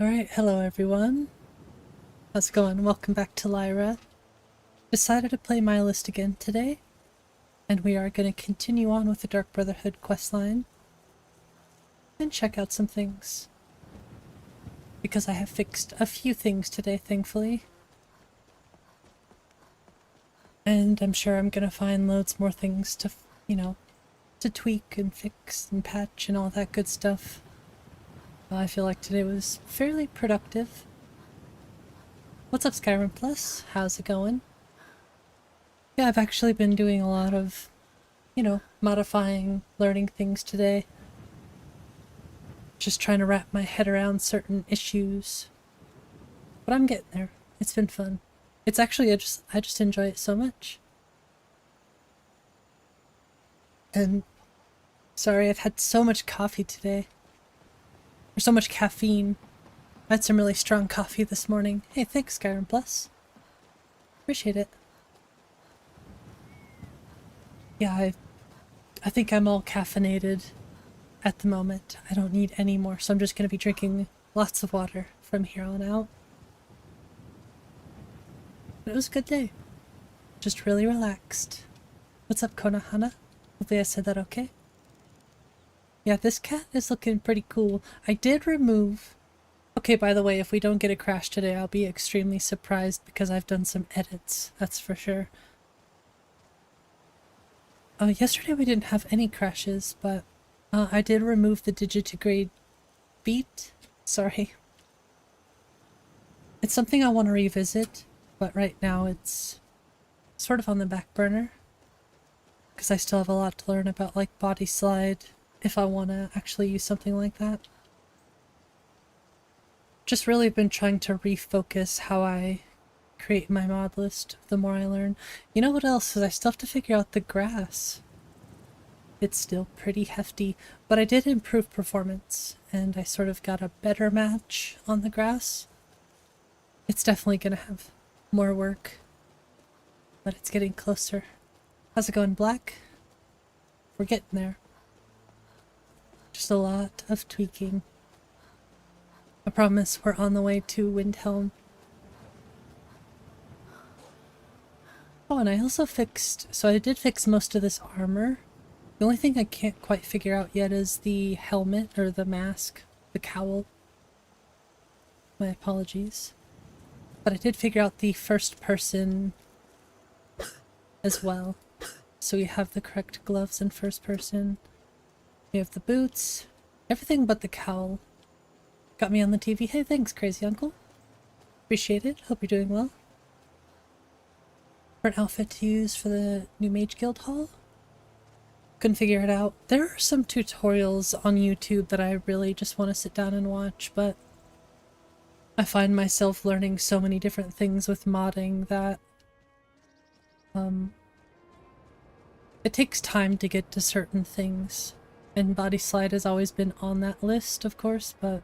Alright, hello everyone. How's it going? Welcome back to Lyra. Decided to play my list again today, and we are going to continue on with the Dark Brotherhood questline and check out some things. Because I have fixed a few things today, thankfully. And I'm sure I'm going to find loads more things to, to tweak and fix and patch and all that good stuff. I feel like today was fairly productive. What's up, Skyrim Plus? How's it going? Yeah, I've actually been doing a lot of, modifying, learning things today. Just trying to wrap my head around certain issues. But I'm getting there. It's been fun. It's actually, I just enjoy it so much. And, sorry, I've had so much coffee today. There's so much caffeine. I had some really strong coffee this morning. Hey, thanks, Skyrim Plus. Appreciate it. Yeah, I think I'm all caffeinated at the moment. I don't need any more, so I'm just going to be drinking lots of water from here on out. But it was a good day. Just really relaxed. What's up, Konohana? Hopefully I said that okay. Yeah, this cat is looking pretty cool. I did remove... Okay, by the way, if we don't get a crash today, I'll be extremely surprised because I've done some edits, that's for sure. Yesterday we didn't have any crashes, but I did remove the 𝕊𝕤𝕓𝕤𝕝 beat. Sorry. It's something I want to revisit, but right now it's sort of on the back burner. Because I still have a lot to learn about, like, body slide, if I want to actually use something like that. Just really been trying to refocus how I create my mod list the more I learn. You know what else is I still have to figure out the grass. It's still pretty hefty, but I did improve performance and I sort of got a better match on the grass. It's definitely gonna have more work, but it's getting closer. How's it going, Black? We're getting there. Just a lot of tweaking. I promise we're on the way to Windhelm. Oh, and I also fixed... So I did fix most of this armor. The only thing I can't quite figure out yet is the helmet, or the mask, the cowl. My apologies. But I did figure out the first person as well. So we have the correct gloves in first person. We have the boots. Everything but the cowl. Got me on the TV. Hey, thanks, Crazy Uncle. Appreciate it. Hope you're doing well. For an outfit to use for the new Mage Guild haul? Couldn't figure it out. There are some tutorials on YouTube that I really just want to sit down and watch, but I find myself learning so many different things with modding that it takes time to get to certain things. And body slide has always been on that list, of course, but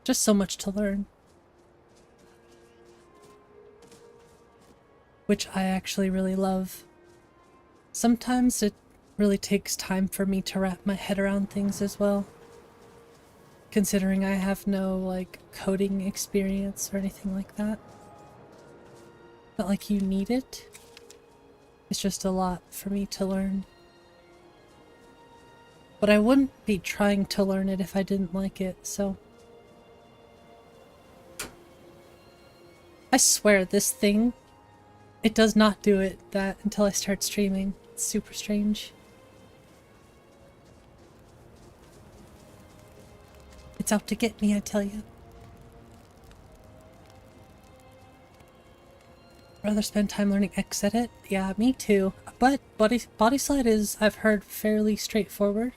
just so much to learn. Which I actually really love. Sometimes it really takes time for me to wrap my head around things as well. Considering I have no, like, coding experience or anything like that. Not like you need it. It's just a lot for me to learn. But I wouldn't be trying to learn it if I didn't like it, so... I swear, this thing, it does not do that until I start streaming. It's super strange. It's out to get me, I tell you. Rather spend time learning Xedit? Yeah, me too. But body slide is, I've heard, fairly straightforward.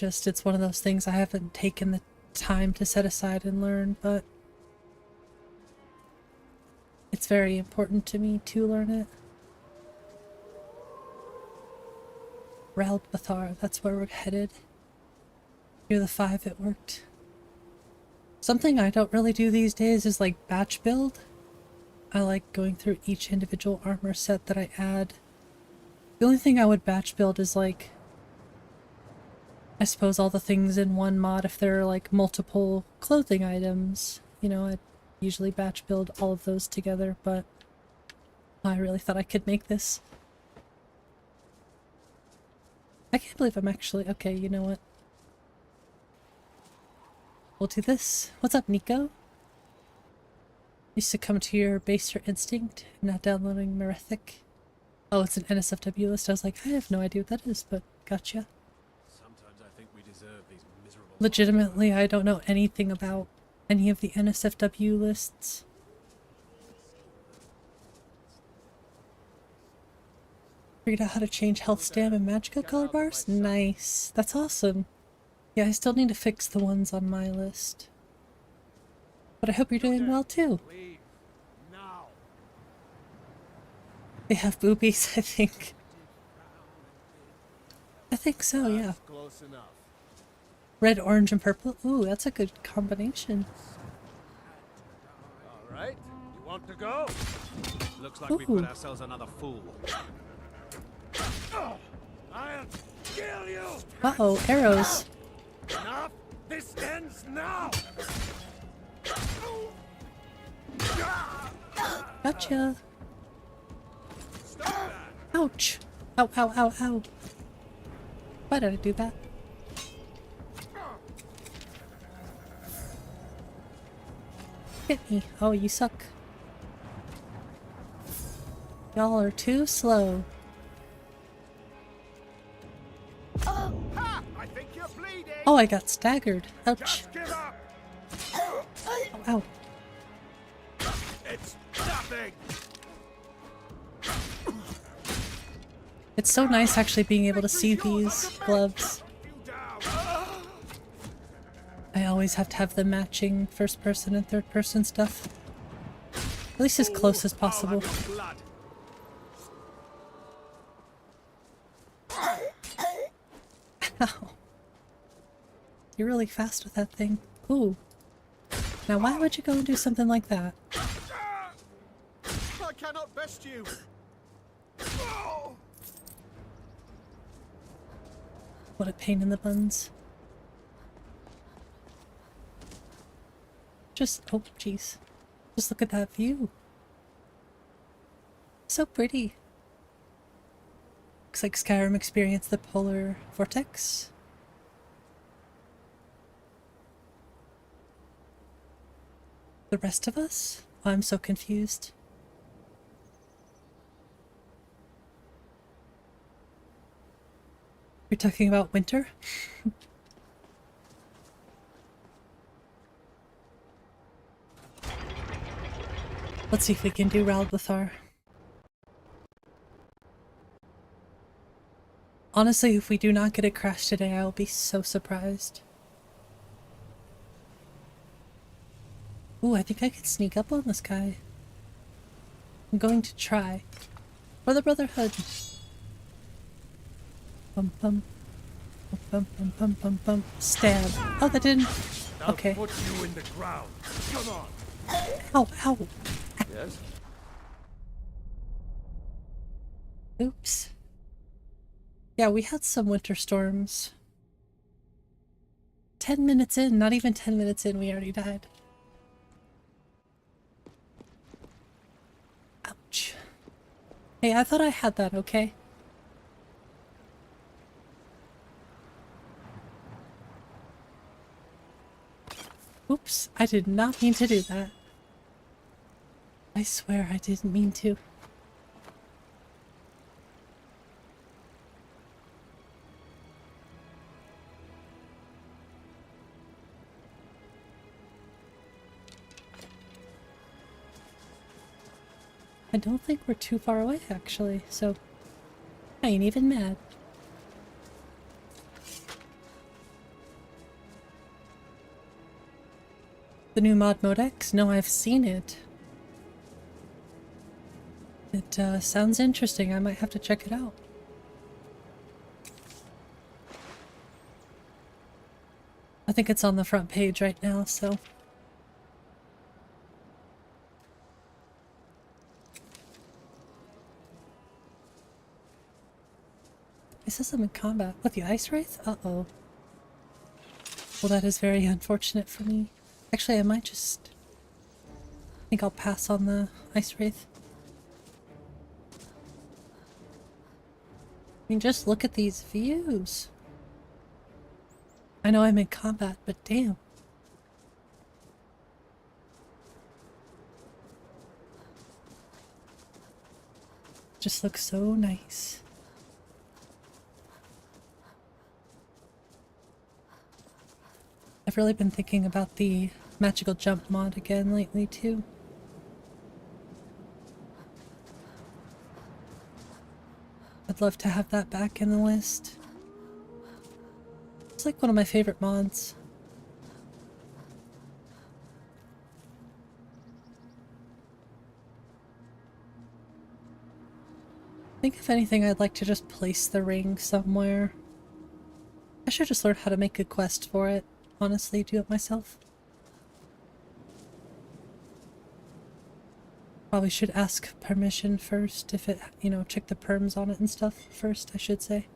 It's one of those things I haven't taken the time to set aside and learn, but it's very important to me to learn it. 𝕊𝕐𝕐𝕐, that's where we're headed. You're the 5, it worked. Something I don't really do these days is like batch build. I like going through each individual armor set that I add The only thing I would batch build is like, I suppose all the things in one mod if there are like multiple clothing items. You know, I'd usually batch build all of those together, but I really thought I could make this. I can't believe I'm actually... Okay, you know what? We'll do this. What's up, Nico? Used to come to your base your instinct, not downloading 𝕊𝕤𝕝𝕝. Oh, it's an NSFW list. I was like, I have no idea what that is, but gotcha. Sometimes I think we deserve these miserable... Legitimately, I don't know anything about any of the NSFW lists. Figured out how to change health stam and magicka color bars? Nice. That's awesome. Yeah, I still need to fix the ones on my list. But I hope you're doing well too. They have boobies, I think. I think so, yeah. Red, orange, and purple. Ooh, that's a good combination. Alright, you want to go? Looks like Ooh. we put ourselves another fool. I'll kill you! Uh-oh, arrows. Enough! This ends now! Gotcha. Ouch. Ow, ow, ow, ow. Why did I do that? Hit me. Oh, you suck. Y'all are too slow. I think you're bleeding! Oh, I got staggered. Ouch. Just give up! Ow, ow. It's nothing! It's so nice actually being able to see these gloves. I always have to have the matching first person and third person stuff. At least as close as possible. Ow. You're really fast with that thing. Ooh. Now why would you go and do something like that? I cannot best you! What a pain in the buns. Just, oh jeez. Just look at that view. So pretty. Looks like Skyrim experienced the polar vortex. The rest of us? Oh, I'm so confused. You're talking about winter? Let's see if we can do 𝕊𝕤𝕝𝕝. Honestly, if we do not get a crash today, I will be so surprised. Ooh, I think I could sneak up on this guy. I'm going to try. For the Brotherhood. Bum bum. Bum bum bum bum bum. Stab. Oh, that didn't. Okay. I'll put you in the ground. Come on. Ow, ow. Yes? Oops. Yeah, we had some winter storms. 10 minutes in, not even 10 minutes in, we already died. Ouch. Hey, I thought I had that, okay? Oops, I did not mean to do that. I swear I didn't mean to. I don't think we're too far away, actually, so I ain't even mad. The new mod MODDED? No, I've seen it. It sounds interesting. I might have to check it out. I think it's on the front page right now, so... It says I'm in combat. What, the ice wraith? Uh-oh. Well, that is very unfortunate for me. Actually, I might just... I think I'll pass on the ice wraith. I mean, just look at these views. I know I'm in combat, but damn. Just looks so nice. I've really been thinking about the magical jump mod again lately too. I'd love to have that back in the list. It's like one of my favorite mods. I think if anything I'd like to just place the ring somewhere. I should just learn how to make a quest for it. Honestly, do it myself. Probably should ask permission first if it, you know, check the perms on it and stuff first, I should say.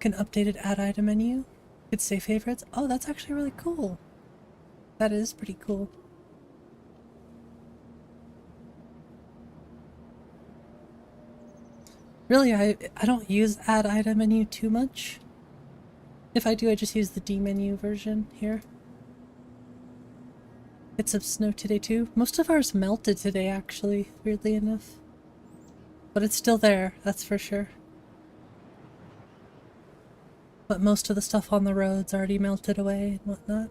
An updated add item menu. Could say favorites. Oh, that's actually really cool. That is pretty cool. Really, I don't use add item menu too much. If I do, I just use the D menu version here. Bits of snow today too. Most of ours melted today actually, weirdly enough. But it's still there, that's for sure. But most of the stuff on the roads already melted away and whatnot.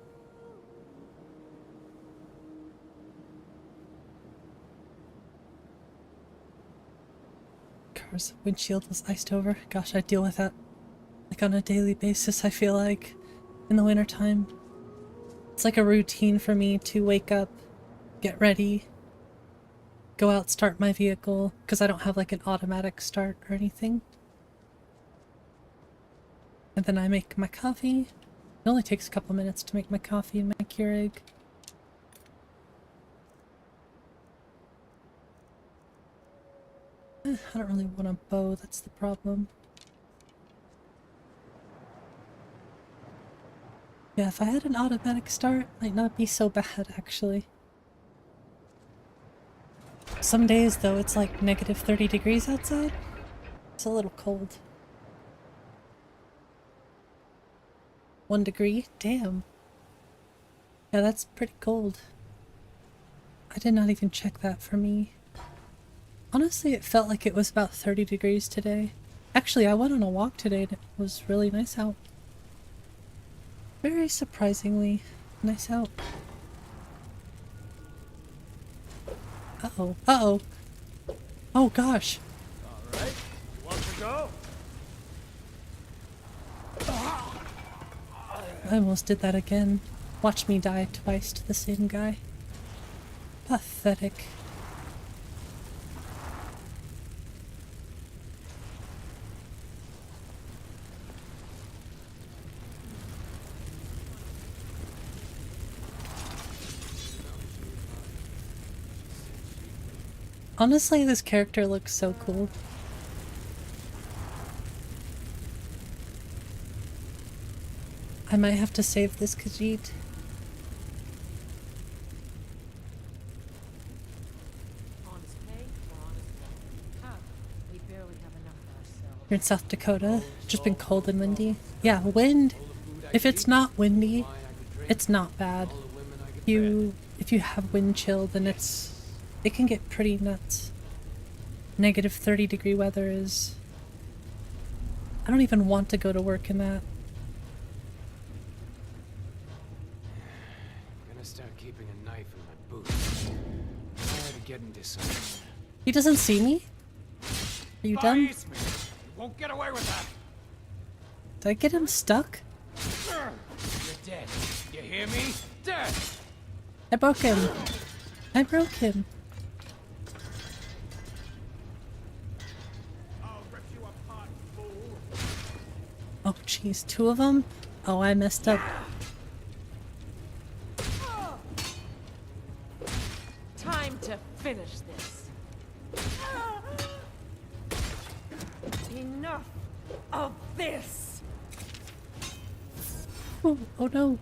Car's windshield was iced over. Gosh, I deal with that like on a daily basis, I feel like, in the wintertime. It's like a routine for me to wake up, get ready, go out, start my vehicle, because I don't have like an automatic start or anything. And then I make my coffee. It only takes a couple minutes to make my coffee and my Keurig. I don't really want a bow, that's the problem. Yeah, if I had an automatic start, it might not be so bad, actually. Some days, though, it's like negative 30 degrees outside. It's a little cold. 1 degree? Damn. Yeah, that's pretty cold. I did not even check that for me. Honestly, it felt like it was about 30 degrees today. Actually, I went on a walk today and it was really nice out. Very surprisingly nice out. Uh-oh. Uh-oh. Oh gosh. Alright, you want to go? I almost did that again. Watch me die twice to the same guy. Pathetic. Honestly, this character looks so cool. I might have to save this Khajiit. You're in South Dakota. Just been cold and windy. Yeah, wind. If it's not windy, it's not bad. If you have wind chill, then it can get pretty nuts. Negative 30 degree weather is... I don't even want to go to work in that. I'm gonna start keeping a knife in my boot. I'm tired of getting dishonest. He doesn't see me? Are you done? Face me. You won't get away with that. Did I get him stuck? You're dead. You hear me? Dead! I broke him. I broke him. I'll rip you apart, fool. Oh jeez, 2 of them? Oh, I messed up. Time to finish this. of this. Oh, oh no.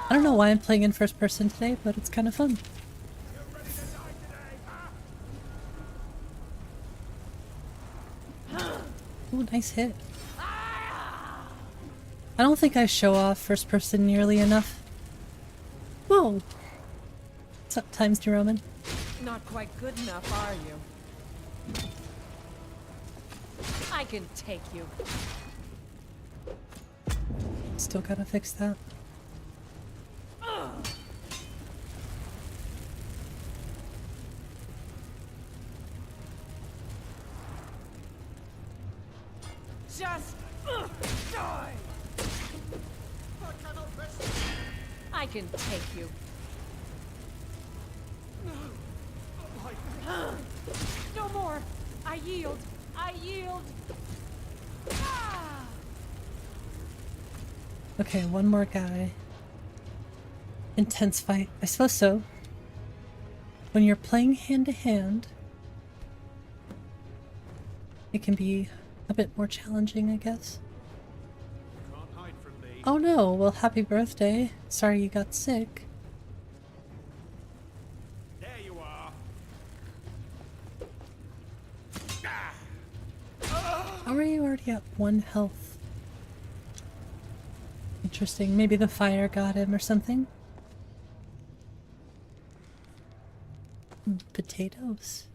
I don't know why I'm playing in first person today, but it's kind of fun. Ooh, nice hit. I don't think I show off first person nearly enough. Whoa! What's up, Times New Roman? Not quite good enough, are you? I can take you. Still gotta fix that. Just die. I can take you. No more. I yield. I yield. Ah! Okay, one more guy. Intense fight. I suppose so. When you're playing hand to hand, it can be a bit more challenging, I guess. Can't hide from me. Oh no, well happy birthday. Sorry you got sick. There you are. How are you already at 1 health? Interesting, maybe the fire got him or something? Potatoes.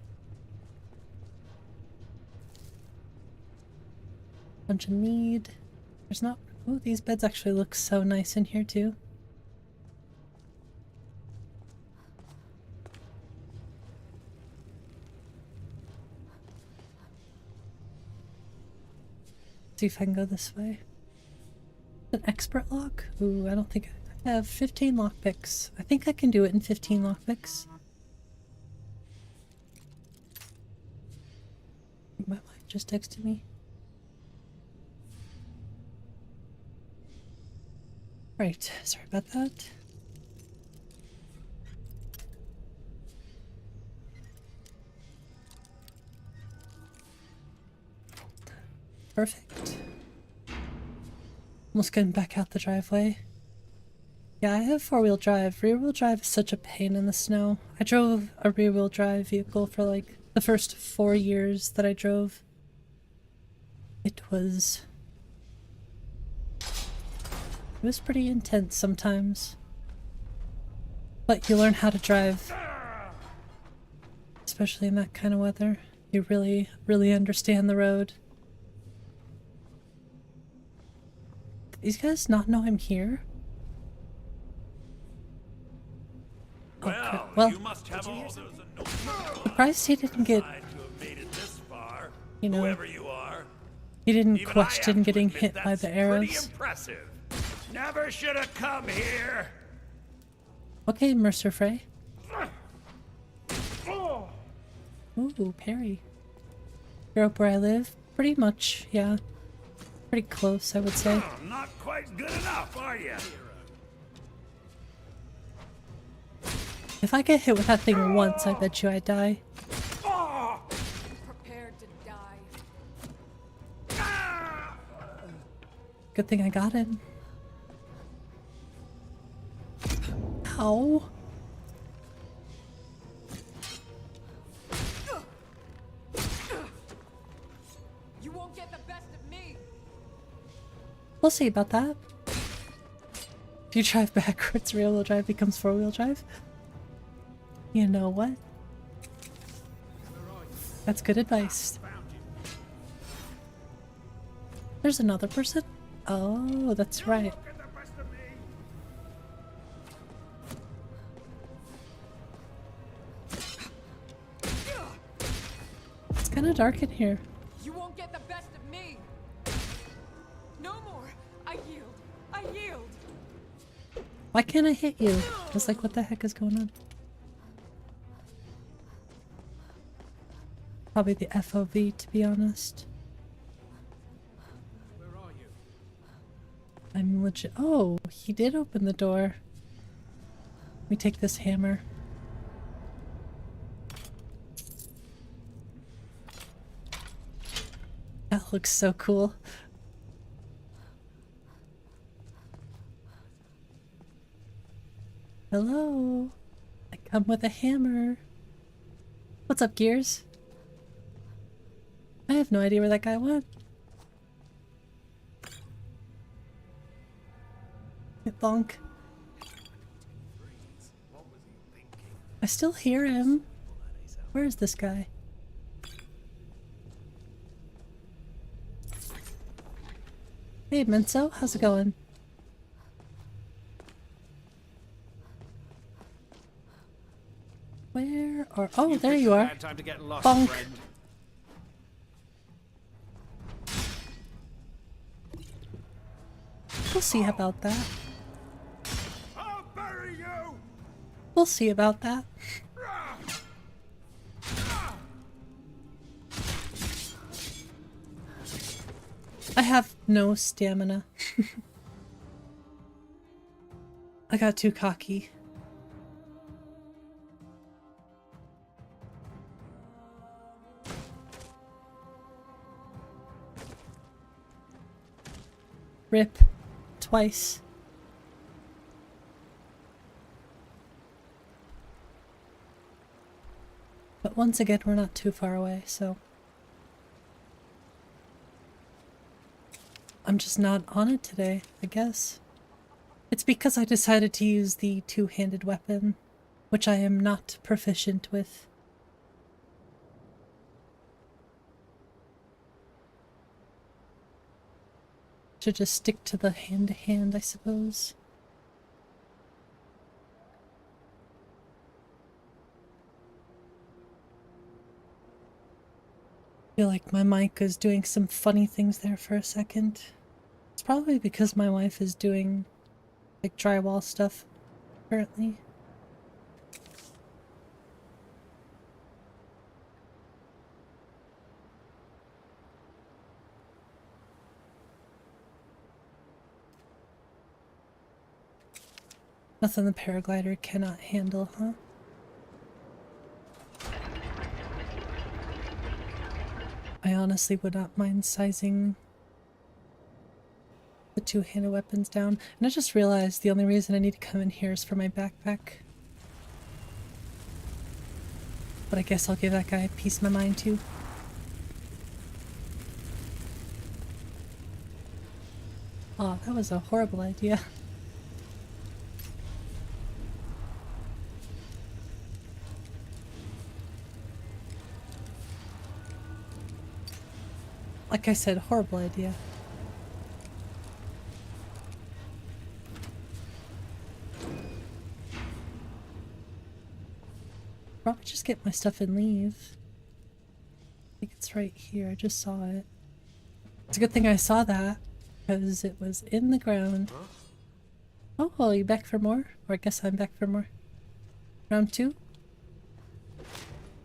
Bunch of mead. There's not... Oh, these beds actually look so nice in here too. See if I can go this way. An expert lock? Ooh, I don't think I have 15 lockpicks. I think I can do it in 15 lockpicks. My wife just texted me. Right, sorry about that. Perfect. Almost getting back out the driveway. Yeah, I have 4-wheel drive. Rear-wheel drive is such a pain in the snow. I drove a rear-wheel drive vehicle for like the first 4 years that I drove. It was pretty intense sometimes. But you learn how to drive. Especially in that kind of weather. You really, really understand the road. These guys not know I'm here? Well, you must have all those Surprised he didn't get, to have made it this far. you know, Whoever you are. he didn't Even I question have to getting admit hit by that's the pretty arrows. impressive. Never should have come here. Okay, Mercer Frey. Ooh, Perry. You're up where I live? Pretty much, yeah. Pretty close, I would say. Oh, not quite good enough, are you? If I get hit with that thing once, I bet you I die. Prepared to die. Good thing I got him. Ow. You won't get the best of me. We'll see about that. If you drive backwards, rear-wheel drive becomes 4-wheel drive. You know what? That's good advice. There's another person? Oh, that's right. It's kind of dark in here. You won't get the best of me. No more. I yield. I yield. Why can't I hit you? I was like, what the heck is going on? Probably the FOV, to be honest. Where are you? I'm legit. Oh, he did open the door. Let me take this hammer. That looks so cool. Hello. I come with a hammer. What's up, Gears? I have no idea where that guy went. Bonk. I still hear him. Where is this guy? Hey, Minso, how's it going? Where are— oh, there you are. Time to get lost, Bonk. friend. We'll see about that. I'll bury you. We'll see about that. I have no stamina. I got too cocky. Rip. Twice. But once again, we're not too far away, so I'm just not on it today, I guess. It's because I decided to use the two-handed weapon, which I am not proficient with. Should just stick to the hand-to-hand, I suppose. I feel like my mic is doing some funny things there for a second. It's probably because my wife is doing like drywall stuff currently. Nothing the paraglider cannot handle, huh? I honestly would not mind sizing the two-handed weapons down. And I just realized the only reason I need to come in here is for my backpack. But I guess I'll give that guy a piece of my mind too. Oh, that was a horrible idea. Like I said, horrible idea. Probably just get my stuff and leave. I think it's right here. I just saw it. It's a good thing I saw that, because it was in the ground. Oh, are you back for more? Or I guess I'm back for more. Round 2?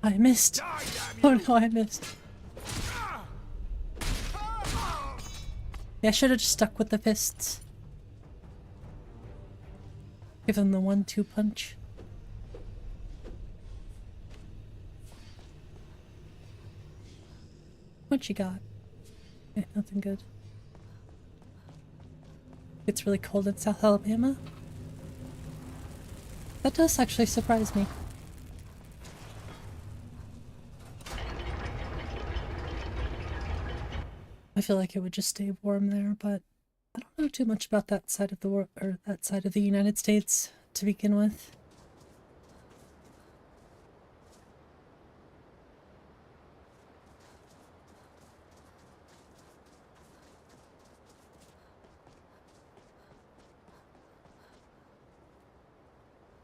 I missed! Oh no, I missed. Yeah, I should have just stuck with the fists. Give him the 1-2 punch. What you got? Eh, nothing good. It's really cold in South Alabama. That does actually surprise me. I feel like it would just stay warm there, but I don't know too much about that side of the world, or that side of the United States to begin with.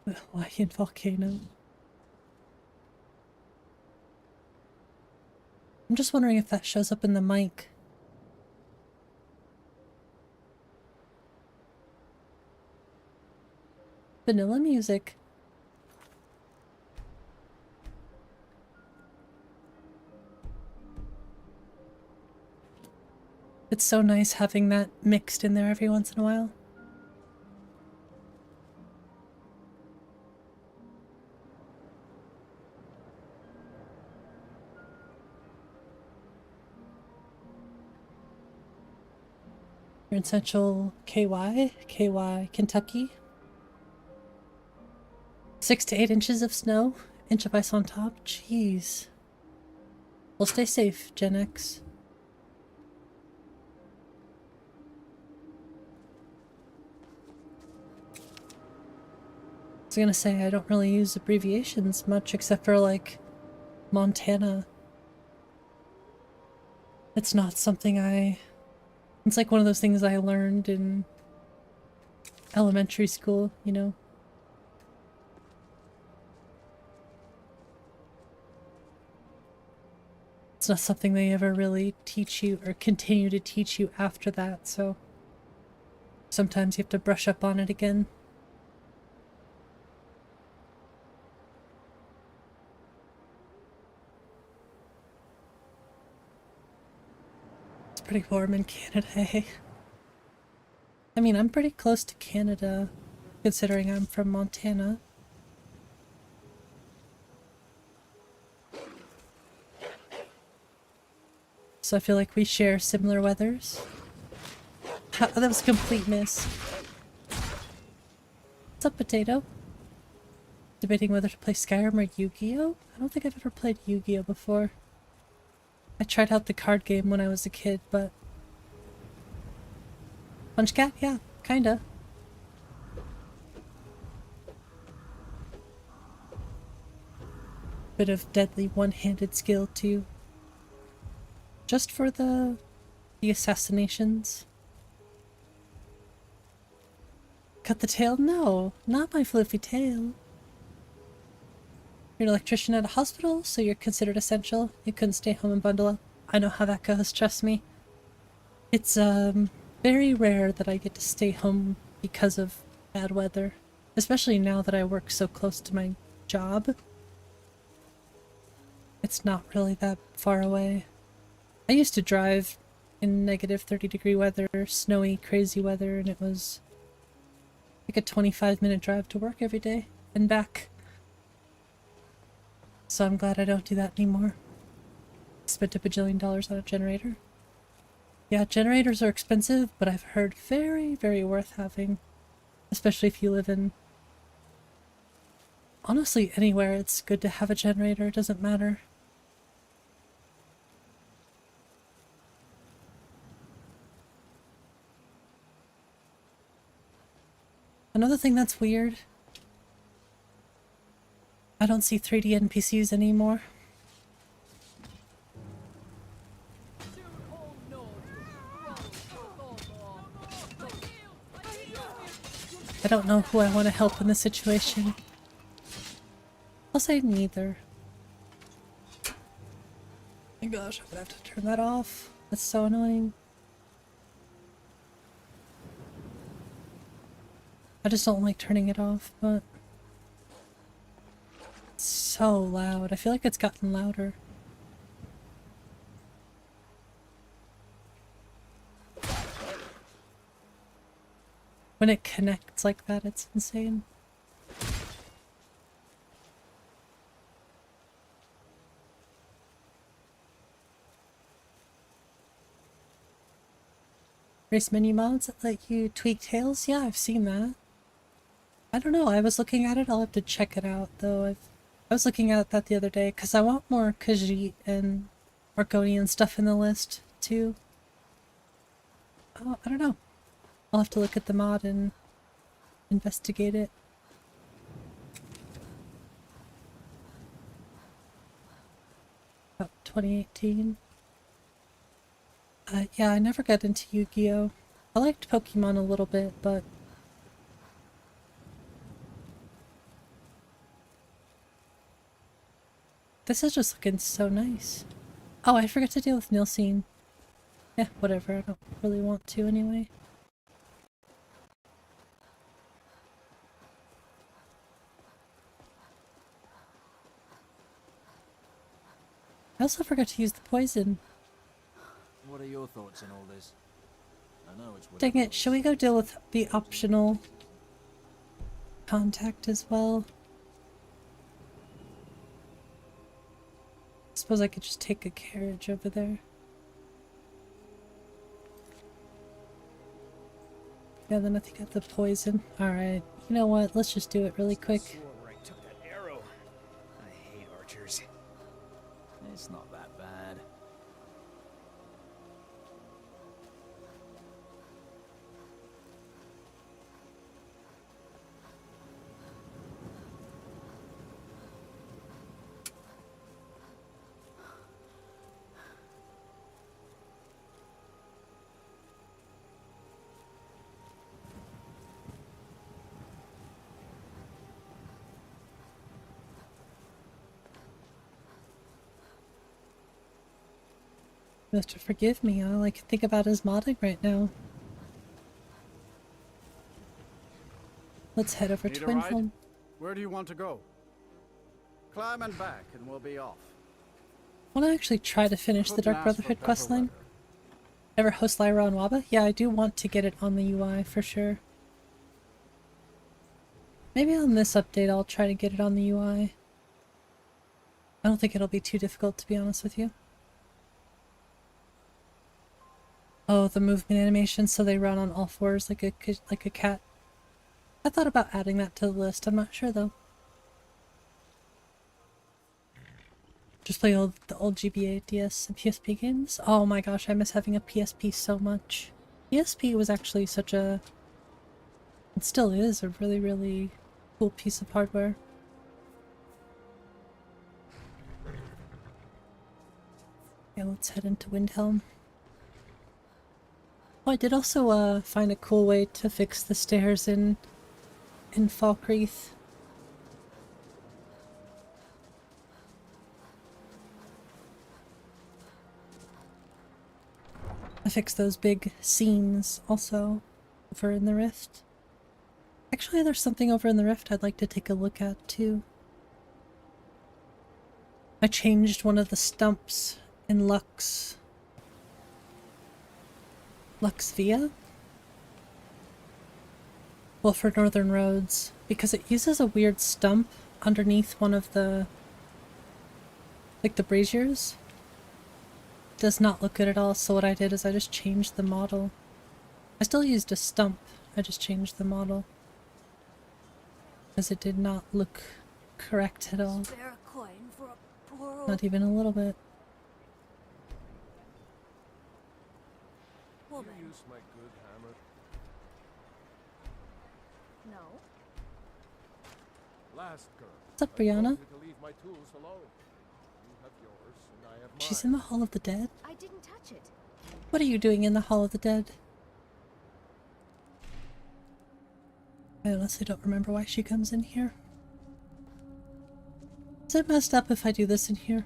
The Hawaiian volcano. I'm just wondering if that shows up in the mic. Vanilla music. It's so nice having that mixed in there every once in a while. You're in Central KY, Kentucky. 6 to 8 inches of snow, inch of ice on top. Jeez. Well, stay safe, Gen X. I was gonna say, I don't really use abbreviations much except for, like, Montana. It's not something it's like one of those things I learned in elementary school, you know? It's not something they ever really teach you or continue to teach you after that, so sometimes you have to brush up on it again. It's pretty warm in Canada, eh? I mean, I'm pretty close to Canada, considering I'm from Montana. So I feel like we share similar weathers. Oh, that was a complete miss. What's up, Potato? Debating whether to play Skyrim or Yu-Gi-Oh? I don't think I've ever played Yu-Gi-Oh before. I tried out the card game when I was a kid, but... Punch Cat? Yeah, kinda. Bit of deadly one-handed skill, too. Just for the assassinations. Cut the tail? No, not my fluffy tail. You're an electrician at a hospital, so you're considered essential. You couldn't stay home and bundle up. I know how that goes, trust me. It's very rare that I get to stay home because of bad weather. Especially now that I work so close to my job. It's not really that far away. I used to drive in negative 30-degree weather, snowy, crazy weather, and it was like a 25-minute drive to work every day and back. So I'm glad I don't do that anymore. Spent $1 bajillion on a generator. Yeah, generators are expensive, but I've heard very, very worth having. Especially if you live in... Honestly, anywhere it's good to have a generator, it doesn't matter. Another thing that's weird, I don't see 3D NPCs anymore. I don't know who I want to help in this situation. I'll say neither. Oh my gosh, I'm gonna have to turn that off. That's so annoying. I just don't like turning it off, but it's so loud. I feel like it's gotten louder. When it connects like that, it's insane. Race menu mods that let you tweak tails? Yeah, I've seen that. I don't know, I was looking at it, I'll have to check it out though. I was looking at that the other day because I want more Khajiit and Argonian stuff in the list too. Oh, I don't know. I'll have to look at the mod and investigate it. About 2018. Yeah, I never got into Yu-Gi-Oh! I liked Pokemon a little bit, but this is just looking so nice. Oh, I forgot to deal with 𝕊𝕤𝕤𝕤. Yeah, whatever, I don't really want to anyway. I also forgot to use the poison. What are your thoughts on all this? I know it's Dang it, should we go deal with the optional contact as well? Suppose I could just take a carriage over there. Yeah, then I think I have the poison. Alright, you know what? Let's just do it really quick. Where I took that arrow. I hate archers. It's not that bad. You have to forgive me. All I can think about is modding right now. Let's head over Need to a ride? Windhelm. Where do you want to go? Climb and back, and we'll be off. I want to actually try to finish the Couldn't Dark ask for Brotherhood better questline. weather. Ever host Lyra on Wabba? Yeah, I do want to get it on the UI for sure. Maybe on this update I'll try to get it on the UI. I don't think it'll be too difficult, to be honest with you. Oh, the movement animation, so they run on all fours like a cat. I thought about adding that to the list. I'm not sure though. Just play the old GBA, DS, and PSP games. Oh my gosh, I miss having a PSP so much. PSP was actually such a... It still is a really, really cool piece of hardware. Yeah, let's head into Windhelm. Oh, I did also find a cool way to fix the stairs in Falkreath. I fixed those big seams also over in the rift. Actually, there's something over in the rift I'd like to take a look at too. I changed one of the stumps in 𝕊𝕦𝕓𝕤𝕗? Well, for northern roads, because it uses a weird stump underneath one of the, like the braziers. Does not look good at all, so what I did is I just changed the model. I still used a stump, I just changed the model. Because it did not look correct at all. Spare a coin for a poor old Not even a little bit. woman. Use my good hammer. No. Last girl. What's up, Brianna? I told you to leave my tools alone. You have yours, and I have mine. She's in the Hall of the Dead? I didn't touch it. What are you doing in the Hall of the Dead? I honestly don't remember why she comes in here. Is it messed up if I do this in here?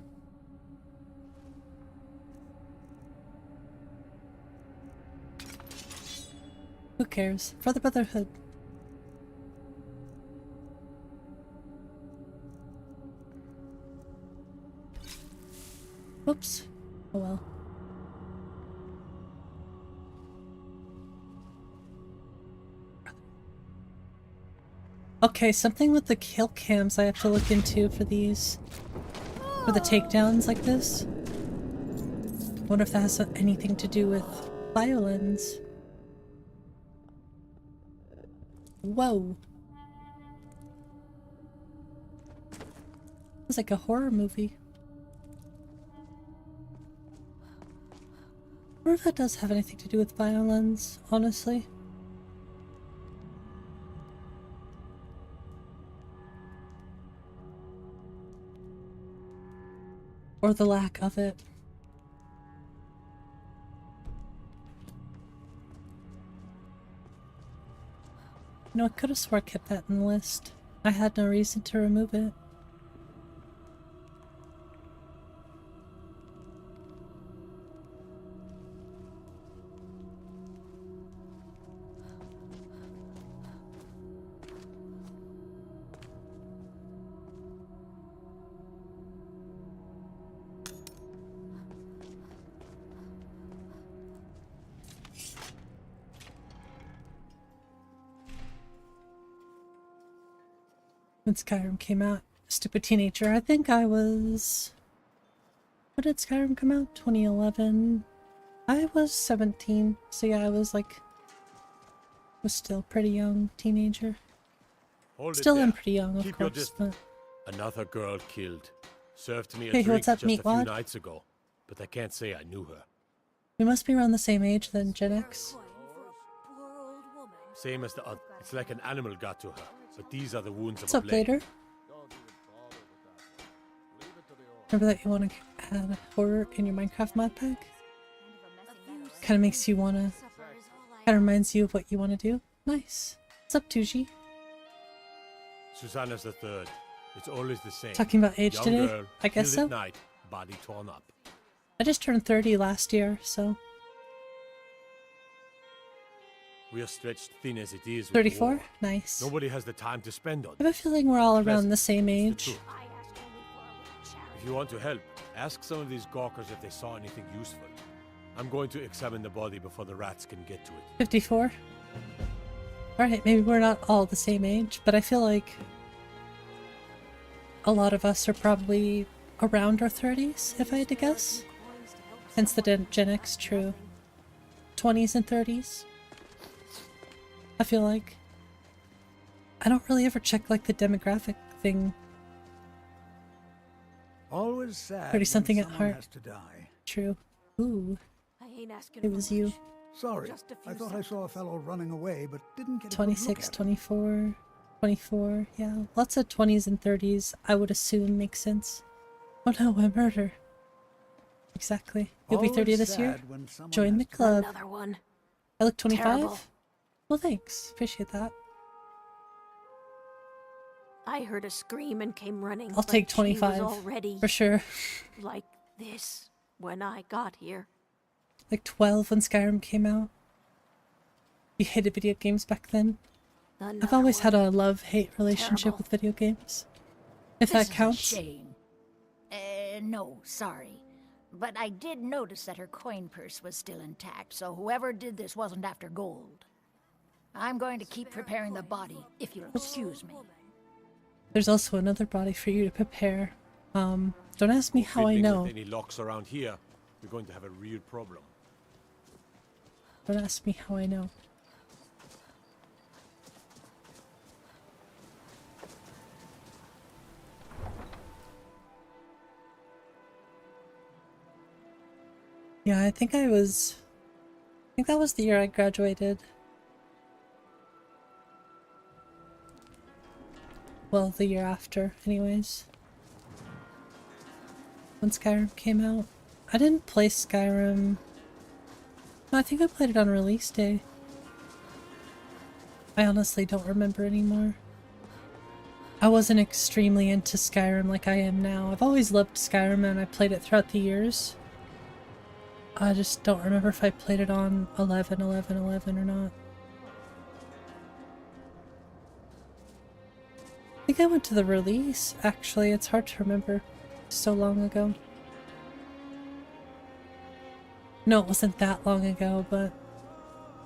Who cares? For the Brotherhood. Whoops. Oh well. Okay, something with the kill cams I have to look into for these. For the takedowns like this. I wonder if that has anything to do with violence. Whoa. It's like a horror movie. I wonder if that does have anything to do with violence, honestly. Or the lack of it. You know, I could have swore I kept that in the list. I had no reason to remove it. When Skyrim came out, stupid teenager, I think I was... When did Skyrim come out? 2011? I was 17, so yeah, I was like Was still pretty young, teenager. Hold Still it am there. pretty young, of Keep your course, distance. but Another girl killed. Served me a Hey, drink what's up, just a few Meatwad? nights ago, but I can't say I knew her. we must be around the same age then, Gen X. Coin for a poor old woman. Same as the other. It's like an animal got to her, but these are the wounds What's of up, a blade. later? Don't even bother with that one. Leave it to the orc. Remember that you want to add horror in your Minecraft mod pack? Kind of makes you want to... Kind of reminds you of what you want to do. Nice. What's up, Tuji? Susanna's the third. It's always the same. Talking about age Young today? girl, I guess killed so. at night, body torn up. I just turned 30 last year, so... We are stretched thin as it is with 34? war. Nice. Nobody has the time to spend on I have a feeling we're all around Pleasant. the same It's the age. truth. If you want to help, ask some of these gawkers if they saw anything useful. I'm going to examine the body before the rats can get to it. 54? Alright, maybe we're not all the same age, but I feel like a lot of us are probably around our 30s, if I had to guess. Hence the Gen X true. 20s and 30s. I feel like. I don't really ever check like the demographic thing. Always sad 30 something when at someone heart. has to die. True. Ooh, I ain't asking it was you. Sorry, Just a few I thought I saw a fellow running away, but didn't get a good 26, look at him. 24, 24, yeah. Lots of 20s and 30s, I would assume makes sense. Oh no, a murder. Exactly. You'll be 30 Always this year? sad when someone Join has the to- club. Another one. I look 25? Terrible. Well, thanks. Appreciate that. I heard a scream and came running. I'll but take she 25. was already For sure. like this when I got here. Like 12 when Skyrim came out. You hated video games back then? I've always had a love-hate relationship Terrible. with video games. If that counts. Shame. No, sorry. But I did notice that her coin purse was still intact, so whoever did this wasn't after gold. I'm going to keep preparing the body, if you'll excuse me. There's also another body for you to prepare. Don't ask me how I Fiddling know. with any locks around here, we're going to have a real problem. Don't ask me how I know. Yeah, I think that was the year I graduated. Well, the year after, anyways. When Skyrim came out. I didn't play Skyrim. No, I think I played it on release day. I honestly don't remember anymore. I wasn't extremely into Skyrim like I am now. I've always loved Skyrim and I played it throughout the years. I just don't remember if I played it on 11/11/11 or not. I think I went to the release, actually. It's hard to remember. So long ago. No, it wasn't that long ago, but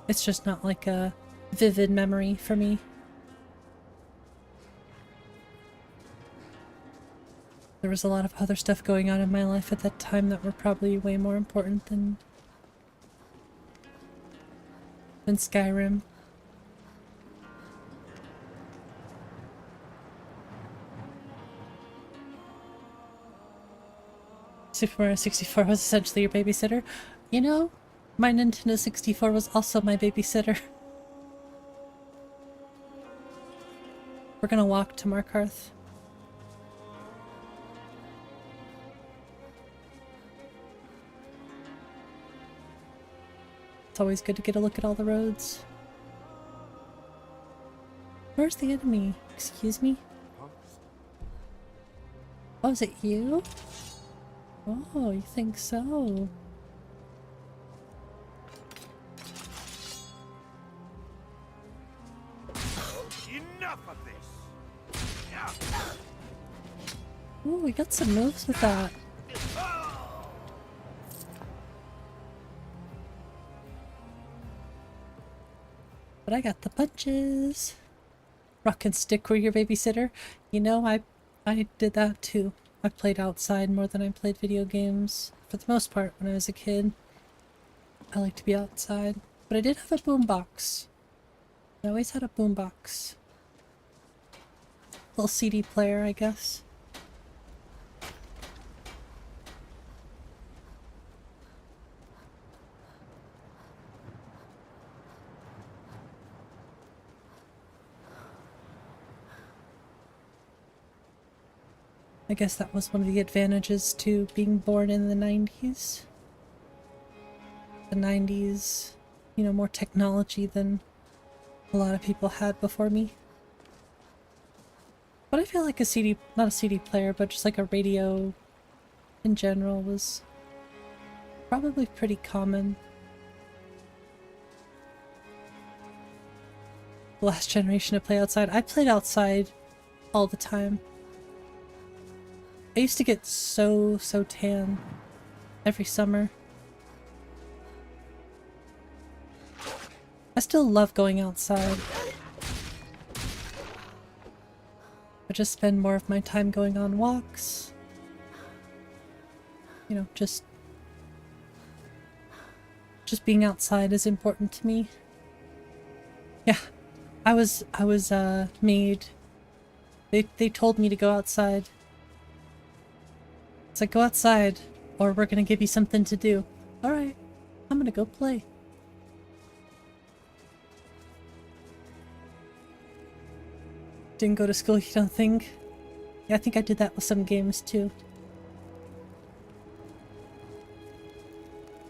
it's just not like a vivid memory for me. There was a lot of other stuff going on in my life at that time that were probably way more important than Skyrim. Super Mario 64 was essentially your babysitter. You know, my Nintendo 64 was also my babysitter. We're gonna walk to Markarth. It's always good to get a look at all the roads. Where's the enemy? Excuse me? Oh, is it you? Oh, you think so? Enough of this! Ooh, we got some moves with that. But I got the punches. Rock and stick were your babysitter. You know, I did that too. I played outside more than I played video games. For the most part, when I was a kid. I liked to be outside. But I did have a boombox. I always had a boombox. Little CD player, I guess. I guess that was one of the advantages to being born in the 90s. The 90s, you know, more technology than a lot of people had before me. But I feel like a CD, not a CD player, but just like a radio in general was probably pretty common. The last generation to play outside. I played outside all the time. I used to get so tan every summer. I still love going outside. I just spend more of my time going on walks. You know, just being outside is important to me. Yeah, I was made. They told me to go outside. It's like, go outside, or we're gonna give you something to do. Alright, I'm gonna go play. Didn't go to school, you don't think? Yeah, I think I did that with some games too.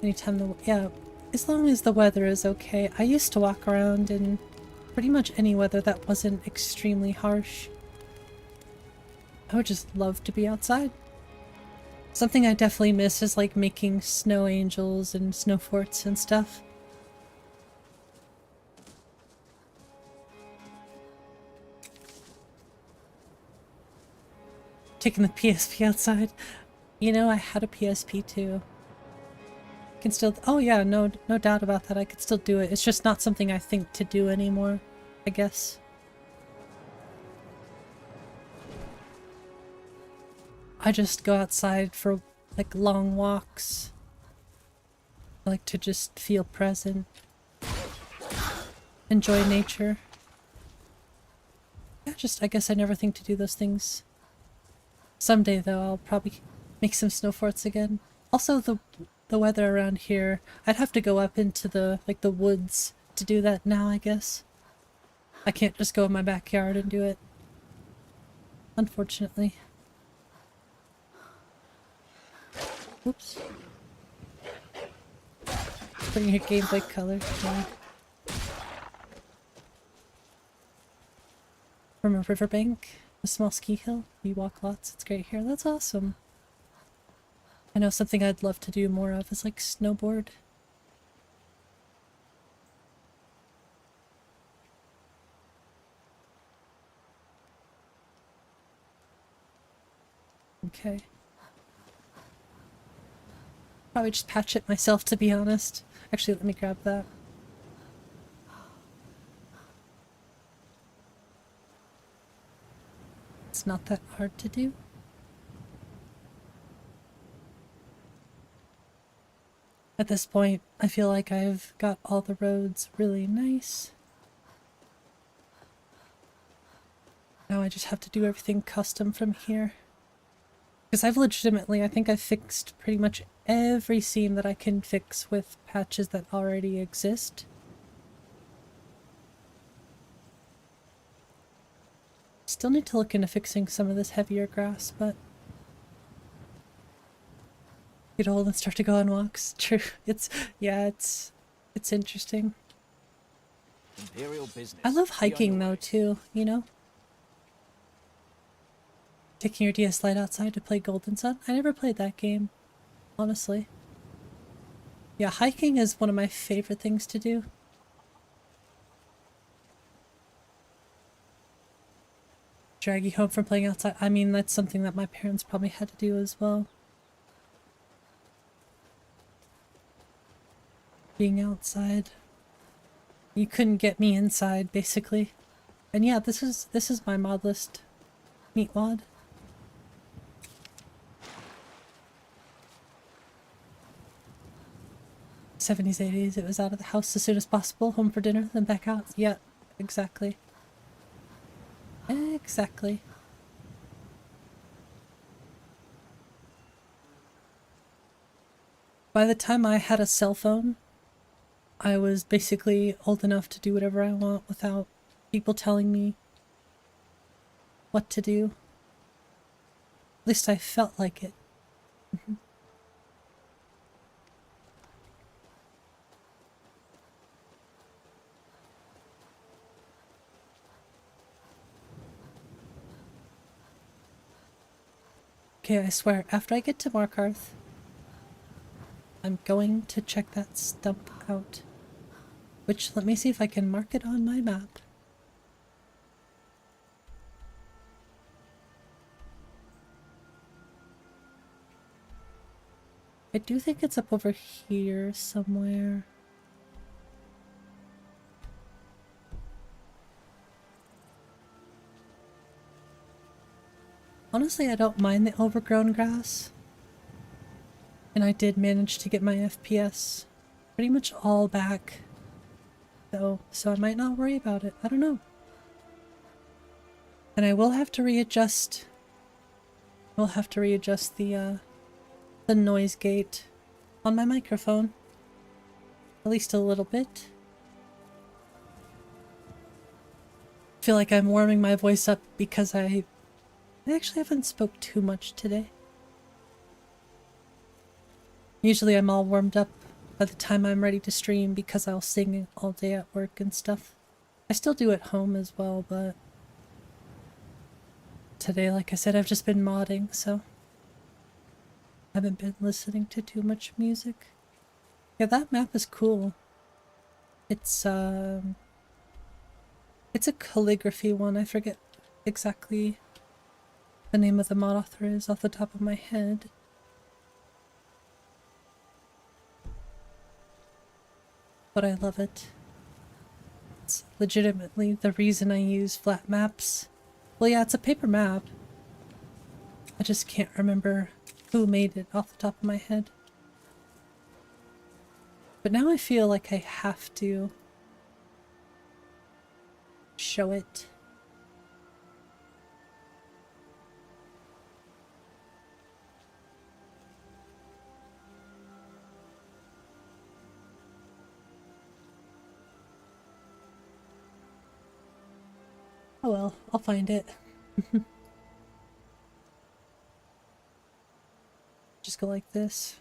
Anytime yeah, as long as the weather is okay. I used to walk around in pretty much any weather that wasn't extremely harsh. I would just love to be outside. Something I definitely miss is like making snow angels and snow forts and stuff. Taking the PSP outside. You know, I had a PSP too. Can still— oh yeah, no doubt about that. I could still do it. It's just not something I think to do anymore, I guess. I just go outside for like long walks. I like to just feel present. Enjoy nature. Yeah, I guess I never think to do those things. Someday though, I'll probably make some snow forts again. Also the weather around here, I'd have to go up into the woods to do that now, I guess. I can't just go in my backyard and do it. Unfortunately. Oops. Bring your Game Boy Color. Yeah. From a riverbank, a small ski hill. We walk lots. It's great here. That's awesome. I know something I'd love to do more of is like snowboard. Okay. Probably just patch it myself, to be honest. Actually, let me grab that. It's not that hard to do. At this point, I feel like I've got all the roads really nice. Now I just have to do everything custom from here. Because I've legitimately, I think I've fixed pretty much every seam that I can fix with patches that already exist. Still need to look into fixing some of this heavier grass, but get old and start to go on walks. True. Yeah, it's interesting. Imperial business. I love hiking though too, you know? Taking your DS Lite outside to play Golden Sun? I never played that game, honestly. Yeah, hiking is one of my favorite things to do. Drag you home from playing outside. I mean, that's something that my parents probably had to do as well. Being outside. You couldn't get me inside, basically. And yeah, this is my mod list. Meat mod. '70s, '80s, it was out of the house as soon as possible, home for dinner, then back out. Yeah, Exactly. Exactly. By the time I had a cell phone, I was basically old enough to do whatever I want without people telling me what to do. At least I felt like it. Okay, I swear, after I get to Markarth, I'm going to check that stump out. Which, let me see if I can mark it on my map. I do think it's up over here somewhere. Honestly, I don't mind the overgrown grass. And I did manage to get my FPS pretty much all back, though, so I might not worry about it. I don't know. And I will have to readjust. We'll have to readjust the noise gate on my microphone. At least a little bit. I feel like I'm warming my voice up because I actually haven't spoke too much today. Usually I'm all warmed up by the time I'm ready to stream because I'll sing all day at work and stuff. I still do at home as well, but today, like I said, I've just been modding, so I haven't been listening to too much music. Yeah, that map is cool. It's a calligraphy one. I forget exactly the name of the mod author is off the top of my head. But I love it. It's legitimately the reason I use flat maps. Well, yeah, it's a paper map. I just can't remember who made it off the top of my head. But now I feel like I have to show it. Oh well, I'll find it. Just go like this.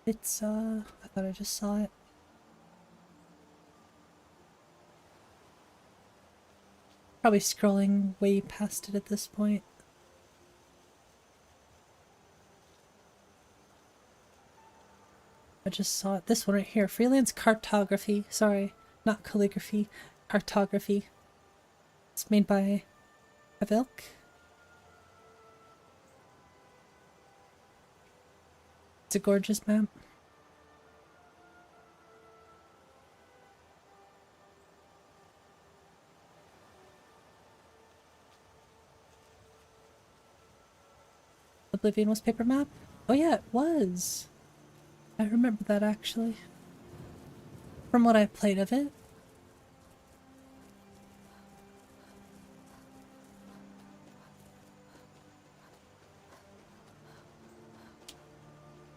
It's, I thought I just saw it. Probably scrolling way past it at this point. I just saw it. This one right here. Freelance cartography. Sorry, not calligraphy. Cartography. It's made by 𝕊𝕐𝕐. It's a gorgeous map. Oblivion was paper map? Oh yeah, it was. I remember that actually. From what I played of it.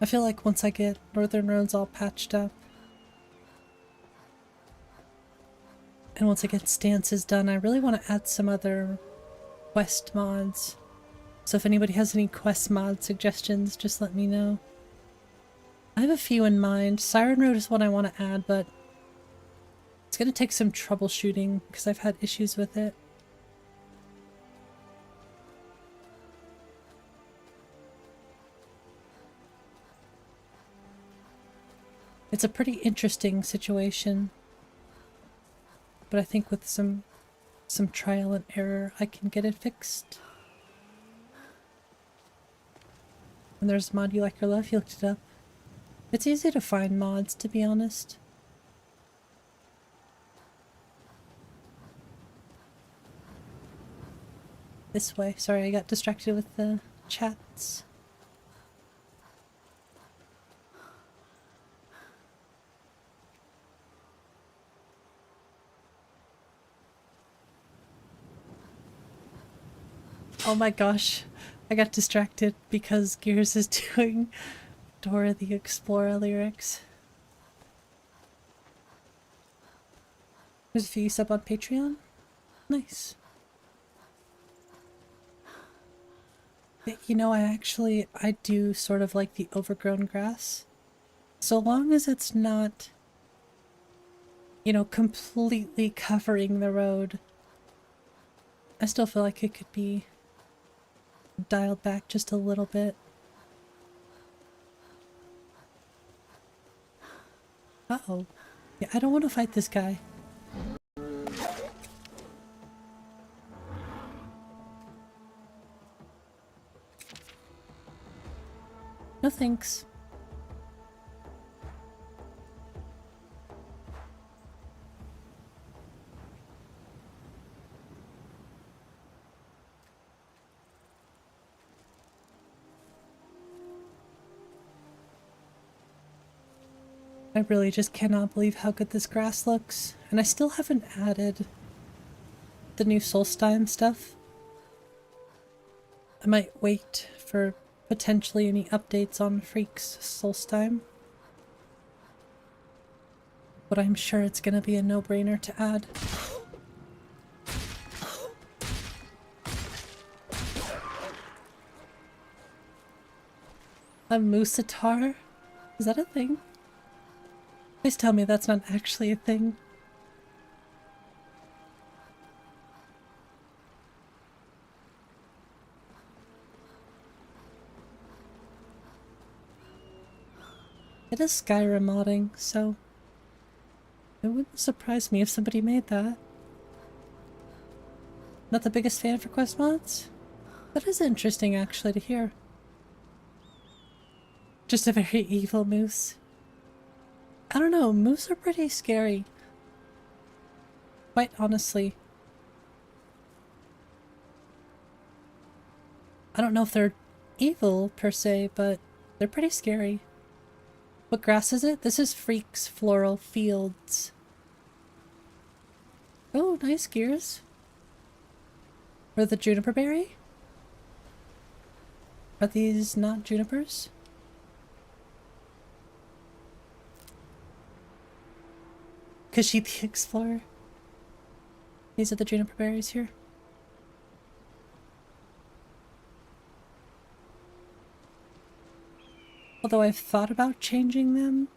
I feel like once I get Northern Roads all patched up, and once I get stances done, I really want to add some other quest mods. So if anybody has any quest mod suggestions, just let me know. I have a few in mind. Siren Road is one I want to add, but it's going to take some troubleshooting because I've had issues with it. It's a pretty interesting situation, but I think with some trial and error I can get it fixed. And there's a mod you like or love, you looked it up. It's easy to find mods, to be honest. This way. Sorry, I got distracted with the chats. Oh my gosh, I got distracted because Gears is doing Dora the Explorer lyrics. There's a few sub on Patreon. Nice. But, you know, I do sort of like the overgrown grass. So long as it's not, you know, completely covering the road. I still feel like it could be dialed back just a little bit. Uh-oh. Yeah, I don't want to fight this guy. No thanks. I really just cannot believe how good this grass looks. And I still haven't added the new Solstheim stuff. I might wait for potentially any updates on Freak's Solstheim. But I'm sure it's gonna be a no-brainer to add. A Moosatar? Is that a thing? Please tell me that's not actually a thing. It is Skyrim modding, so it wouldn't surprise me if somebody made that. Not the biggest fan for quest mods? That is interesting actually to hear. Just a very evil moose. I don't know, moose are pretty scary. Quite honestly. I don't know if they're evil per se, but they're pretty scary. What grass is it? This is Freak's Floral Fields. Oh, nice gears. Or the juniper berry? Are these not junipers? Kashyyyk the Explorer. These are the juniper berries here. Although I've thought about changing them.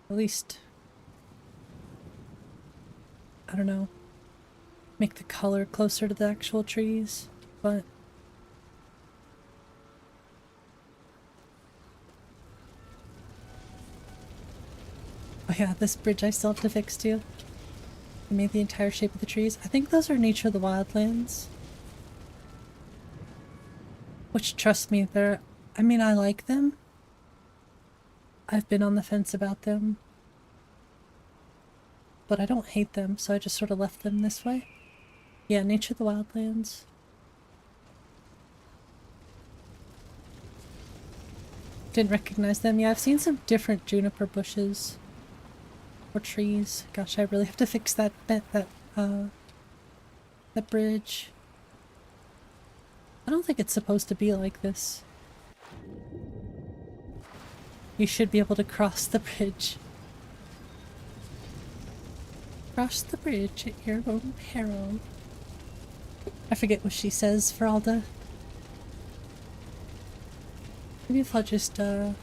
At least, I don't know, make the color closer to the actual trees, but oh yeah, this bridge I still have to fix too. I made the entire shape of the trees. I think those are Nature of the Wildlands. Which, trust me, I mean, I like them. I've been on the fence about them. But I don't hate them, so I just sort of left them this way. Yeah, Nature of the Wildlands. Didn't recognize them. Yeah, I've seen some different juniper bushes. Or trees. Gosh, I really have to fix that bridge. I don't think it's supposed to be like this. You should be able to cross the bridge. Cross the bridge at your own peril. I forget what she says for Alda. Maybe if I'll just, I'll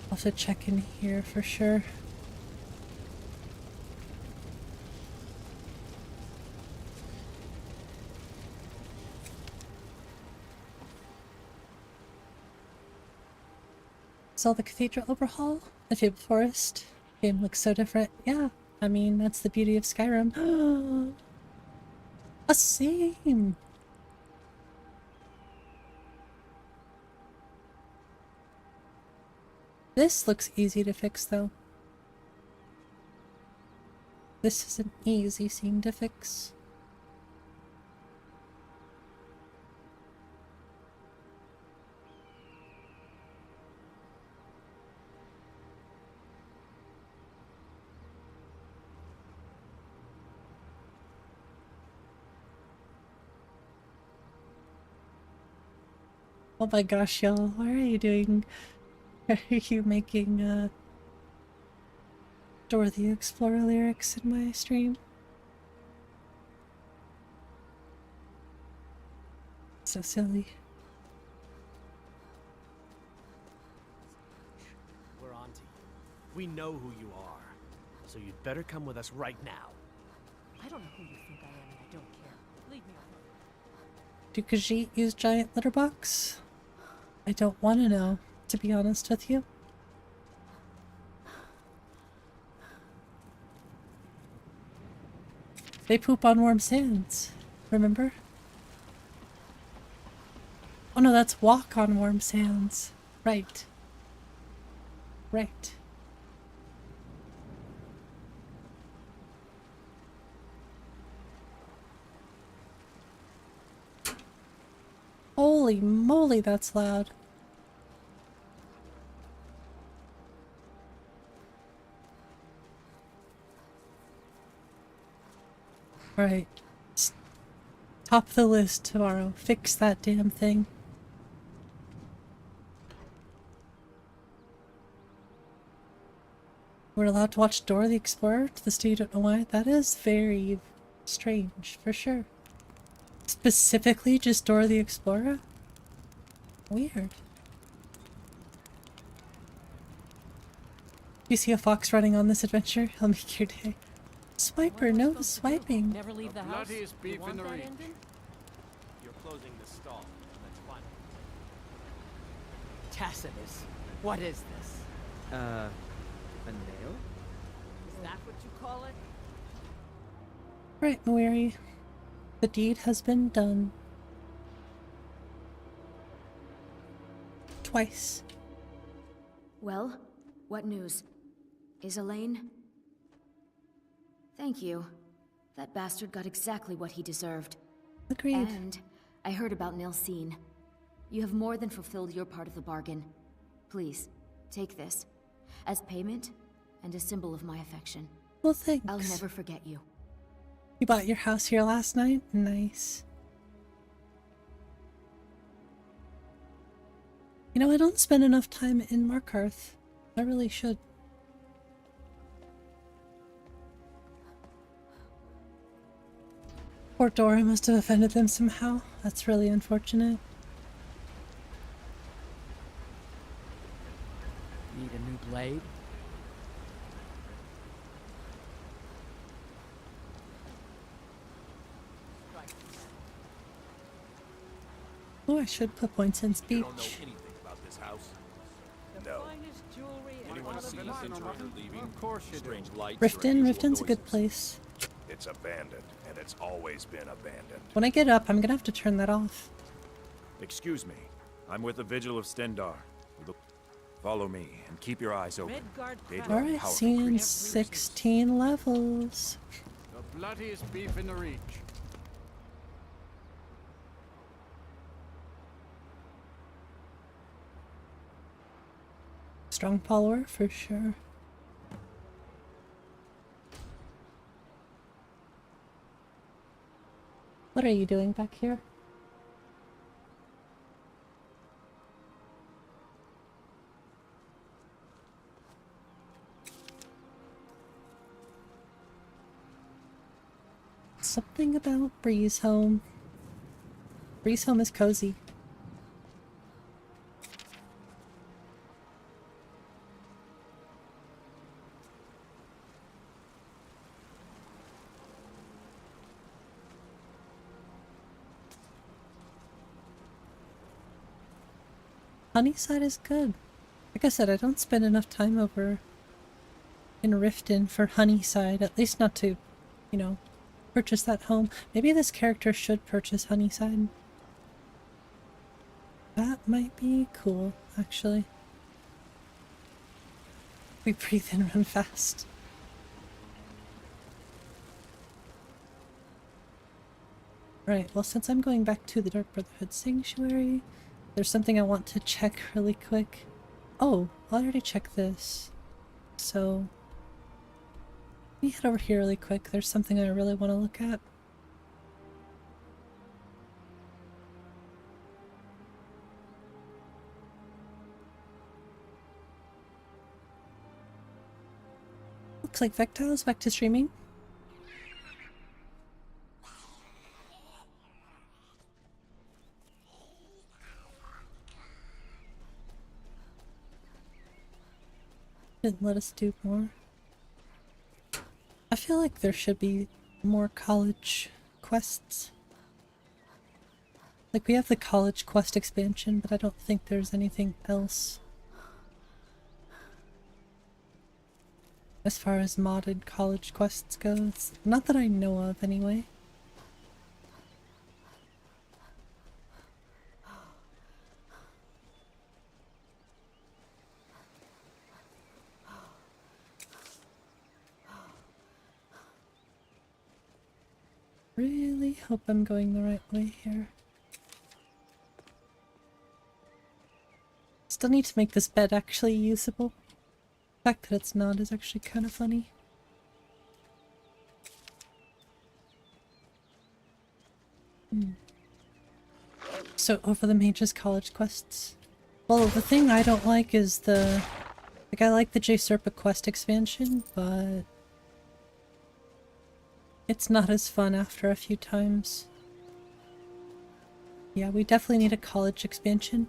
have to check in here for sure. Saw the cathedral overhaul, the Fable Forest. Game looks so different. Yeah, I mean, that's the beauty of Skyrim. A same! This looks easy to fix, though. This is an easy scene to fix. Oh my gosh, y'all. Why are you doing... Are you making, Dora the Explorer lyrics in my stream? So silly. We're on to you. We know who you are. So you'd better come with us right now. I don't know who you think I am, and I don't care. Leave me alone. Do Khajiit use giant litter box? I don't want to know, to be honest with you. They poop on warm sands, remember? Oh no, that's walk on warm sands. Right. Right. Holy moly, that's loud. Alright. Top of the list tomorrow. Fix that damn thing. We're allowed to watch Dora the Explorer to this day, you don't know why? That is very strange, for sure. Specifically just Dora the Explorer? Weird. You see a fox running on this adventure? He'll make your day. Swiper, no swiping. Never leave the house. Bloodiest You beef want in the that reach. ending? You're closing the stall. That's fine. Tacitus, what is this? A nail? Is that what you call it? Right, 𝕤𝕤𝕝𝕝. The deed has been done. Twice. Well, what news? Is Elaine? Thank you. That bastard got exactly what he deserved. Agreed. And I heard about 𝕊𝕤𝕚𝕚. You have more than fulfilled your part of the bargain. Please, take this. As payment, and a symbol of my affection. Well, thanks. I'll never forget you. You bought your house here last night? Nice. You know, I don't spend enough time in Markarth. I really should. Poor Dora must have offended them somehow. That's really unfortunate. Need a new blade? Oh, I should put points in speech. You don't know anything about this house? No. Finest jewelry and Anyone all of seen it. us entering or leaving? Of course you do. Strange lights or Riften? unusual Riften's a good noises? place. It's abandoned, and it's always been abandoned. When I get up, I'm gonna have to turn that off. Excuse me. I'm with the Vigil of Stendarr. Follow me and keep your eyes open. Redguard They craft. look Alright, powerful seeing creatures. 16 levels. The bloodiest beef in the reach. Strong follower, for sure. What are you doing back here? Something about Breeze Home. Breeze Home is cozy. Honeyside is good. Like I said, I don't spend enough time over in Riften for Honeyside, at least not to, you know, purchase that home. Maybe this character should purchase Honeyside. That might be cool, actually. We breathe and run fast. Right, well, since I'm going back to the Dark Brotherhood Sanctuary, there's something I want to check really quick. Oh, I already checked this. So, let me head over here really quick. There's something I really want to look at. Looks like 𝕊𝕠𝕗's back to streaming. Didn't let us do more. I feel like there should be more college quests. Like, we have the college quest expansion, but I don't think there's anything else. As far as modded college quests goes. Not that I know of, anyway. Really hope I'm going the right way here. Still need to make this bed actually usable. The fact that it's not is actually kind of funny. So over the mage's college quests. Well, the thing I don't like is the... Like, I like the 𝕤𝕝𝕝 quest expansion, but... it's not as fun after a few times. Yeah, we definitely need a college expansion.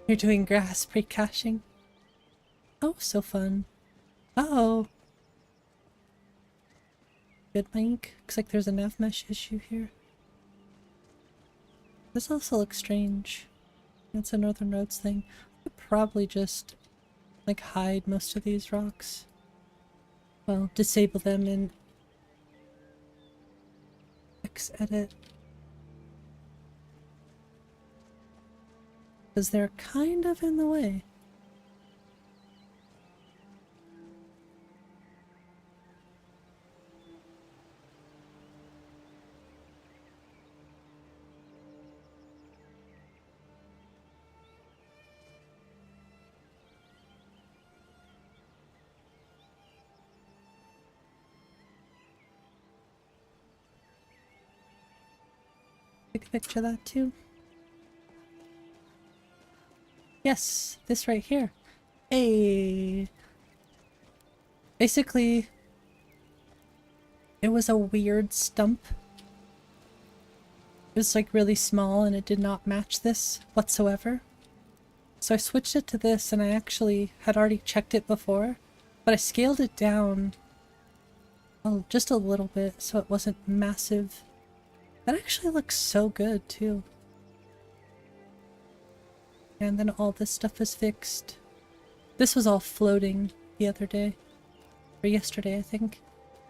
You're doing grass pre-caching? Oh, so fun. Uh-oh. Good, Mike. Looks like there's a nav mesh issue here. This also looks strange. It's a 𝕊𝕦𝕓𝕤𝕗𝕗 thing. I could probably just, like, hide most of these rocks. Well, disable them in 𝕊𝕦𝕓𝕗𝕗. Because they're kind of in the way. Take a picture of that too. Yes, this right here. Hey. Basically, it was a weird stump. It was like really small and it did not match this whatsoever. So I switched it to this, and I actually had already checked it before, but I scaled it down just a little bit so it wasn't massive. That actually looks so good too. And then all this stuff is fixed. This was all floating the other day. Or yesterday, I think.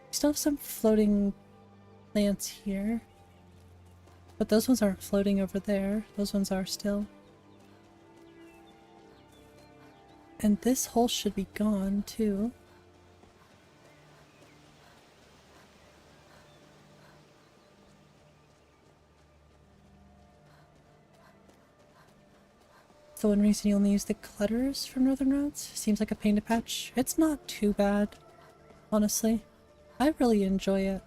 We still have some floating plants here. But those ones aren't floating over there. Those ones are still. And this hole should be gone too. The one reason you only use the clutters from Northern Roads seems like a pain to patch. It's not too bad, honestly. I really enjoy it.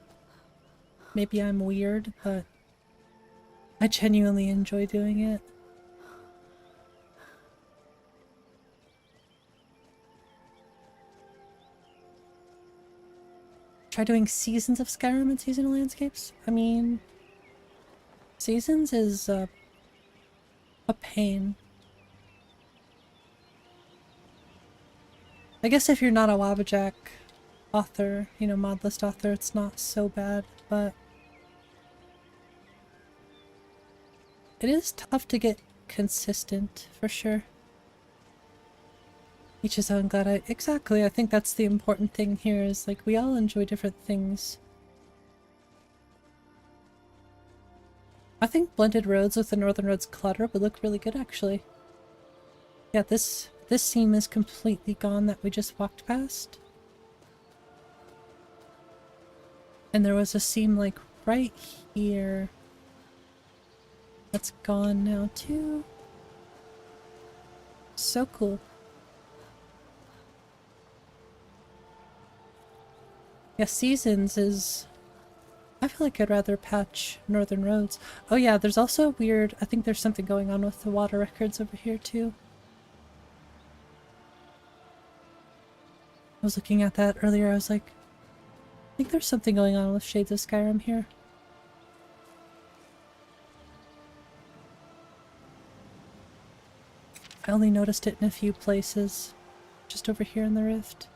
Maybe I'm weird, but I genuinely enjoy doing it. Try doing seasons of Skyrim and seasonal landscapes? I mean, seasons is a pain. I guess if you're not a Wabbajack author, you know, mod list author, it's not so bad, but it is tough to get consistent, for sure. Each his own, glad I— exactly, I think that's the important thing here, is like, we all enjoy different things. I think blended roads with the Northern Roads clutter would look really good, actually. Yeah, this seam is completely gone that we just walked past. And there was a seam like right here. That's gone now too. So cool. Yeah, seasons is... I feel like I'd rather patch northern roads. Oh yeah, there's also weird, I think there's something going on with the water records over here too. I was looking at that earlier, I was like, I think there's something going on with Shades of Skyrim here. I only noticed it in a few places, just over here in the rift.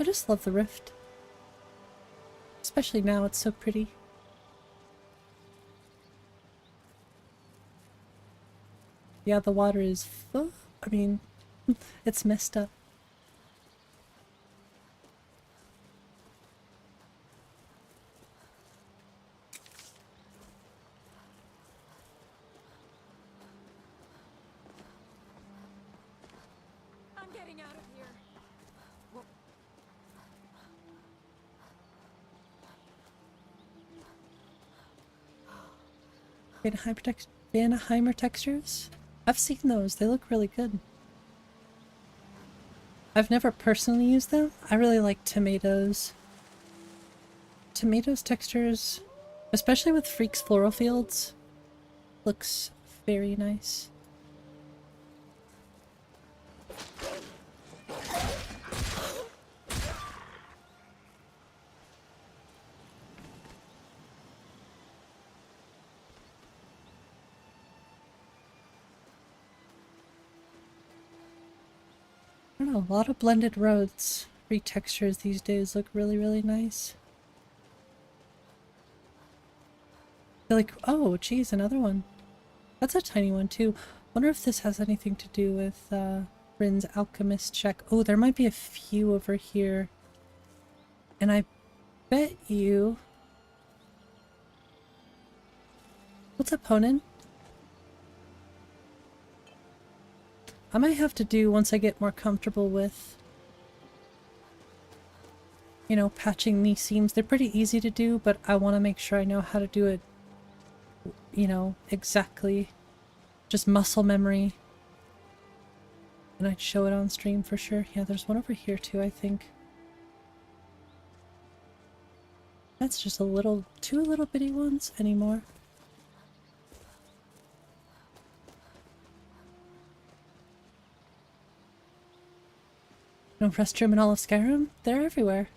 I just love the rift. Especially now, it's so pretty. Yeah, the water is full. I mean, it's messed up. I'm getting out of here. Vanaheim textures? I've seen those. They look really good. I've never personally used them. I really like tomatoes. Tomatoes textures, especially with Freak's floral fields, looks very nice. I don't know, a lot of blended roads. Retextures these days look really, really nice. They're like, oh, geez, another one. That's a tiny one too. Wonder if this has anything to do with Bryn's alchemist check. Oh, there might be a few over here. And I bet you... What's opponent? I might have to do, once I get more comfortable with, you know, patching these seams. They're pretty easy to do, but I want to make sure I know how to do it, you know, exactly. Just muscle memory. And I'd show it on stream for sure. Yeah, there's one over here too, I think. That's just a little, two little bitty ones anymore. No restroom in all of Skyrim? They're everywhere.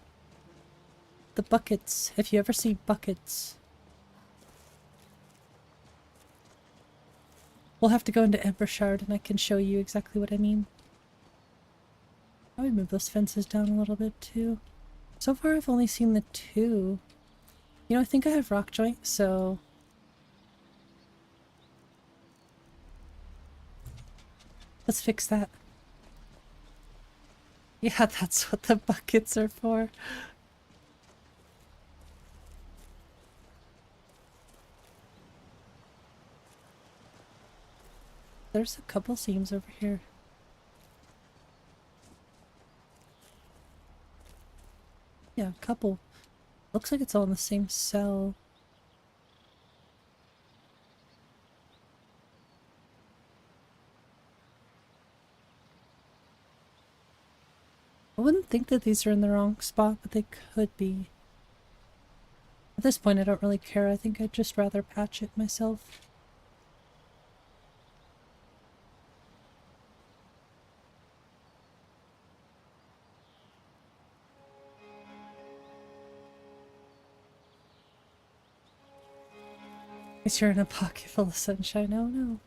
The buckets, if you ever see buckets. We'll have to go into 𝕊𝕚𝕓𝕤 and I can show you exactly what I mean. I would move those fences down a little bit too. So far I've only seen the two. You know, I think I have rock joint, so... Let's fix that. Yeah, that's what the buckets are for. There's a couple seams over here. Yeah, a couple. Looks like it's all in the same cell. I wouldn't think that these are in the wrong spot, but they could be. At this point, I don't really care. I think I'd just rather patch it myself. Guess you're in a pocket full of sunshine. Oh no.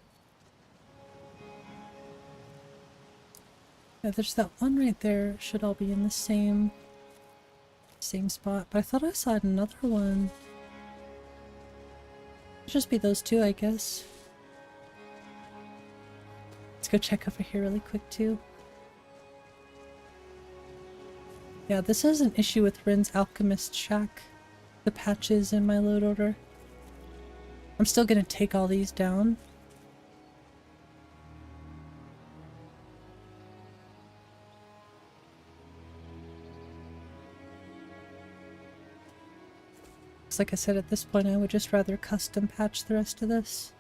Yeah, there's that one right there. Should all be in the same spot. But I thought I saw another one. It'd just be those two, I guess. Let's go check over here really quick too. Yeah, this is an issue with Rin's Alchemist Shack. The patches in my load order. I'm still gonna take all these down. Like I said, at this point I would just rather custom patch the rest of this.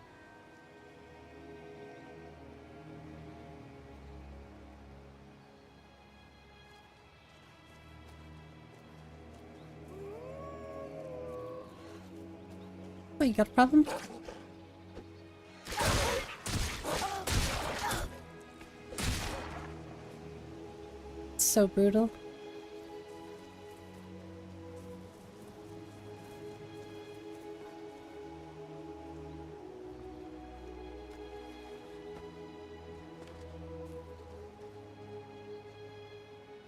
Oh, you got a problem? It's so brutal.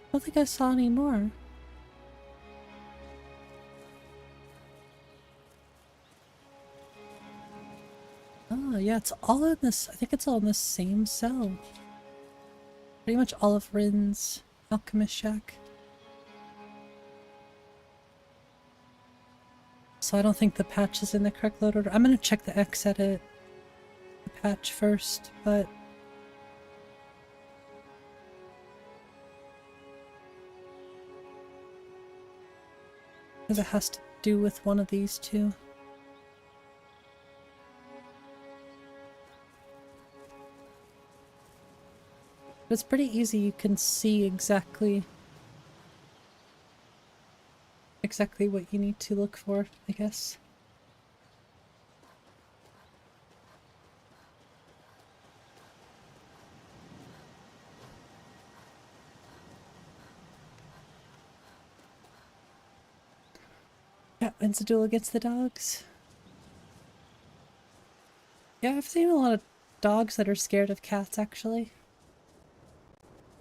I don't think I saw any more. Oh, yeah, it's all in this. I think it's all in the same cell. Pretty much all of Rin's alchemist shack. So I don't think the patch is in the correct load order. I'm gonna check the X edit, the patch first, but because it has to do with one of these two. But it's pretty easy, you can see exactly what you need to look for, I guess. Yeah, wins a duel against the dogs. Yeah, I've seen a lot of dogs that are scared of cats, actually.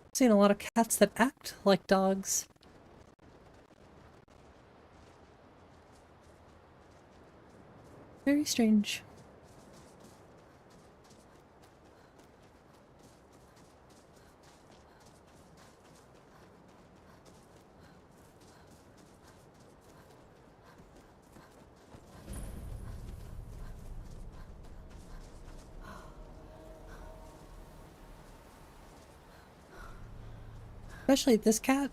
I've seen a lot of cats that act like dogs. Very strange. Especially this cat.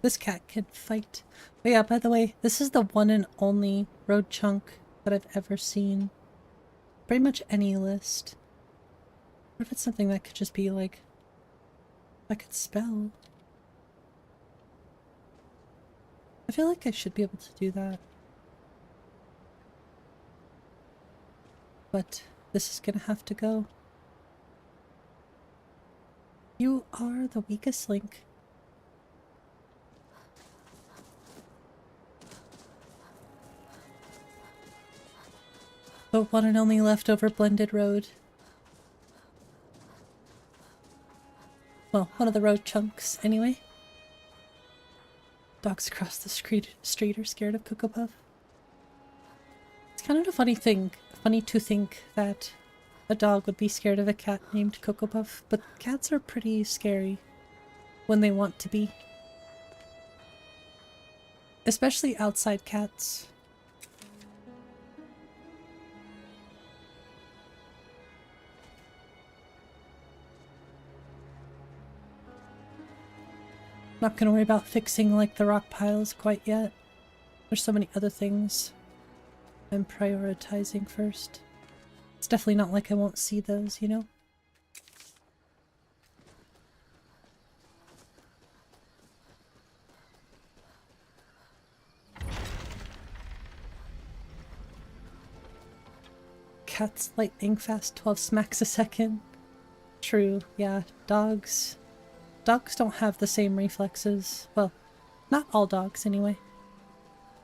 This cat can fight. But yeah, by the way, this is the one and only road chunk that I've ever seen. Pretty much any list. What if it's something that could just be like... I could spell? I feel like I should be able to do that. But this is gonna have to go. You are the weakest link. The one and only leftover blended road. Well, one of the road chunks, anyway. Dogs across the street are scared of Cocoa Puff. It's kind of a funny to think that a dog would be scared of a cat named Cocoa Puff, but cats are pretty scary when they want to be. Especially outside cats. Not gonna worry about fixing like the rock piles quite yet. There's so many other things I'm prioritizing first. It's definitely not like I won't see those, you know? Cats lightning fast 12 smacks a second. True, yeah, dogs don't have the same reflexes. Well, not all dogs anyway.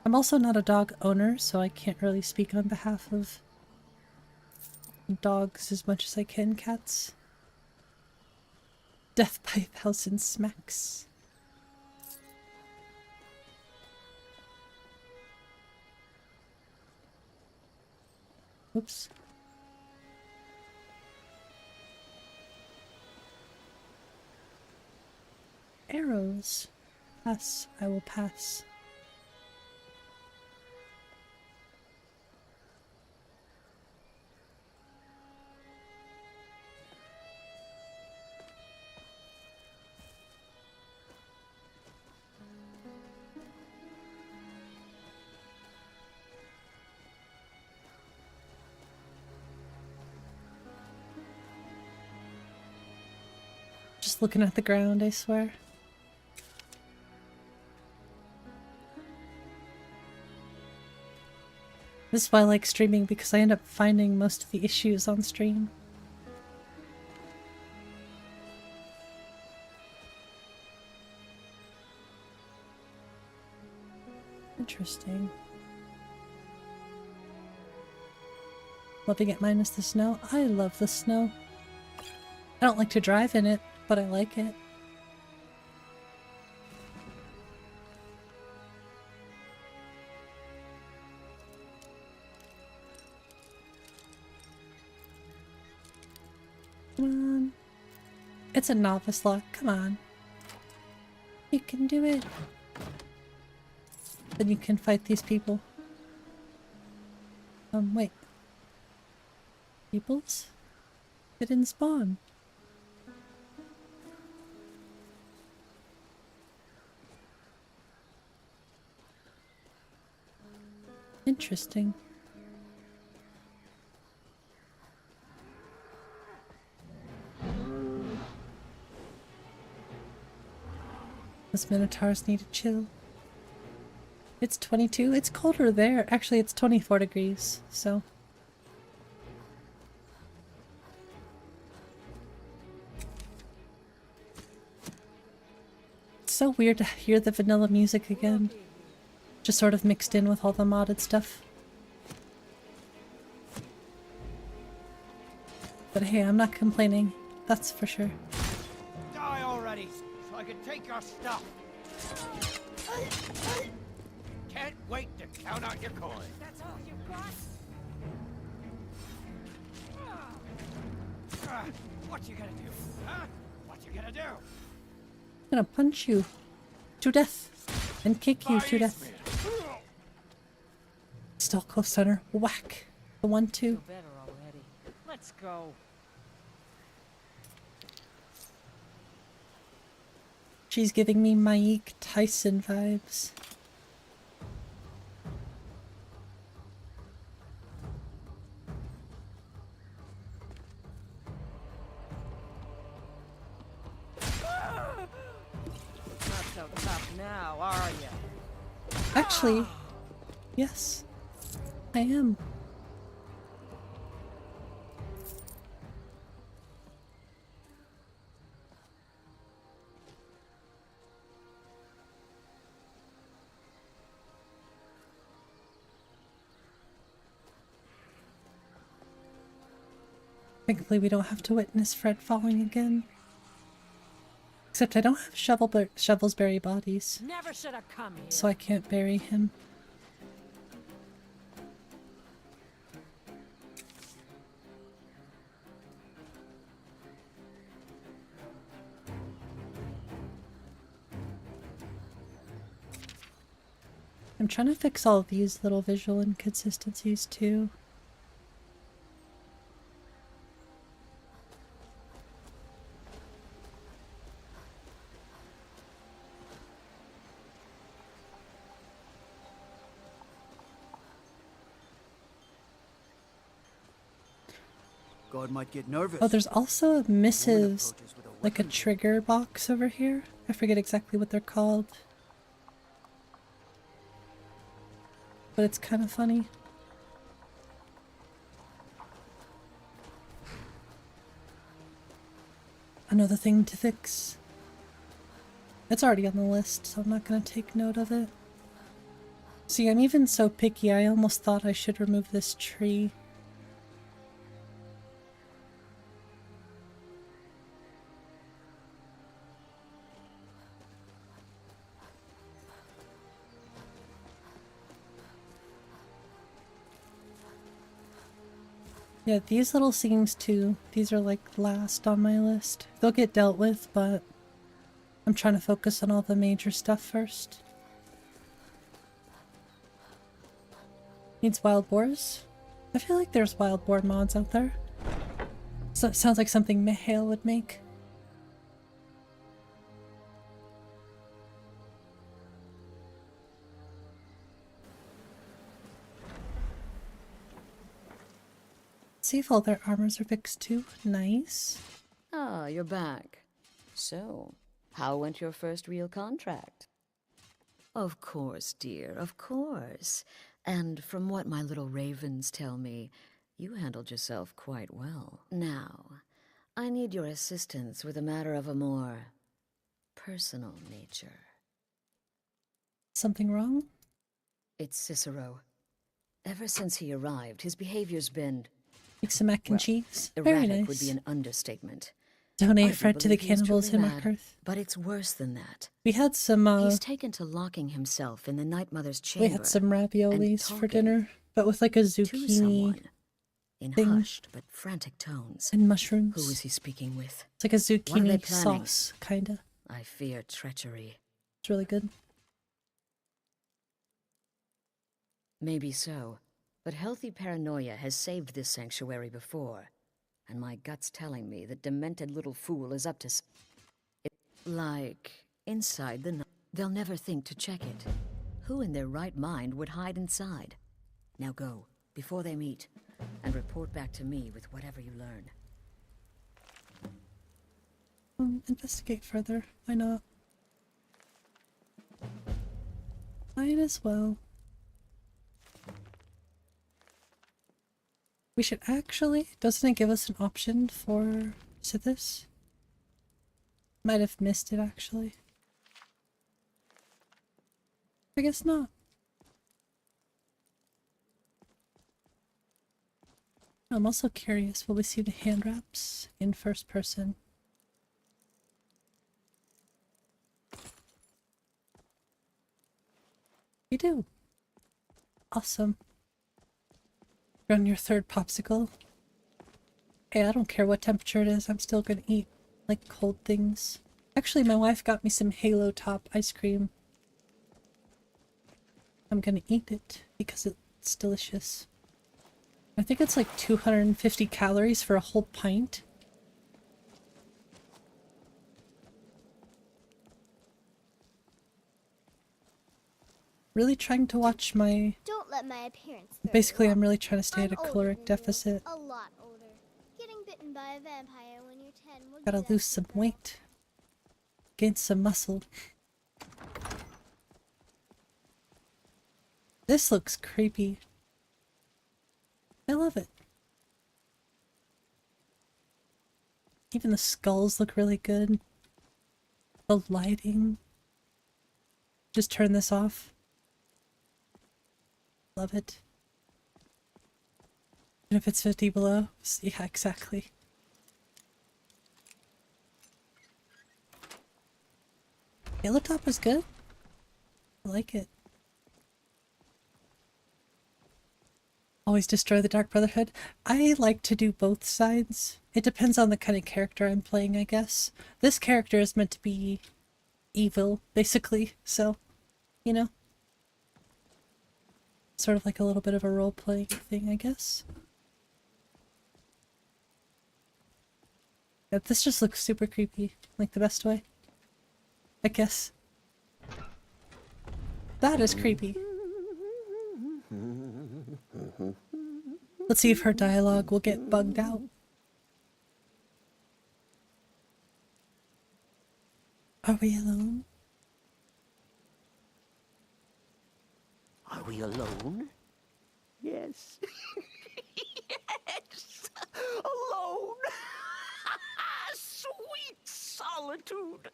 I'm also not a dog owner, so I can't really speak on behalf of dogs as much as I can cats. Death by 1,000 smacks. Whoops. Arrows. Pass, I will pass. Just looking at the ground, I swear. This is why I like streaming, because I end up finding most of the issues on stream. Interesting. Loving it minus the snow. I love the snow. I don't like to drive in it, but I like it. Come on. It's a novice lock. Come on. You can do it. Then you can fight these people. Wait. Peoples? They didn't spawn. Interesting. Those minotaurs need to chill. It's 22. It's colder there. Actually, it's 24 degrees, so. It's so weird to hear the vanilla music again. Just sort of mixed in with all the modded stuff. But hey, I'm not complaining. That's for sure. Die already, so I can take your stuff. Can't wait to count out your coin. That's all you got? What you gonna do? Huh? What you gonna do? I'm gonna punch you to death and kick you to death. Still close center. Whack. The 1-2. Better already. Let's go. She's giving me Mike Tyson vibes. Not so tough now, are you? Actually, yes, I am. Thankfully, we don't have to witness Fred falling again. Except I don't have Shovel's berry bodies, Never should have come here. so I can't bury him. I'm trying to fix all of these little visual inconsistencies too. God might get nervous. Oh, there's also a missives, like a trigger box over here. I forget exactly what they're called. But it's kind of funny. Another thing to fix. It's already on the list, so I'm not going to take note of it. See, I'm even so picky, I almost thought I should remove this tree. Yeah, these little scenes too. These are like last on my list. They'll get dealt with, but I'm trying to focus on all the major stuff first. Needs wild boars? I feel like there's wild boar mods out there. So it sounds like something 𝕊𝕜𝕝 would make. See if all their armors are fixed too. Nice. Ah, you're back. So, how went your first real contract? Of course, dear, of course. And from what my little ravens tell me, you handled yourself quite well. Now, I need your assistance with a matter of a more personal nature. Something wrong? It's Cicero. Ever since he arrived, his behavior's been... Like some mac and cheese? Very erratic nice. would be an understatement. Donate I Fred to the believe he's cannibals truly in mad, Markarth. But it's worse than that. We had some, He's taken to locking himself in the Night Mother's chamber. we had some raviolis and for dinner, but with like a to zucchini someone in thing. hushed but frantic tones. And mushrooms. Who is he speaking with? It's like a What are they zucchini planning? sauce, kinda. I fear treachery. It's really good. Maybe so, but healthy paranoia has saved this sanctuary before, and my gut's telling me that demented little fool is up to like, inside the they'll never think to check it. Who in their right mind would hide inside? Now go, before they meet, and report back to me with whatever you learn. Investigate further. Why not? Might as well. We should actually... Doesn't it give us an option for... Is it this? Might have missed it, actually. I guess not. I'm also curious, will we see the hand wraps in first person? We do. Awesome. You're on your third popsicle. Hey, I don't care what temperature it is, I'm still gonna eat, like, cold things. Actually, my wife got me some Halo Top ice cream. I'm gonna eat it because it's delicious. I think it's like 250 calories for a whole pint. Really trying to watch my... Don't let my appearance throw Basically, you I'm off. really trying to stay at a I'm older caloric than you, deficit. a lot older. Getting bitten by a vampire when you're 10 will Gotta do that lose to some you, girl. weight. Gain some muscle. This looks creepy. I love it. Even the skulls look really good. The lighting. Just turn this off. Love it. And if it's 50 below? Yeah, exactly. Yellow top is good. I like it. Always destroy the Dark Brotherhood. I like to do both sides. It depends on the kind of character I'm playing, I guess. This character is meant to be evil, basically, so, you know. Sort of like a little bit of a role-playing thing, I guess. Yeah, this just looks super creepy, like the best way. I guess. That is creepy. Let's see if her dialogue will get bugged out. Are we alone? Are we alone? Yes. Yes! Alone! Sweet solitude!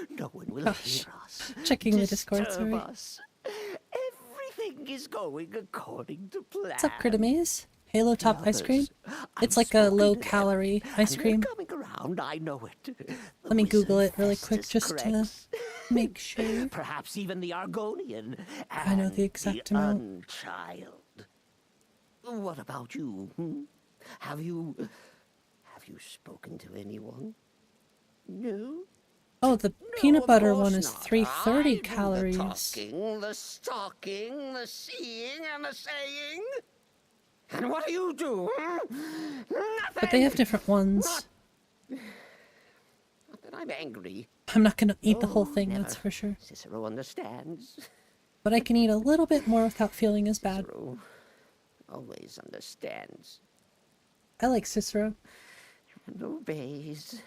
No one will hear us. Checking the Discord, disturb sorry. us. Everything is going according to plan. What's up, 𝕤𝕤𝕝𝕝? Halo Top ice cream? I've It's like a spoken to low-calorie them, ice and cream. they're coming around, I know it. Let me Google it really Festus quick just to Crex. make sure. Perhaps even the Argonian. I know the exact amount. Unchild. What about you? Have you spoken to anyone? No? Oh, the peanut butter one is 330 calories. The stalking, the seeing, and the saying. And what do you do? Nothing. But they have different ones. Not that I'm angry. I'm not gonna eat the whole thing, never. that's for sure. Cicero understands. But I can eat a little bit more without feeling as bad. Cicero always understands. I like Cicero. And obeys.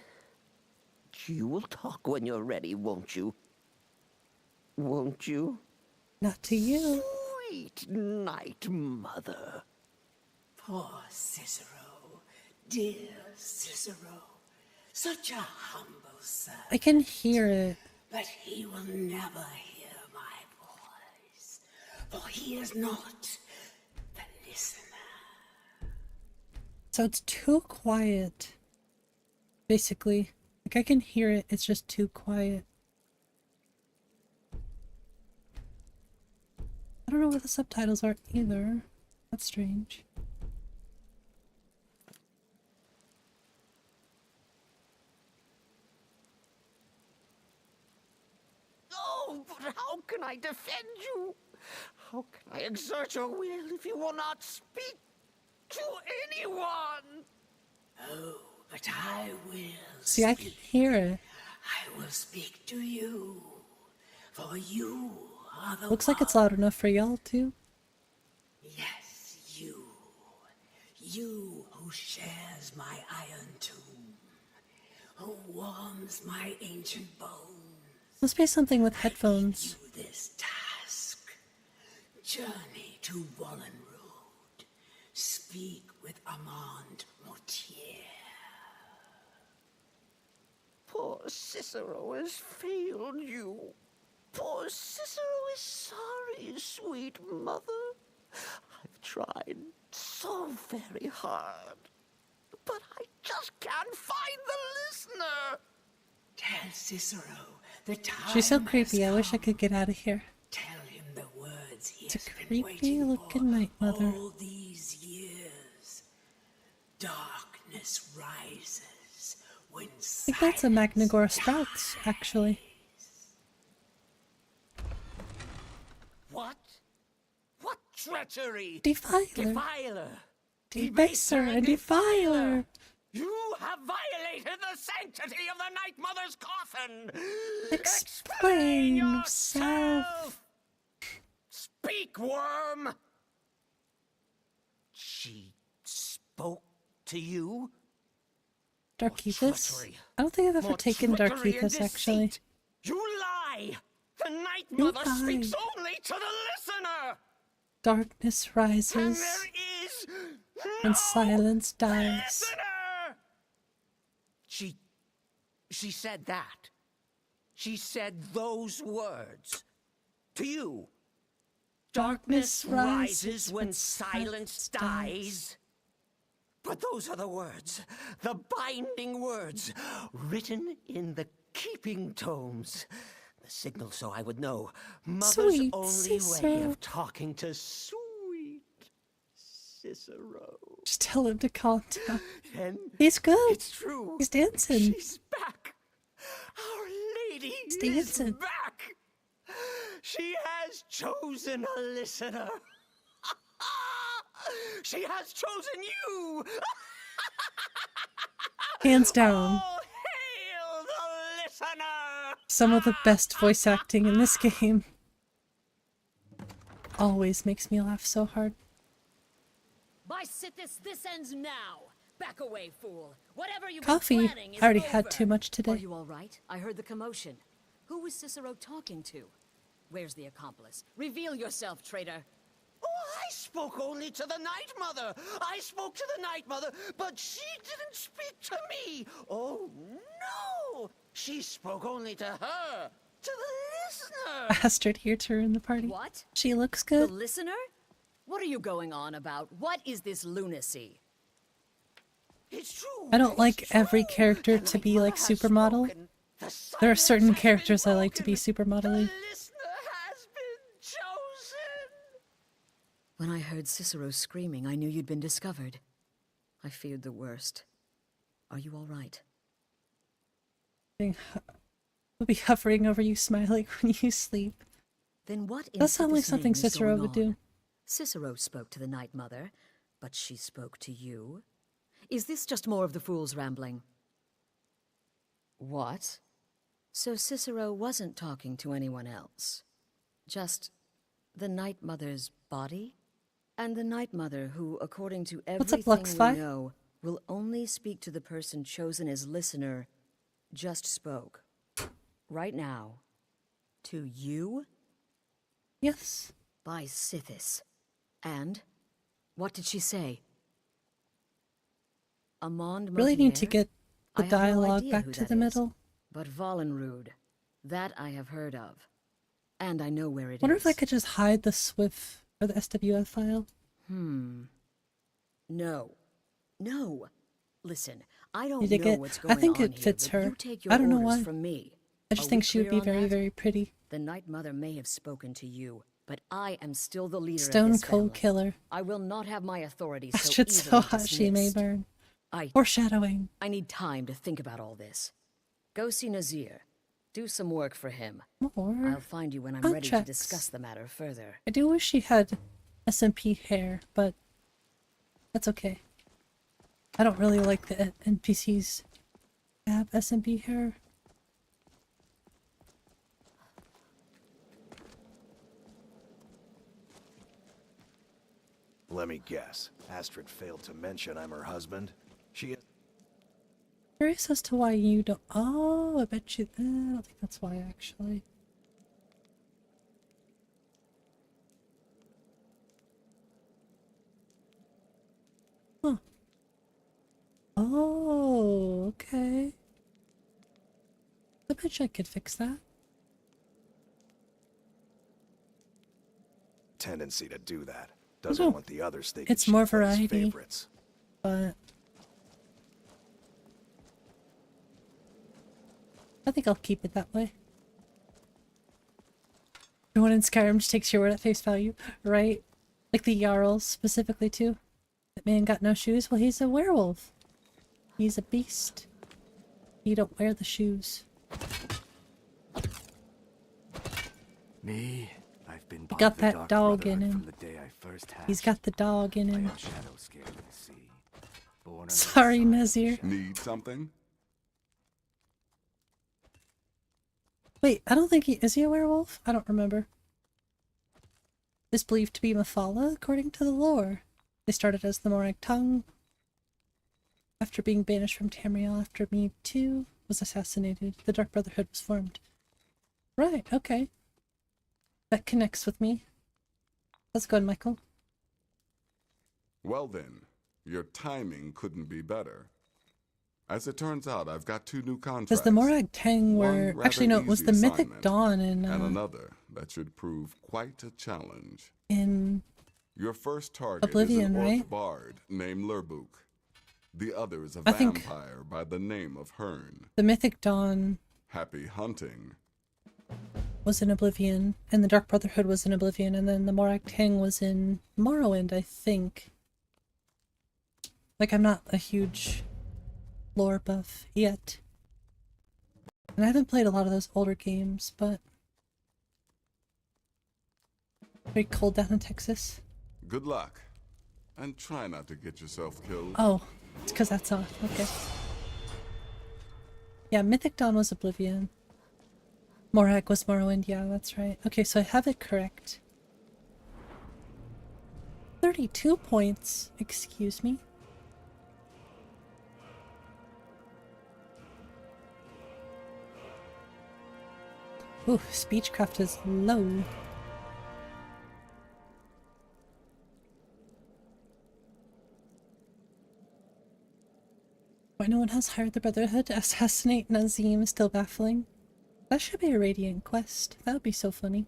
You will talk when you're ready, won't you? Won't you? Not to you. sweet Night Mother. Poor Cicero, dear Cicero, such a humble servant. I can hear it. But he will never hear my voice, for he is not the listener. So it's too quiet, basically. Like, I can hear it, it's just too quiet. I don't know what the subtitles are either. That's strange. Oh, but how can I defend you? How can I exert your will if you will not speak to anyone? Oh, but I will. See, I can hear it. I will speak to you, for you are the Looks like it's loud enough for y'all too. Yes, you. You who shares my iron tomb, who warms my ancient bones. Must be something with headphones. You this task. Journey to Wallenroad. Speak with 𝕊𝕦𝕓𝕤𝕝𝕝. Poor Cicero has failed you. Poor Cicero is sorry, sweet mother. I've tried so very hard, but I just can't find the listener. Tell Cicero the time. She's so creepy, I wish I could get out of here. Tell him the words he It's a has been creepy waiting looking for night mother. all these years. Darkness rises when I think that's a 𝕊𝕤𝕓𝕤𝕗 sprouts, actually. What? What treachery? Defiler. Defiler. Debaser and defiler. You have violated the sanctity of the Night Mother's coffin! Explain yourself! Speak, worm! She spoke to you? 𝕊𝕐𝕝. I don't think I've ever taken 𝕊𝕐𝕝, actually. You lie! The Night You Mother lie. speaks only to the listener! Darkness And rises there is and silence dies. listener! She said that. She said those words. To you. Darkness rises when silence dies. But those are the words, the binding words, written in the keeping tomes. The signal so I would know. Mother's Sweet only way Cicero. of talking to sweet Cicero. Just tell him to calm down. And He's good. it's true. He's dancing. She's back. Our Lady He's is dancing. back. She has chosen a listener. She has chosen you. Hands down. Oh, hail the listener. Some of the best voice acting in this game. Always makes me laugh so hard. By Sithis, this ends now. Back away, fool. Whatever you've Coffee. been planning is I already over. had too much Are today. you all right? I heard the commotion. Who was Cicero talking to? Where's the accomplice? Reveal yourself, traitor. Oh, I spoke only to the Night Mother. I spoke to the Night Mother, but she didn't speak to me. Oh, no. She spoke only to her, to the listener. I asked her here to ruin the party. What? She looks The good. listener? What are you going on about? What is this lunacy? It's true. I don't like every character to be like supermodel. There are certain characters I like to be supermodel-y. When I heard Cicero screaming, I knew you'd been discovered. I feared the worst. Are you all right? We'll be hovering over you, smiling when you sleep. Then what in Does sound like Sithis' something name is Cicero going would do. on? Cicero spoke to the Night Mother, but she spoke to you? Is this just more of the fool's rambling? What? So Cicero wasn't talking to anyone else? Just the Night Mother's body? And the Night Mother who, according to What's up, everything Luxfi? we know, will only speak to the person chosen as listener, just spoke. Right now. To you? Yes. By Sithis. And? What did she say? 𝕊𝕦𝕓𝕤𝕝? Really need to get the I have no dialogue idea back who to that the is. middle. But 𝕊𝕤𝕠𝕠. That I have heard of. And I know where it Wonder is. if I could just hide the SWF or the SWF file. No. No. Listen, I don't You dig know it? what's going I think on it here, fits but her. you take your I don't know orders why. from me. I just Are think we she would clear be on very, that? very pretty. The Night Mother may have spoken to you, but I am still the leader of Stone this Cold family. Killer. I will not have my authority so Bastard easily so hot she may dismissed. burn. Foreshadowing. I need time to think about all this. Go see Nazir. Do some work for him. More I'll find you when I'm ready to contracts. discuss the matter further. I do wish she had SMP hair, but that's okay. I don't really like the NPCs that have SMP hair. Let me guess. Astrid failed to mention I'm her husband. She is... Curious as to why you don't. Oh, I bet you. I don't think that's why, actually. Huh. Oh, okay. I bet you I could fix that. tendency to do that. Doesn't Oh, want the others thinking it's she more plays variety, favorites. but I think I'll keep it that way. Everyone in Skyrim just takes your word at face value, right? Like the Jarls specifically too. That man got no shoes. Well, he's a werewolf. He's a beast. You don't wear the shoes. Me, I've been He part got of the that Dark dog in Brotherhood him. from the day I first hatched. He's got the dog in I him. am shadow scared of the sea. Born under the Sorry, sun. Nazir. Need something? Wait, I don't think he is he a werewolf? I don't remember. Is believed to be Mephala according to the lore. They started as the 𝕊𝕦𝕓𝕤𝕗. After being banished from Tamriel after me too was assassinated, the Dark Brotherhood was formed. Right, okay. That connects with me. How's it going, Michael? Well then, your timing couldn't be better. As it turns out, I've got 2 new contracts. Because the 𝕊𝕦𝕓𝕤 were... One Actually, no, it was rather the easy Mythic assignment, Dawn in... and another that should prove quite a challenge. in... Your first target Oblivion, is an orc right? bard named 𝕊𝕝𝕝. The other is a I think- vampire by the name of 𝕤𝕝. The Mythic Dawn Happy hunting. was in Oblivion, and the Dark Brotherhood was in Oblivion, and then the 𝕊𝕤𝕤 was in Morrowind, I think. Like, I'm not a huge lore buff yet. And I haven't played a lot of those older games, but... Very cold down in Texas. Good luck. And try not to get yourself killed. Oh, it's because that's off. Okay. Yeah, Mythic Dawn was Oblivion. 𝕊𝕤𝕤 was Morrowind. Yeah, that's right. Okay, so I have it correct. 32 points. Excuse me. Ooh, Speechcraft is low. Why no one has hired the Brotherhood to assassinate Nazim is still baffling. That should be a Radiant quest. That would be so funny.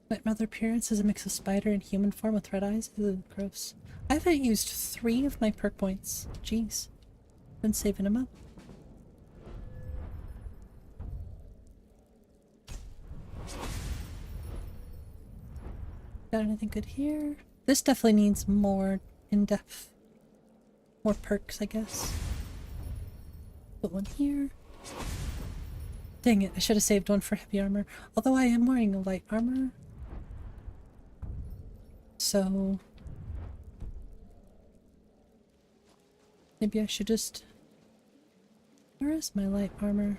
Night Mother appearance is a mix of spider and human form with red eyes. Ugh, gross. I haven't used 3 of my perk points. Jeez. Been saving them up. Got anything good here? This definitely needs more in-depth. More perks, I guess. Put one here. Dang it, I should have saved one for heavy armor. Although I am wearing a light armor. So... maybe I should just... where is my light armor?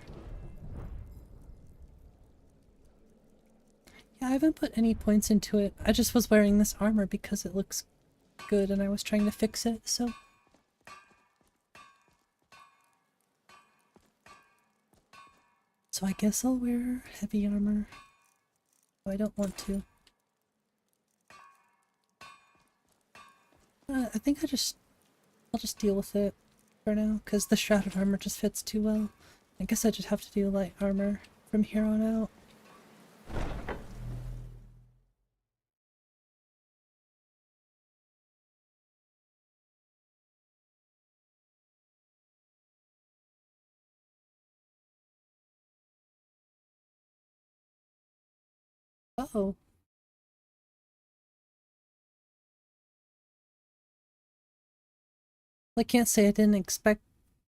Yeah, I haven't put any points into it. I just was wearing this armor because it looks good and I was trying to fix it, so... so So I guess I'll wear heavy armor. Oh, I don't want to. I think I'll just deal with it for now, because the shrouded armor just fits too well. I guess I just have to do light armor from here on out. Uh-oh. I can't say I didn't expect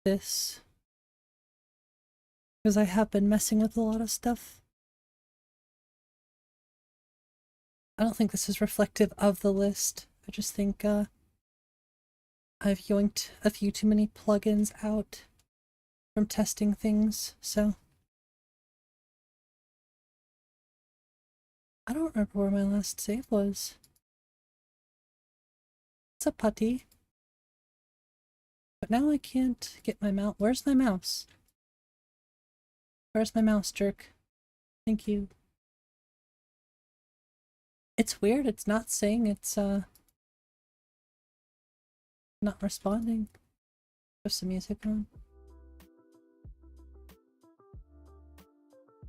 this, because I have been messing with a lot of stuff. I don't think this is reflective of the list. I just think I've yoinked a few too many plugins out from testing things, so I don't remember where my last save was. It's a putty. But now I can't get my mouse. Where's my mouse? Where's my mouse, jerk? Thank you. It's weird, it's not saying it's, not responding. There's some music on.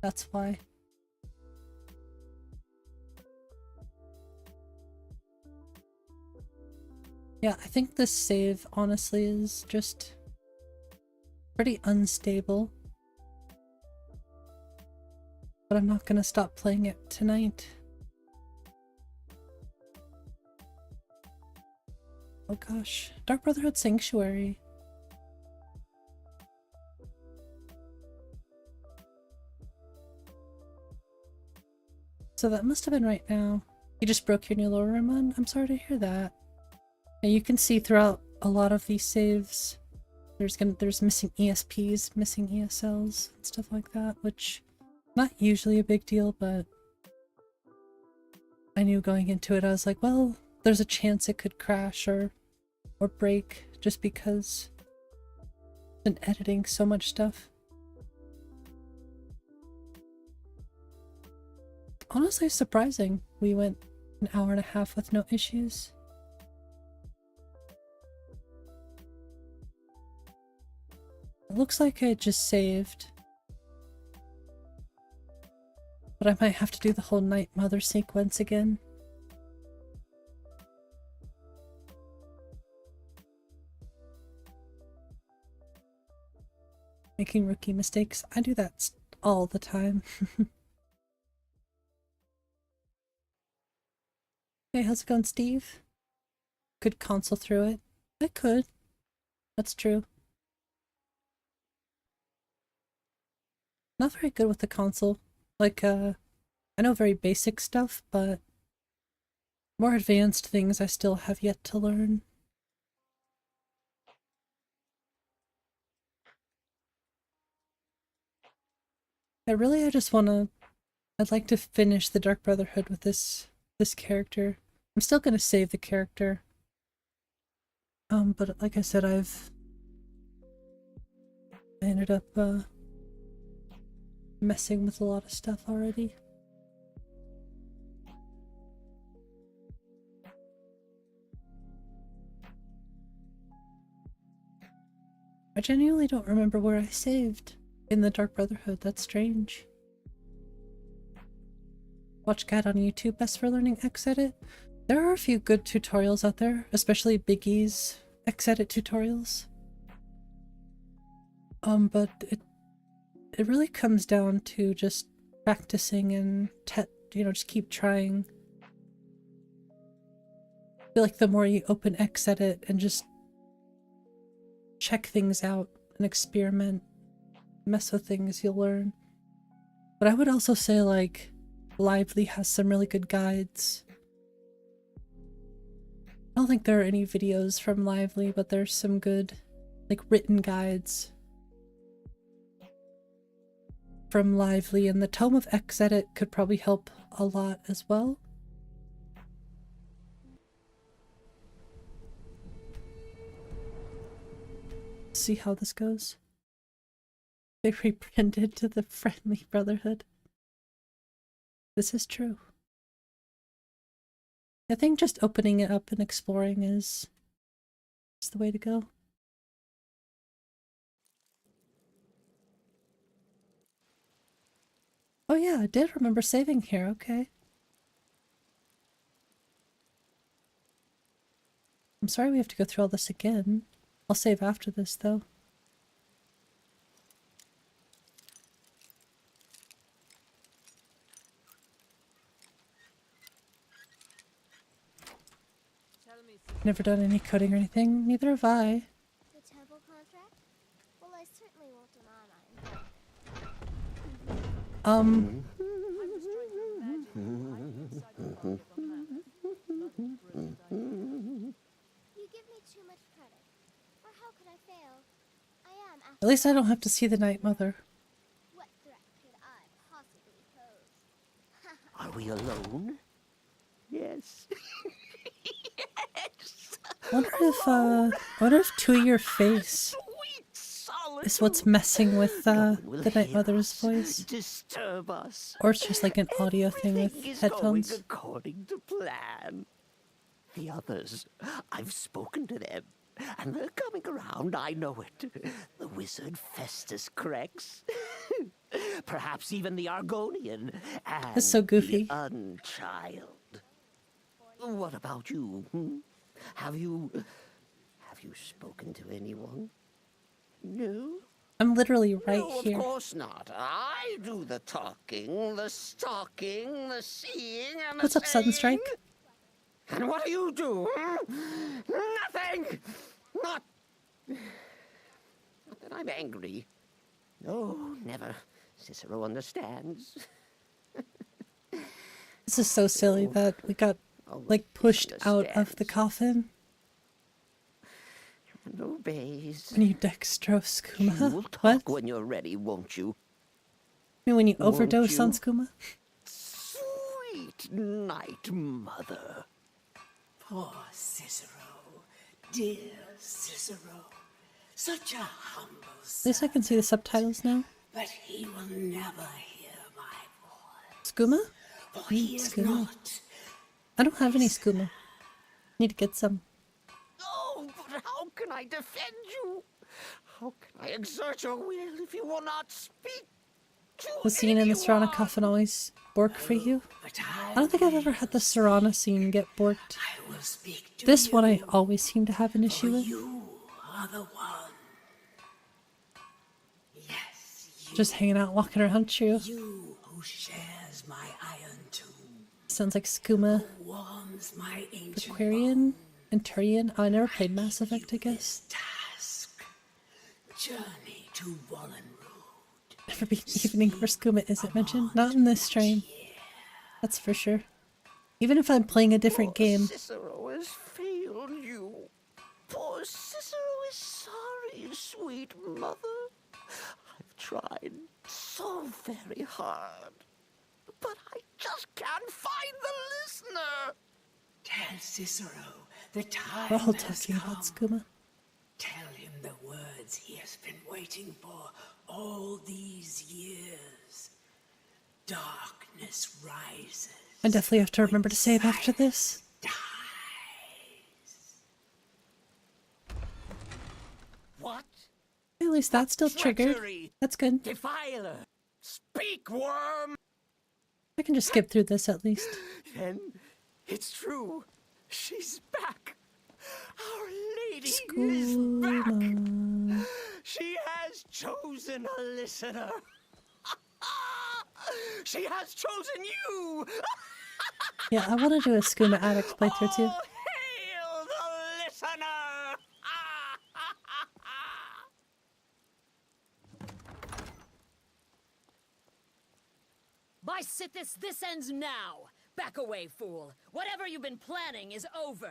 That's why. Yeah, I think this save, honestly, is just pretty unstable. But I'm not gonna stop playing it tonight. Oh gosh. Dark Brotherhood Sanctuary. So that must have been right now. You just broke your new lower room on? I'm sorry to hear that. And you can see throughout a lot of these saves, there's missing ESPs, missing ESLs, and stuff like that, which not usually a big deal, but I knew going into it, I was like, well, there's a chance it could crash or break just because I've been editing so much stuff. Honestly, surprising. We went an hour and a half with no issues. It looks like I just saved. But I might have to do the whole Night Mother sequence again. Making rookie mistakes. I do that all the time. Hey, how's it going, Steve? Could console through it? I could. That's true. Not very good with the console. Like, I know very basic stuff, but more advanced things I still have yet to learn. I just wanna... I'd like to finish the Dark Brotherhood with this character. I'm still gonna save the character. But like I said, I ended up, messing with a lot of stuff already. I genuinely don't remember where I saved in the Dark Brotherhood. That's strange. Watch guide on YouTube, best for learning Xedit. There are a few good tutorials out there, especially Biggie's Xedit tutorials. But it really comes down to just practicing and just keep trying. I feel like the more you open Xedit and just check things out and experiment, mess with things, you'll learn. But I would also say, like, Lively has some really good guides. I don't think there are any videos from Lively, but there's some good, like, written guides from Lively, and the Tome of Xedit could probably help a lot as well. See how this goes. They rebranded to the Friendly Brotherhood. This is true. I think just opening it up and exploring is the way to go. Oh yeah, I did remember saving here, okay. I'm sorry we have to go through all this again. I'll save after this, though. Never done any coding or anything. Neither have I. The temple contract? Well, I certainly won't deny mine. You give me too much credit. Or how could I fail? I am At least I don't have to see the Night Mother. What threat could I possibly pose? Are we alone? Yes. I wonder if to your face is what's messing with the Night Mother's voice. Disturb us. Or it's just like an audio thing with headphones. Going according to plan. The others, I've spoken to them, and they're coming around, I know it. The wizard Festus Crex. Perhaps even the Argonian. And That's so goofy. The Unchild. What about you? Have you spoken to anyone? No? I'm literally right No, here. Of course not. I do the talking, the stalking, the seeing, and What's the up, Sudden saying. Strike? And what do you do? Nothing! Not that I'm angry. No, never. Cicero understands. This is so silly that we got, like, pushed out of the coffin. And obeys. When you dextrose skooma. You'll talk when you're ready, won't you? I mean, when you Won't overdose on you? skooma? Sweet Night Mother. Poor Cicero, dear Cicero, such a humble At least I can see the subtitles now. but he will never hear my voice. Skooma? For he is Skooma. not. I don't have any skooma. Need to get some. Oh, but how can I defend you? How can I exert your will if you will not speak to The scene in the Serana coffin always bork for you? I don't think I've ever had the Serana scene get borked. I will speak to This you, one I always seem to have an issue for with. you are the one. Yes, you. Just hanging out, walking around, true. You who shares my iron tomb, Sounds like skooma. warms my ancient Aquarian and Turian. Oh, I never played Mass Effect, I guess. task. Journey to Wallenrood. Never been evening where skooma isn't mentioned. Not in this stream. That's for sure. Even if I'm playing a different game. Cicero has failed you. Poor Cicero is sorry, sweet mother. I've tried so very hard, but I just can't find the listener. Tell Cicero the time We're all has talking about come. skooma. Tell him the words he has been waiting for all these years. Darkness rises. I definitely have to remember to save after this. What? At least that's still triggered. Treachery. That's good. Defiler. Speak, worm. I can just skip through this at least. Then it's true. She's back. Our lady is back. Skooma. She has chosen a listener. She has chosen you. Yeah, I want to do a Skooma Addict playthrough too. Hail the listener. By Sithis, this ends now! Back away, fool! Whatever you've been planning is over!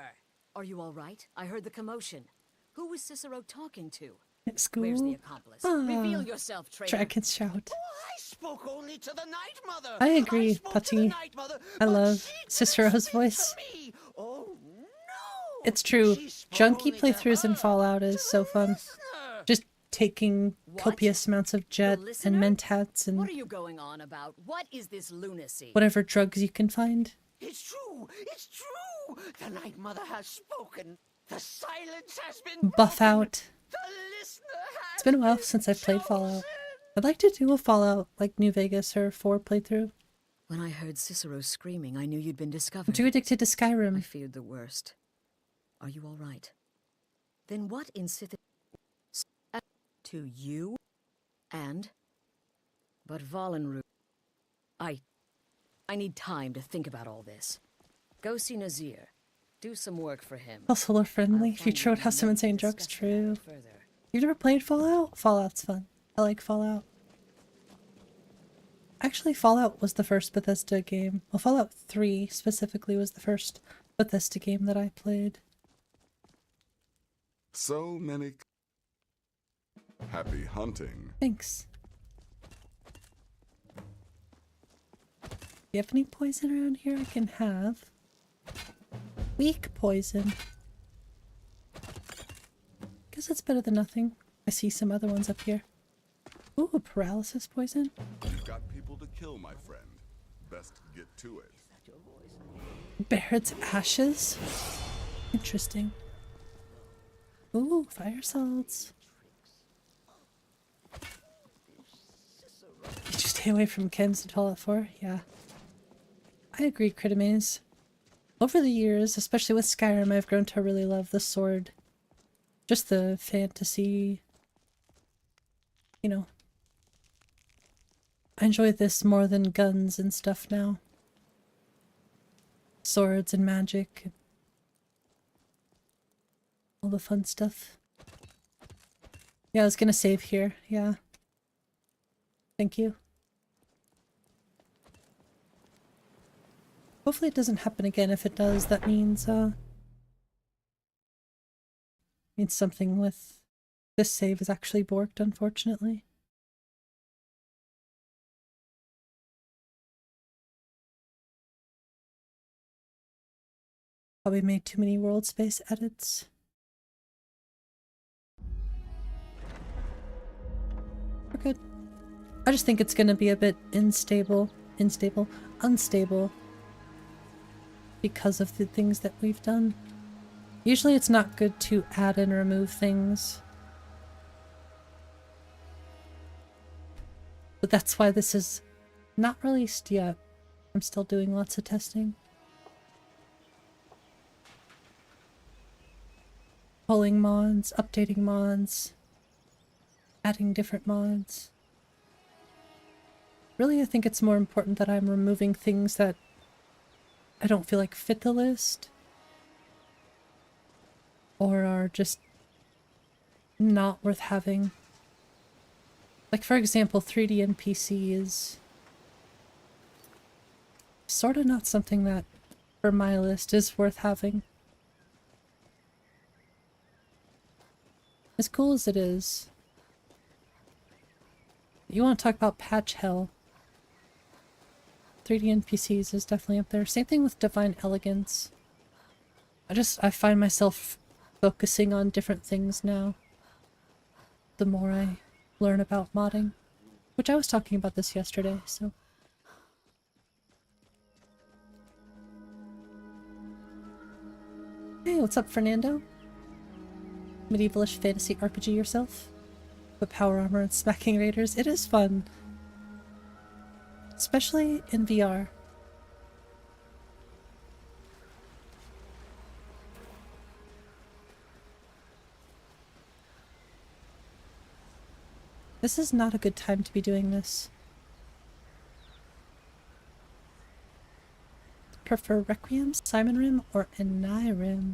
Are you all right? I heard the commotion. Who was Cicero talking to? At school. Where's the accomplice? Reveal yourself, traitor. Dragon's Shout. I spoke only to the Night Mother. I agree, spoke to the Putty. Night Mother, I but love she didn't Cicero's speak voice. to me. Oh no! It's true. She spoke Junkie only to playthroughs in her, Fallout is so fun. listener. Just taking copious amounts of jet and mentats and What are you going on about? What is this lunacy? whatever drugs you can find. It's true! It's true! The Night Mother has spoken! The silence has been Buff broken. out. It's been a while since I've played Fallout. I'd like to do a Fallout like New Vegas or 4 playthrough. When I heard Cicero screaming, I knew you'd been discovered. I'm too addicted to Skyrim. I feared the worst. Are you all right? Then what in Scythia to you? And? But 𝕊𝕤𝕓𝕤𝕗, I need time to think about all this. Go see Nazir. Do some work for him. Also lore friendly. Future Roadhouse some insane drugs. True. You've never played Fallout? Fallout's fun. I like Fallout. Actually, Fallout was the first Bethesda game. Well, Fallout 3 specifically was the first Bethesda game that I played. So many. Happy hunting. Thanks. Do you have any poison around here I can have? Weak poison. Guess it's better than nothing. I see some other ones up here. Ooh, paralysis poison. You've got people to kill, my friend. Best get to it. Barrett's ashes? Interesting. Ooh, fire salts. Did you stay away from chems in Fallout 4? Yeah. I agree, 𝕊𝕦𝕓𝕤𝕗. Over the years, especially with Skyrim, I've grown to really love the sword. Just the fantasy, you know. I enjoy this more than guns and stuff now. Swords and magic. All the fun stuff. Yeah, I was gonna save here. Yeah. Thank you. Hopefully it doesn't happen again. If it does, that means something with this save is actually borked, unfortunately. Probably made too many world space edits. We're good. I just think it's gonna be a bit unstable because of the things that we've done. Usually it's not good to add and remove things. But that's why this is not released yet. I'm still doing lots of testing. Pulling mods, updating mods, adding different mods. Really, I think it's more important that I'm removing things that I don't feel like fit the list. Or are just not worth having. Like, for example, 3D NPC is sort of not something that, for my list, is worth having. As cool as it is. You want to talk about patch hell. 3D NPCs is definitely up there. Same thing with Divine Elegance. I find myself focusing on different things now. The more I learn about modding. Which I was talking about this yesterday, so. Hey, what's up, Fernando? Medievalish fantasy RPG yourself? With power armor and smacking raiders? It is fun. Especially in VR. This is not a good time to be doing this. Prefer Requiem, Simon Rim, or Enirim?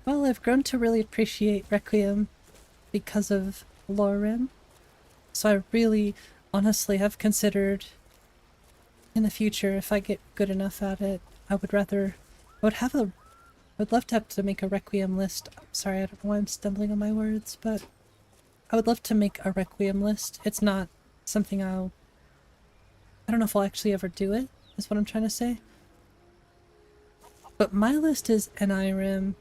Well, I've grown to really appreciate Requiem because of Lorim. So I really, honestly have considered in the future, if I get good enough at it, I would love to make a Requiem list. Sorry, I don't know why I'm stumbling on my words, but I would love to make a Requiem list. It's not something I don't know if I'll actually ever do it, is what I'm trying to say. But my list is Enirim,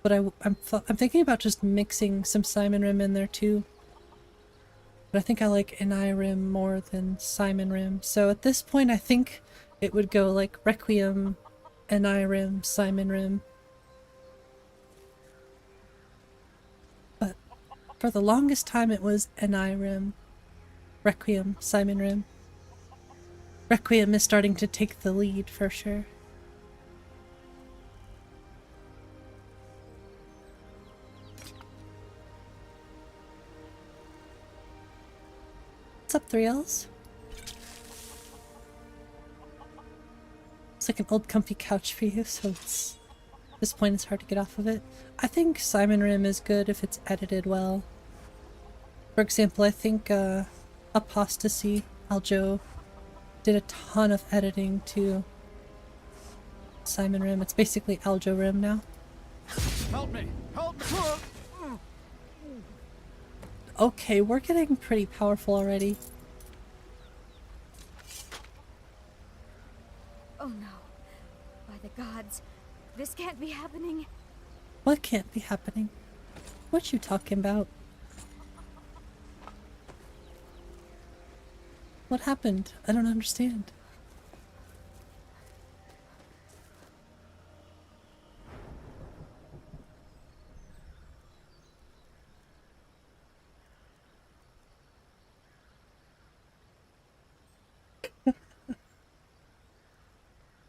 but I'm thinking about just mixing some Simon Rim in there too. But I think I like 𝕊𝕦𝕓𝕝 more than 𝕊𝕠𝕚. So at this point I think it would go like Requiem, 𝕊𝕦𝕓𝕝, 𝕊𝕠𝕚. But for the longest time it was 𝕊𝕦𝕓𝕝, Requiem, 𝕊𝕠𝕚. Requiem is starting to take the lead for sure. What's up, 3Ls? It's like an old comfy couch for you, so it's... At this point it's hard to get off of it. I think 𝕊𝕠𝕚 is good if it's edited well. For example, I think Apostasy, �12, did a ton of editing to 𝕊𝕠𝕚. It's basically 𝕠𝕠𝕝 now. Help me! Help me! Okay, we're getting pretty powerful already. Oh no. By the gods, this can't be happening. What can't be happening? What you talking about? What happened? I don't understand.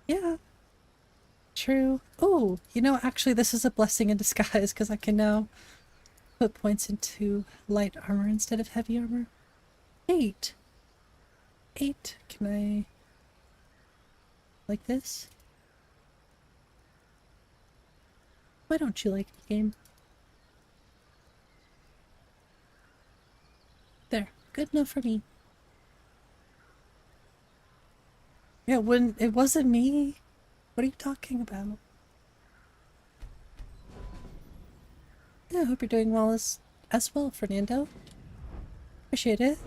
Yeah. True. Oh, you know, actually this is a blessing in disguise because I can now put points into light armor instead of heavy armor. 8. 8. Can I... like this? Why don't you like the game? There. Good enough for me. Yeah, it wasn't me. What are you talking about? Yeah, I hope you're doing well as well, Fernando. Appreciate it.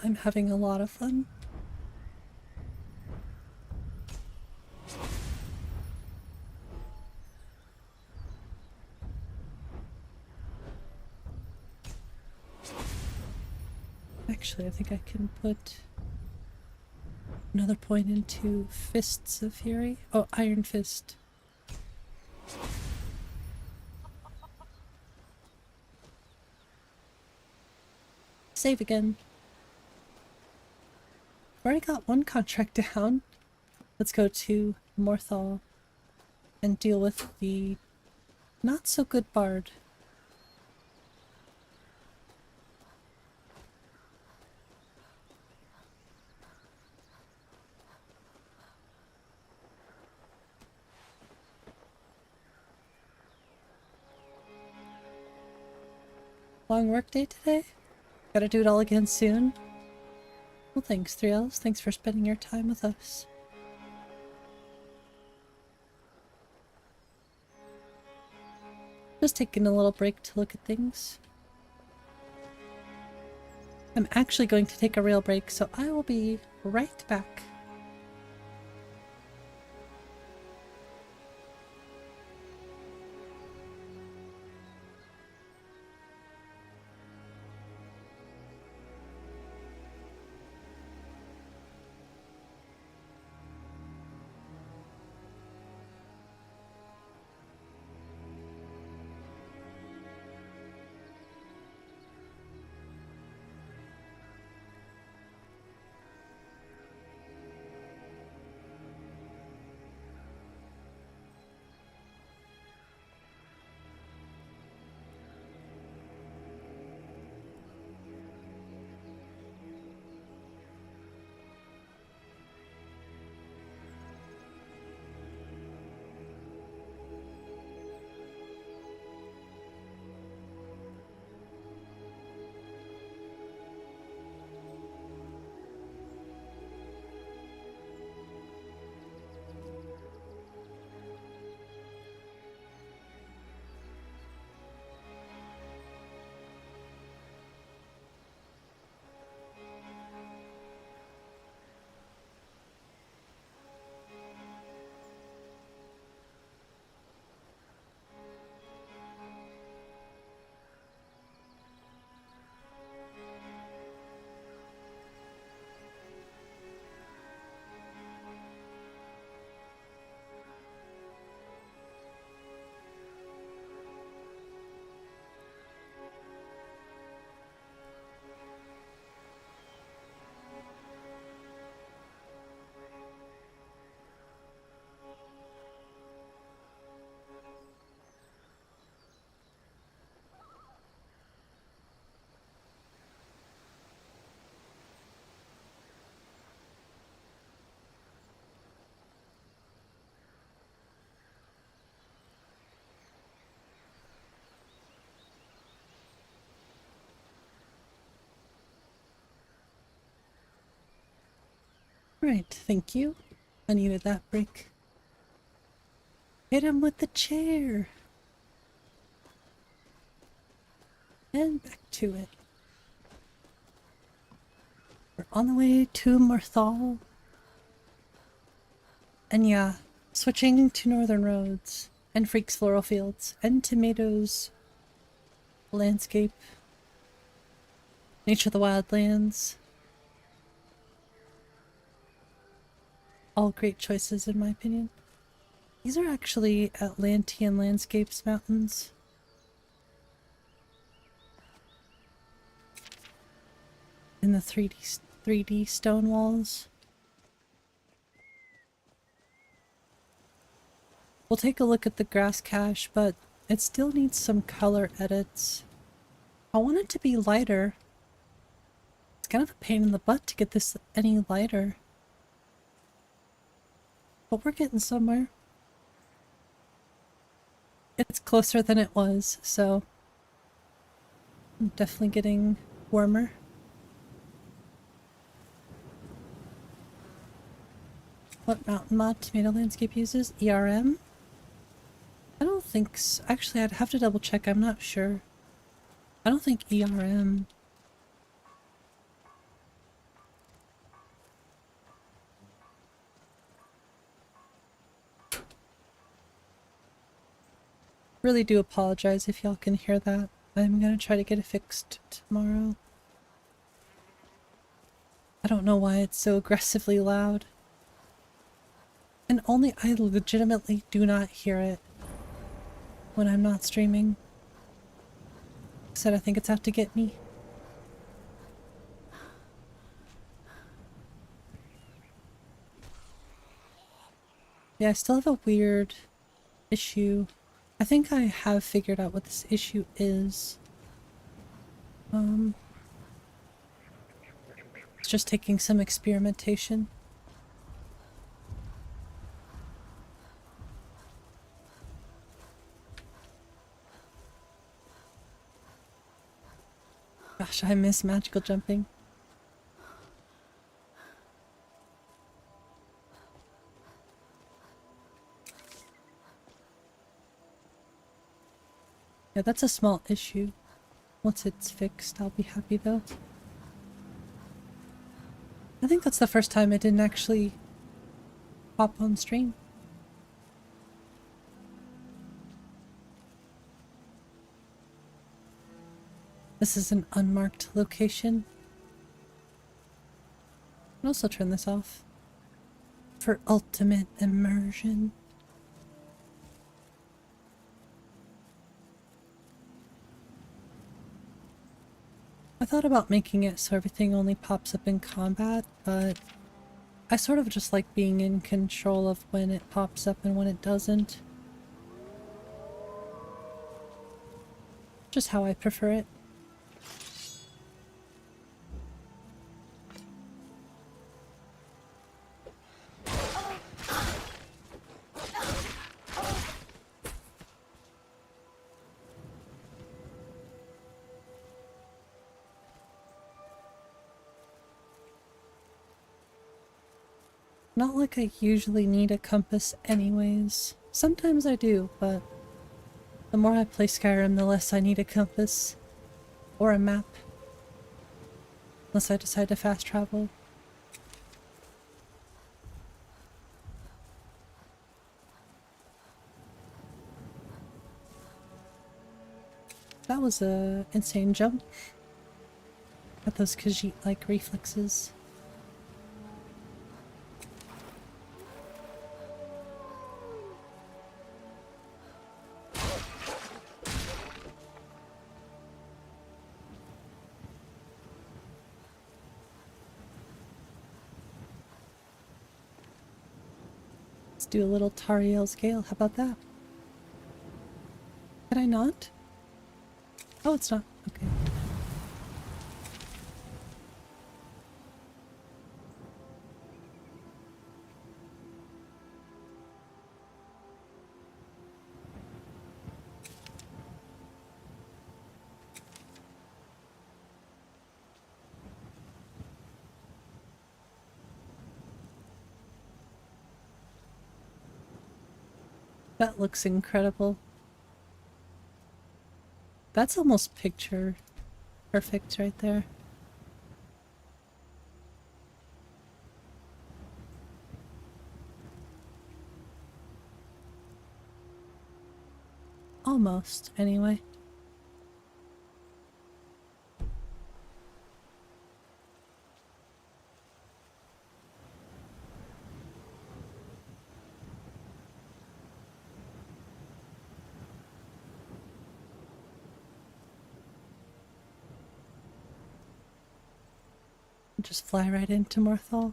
I'm having a lot of fun. Actually, I think I can put another point into Fists of Fury. Oh, Iron Fist. Save again. Already got one contract down. Let's go to 𝕊𝕠𝕝𝕝 and deal with the not so good bard. Long work day today? Gotta do it all again soon? Well, thanks, 3Ls. Thanks for spending your time with us. Just taking a little break to look at things. I'm actually going to take a real break, so I will be right back. Right, thank you. I needed that break. Hit him with the chair. And back to it. We're on the way to 𝕊𝕦𝕓𝕣𝕗. And yeah, switching to northern roads, and Freak's floral fields, and Tomatoes landscape, Nature of the Wildlands. All great choices in my opinion. These are actually Atlantean Landscapes mountains. In the 3D stone walls. We'll take a look at the grass cache, but it still needs some color edits. I want it to be lighter. It's kind of a pain in the butt to get this any lighter. But we're getting somewhere. It's closer than it was, so I'm definitely getting warmer. What mountain mod Tomato Landscape uses? ERM? I don't think so. Actually, I'd have to double check. I'm not sure. I don't think ERM. Really do apologize if y'all can hear that. I'm gonna try to get it fixed tomorrow. I don't know why it's so aggressively loud. And only I legitimately do not hear it when I'm not streaming. I said I think it's out to get me. Yeah, I still have a weird issue. I think I have figured out what this issue is. It's just taking some experimentation. Gosh, I miss magical jumping. Yeah, that's a small issue. Once it's fixed, I'll be happy though. I think that's the first time it didn't actually pop on stream. This is an unmarked location. I'll also turn this off for ultimate immersion. I thought about making it so everything only pops up in combat, but I sort of just like being in control of when it pops up and when it doesn't. Just how I prefer it. Not like I usually need a compass anyways. Sometimes I do, but the more I play Skyrim, the less I need a compass. Or a map. Unless I decide to fast travel. That was a insane jump. Got those Khajiit-like reflexes. Do a little Teriel's Gale. How about that? Did I not? Oh, it's not. Okay. That looks incredible. That's almost picture perfect right there. Almost, anyway. Just fly right into 𝕊𝕤𝕣𝕗.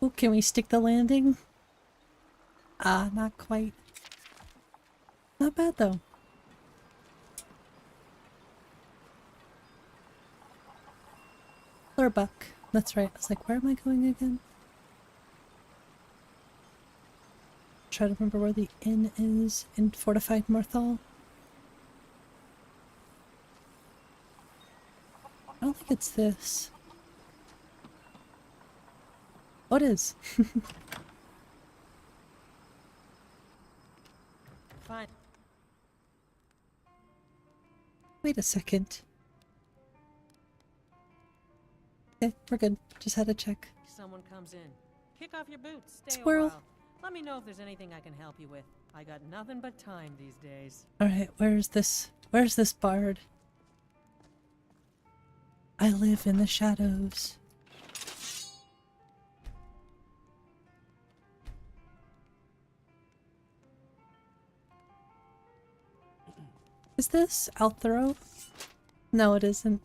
Ooh, can we stick the landing? Ah, not quite. Not bad though. 𝕊𝕤𝕗. That's right. I was like, where am I going again? Try to remember where the inn is in fortified 𝕊𝕤𝕗. I don't think it's this. Oh, it is. Fine. Wait a second. Okay, we're good. Just had to check. Someone comes in. Kick off your boots. Stay Squirrel. a while. Let me know if there's anything I can help you with. I got nothing but time these days. Alright, where's this bard? I live in the shadows. Is this 𝕊𝕠𝕗? No, it isn't.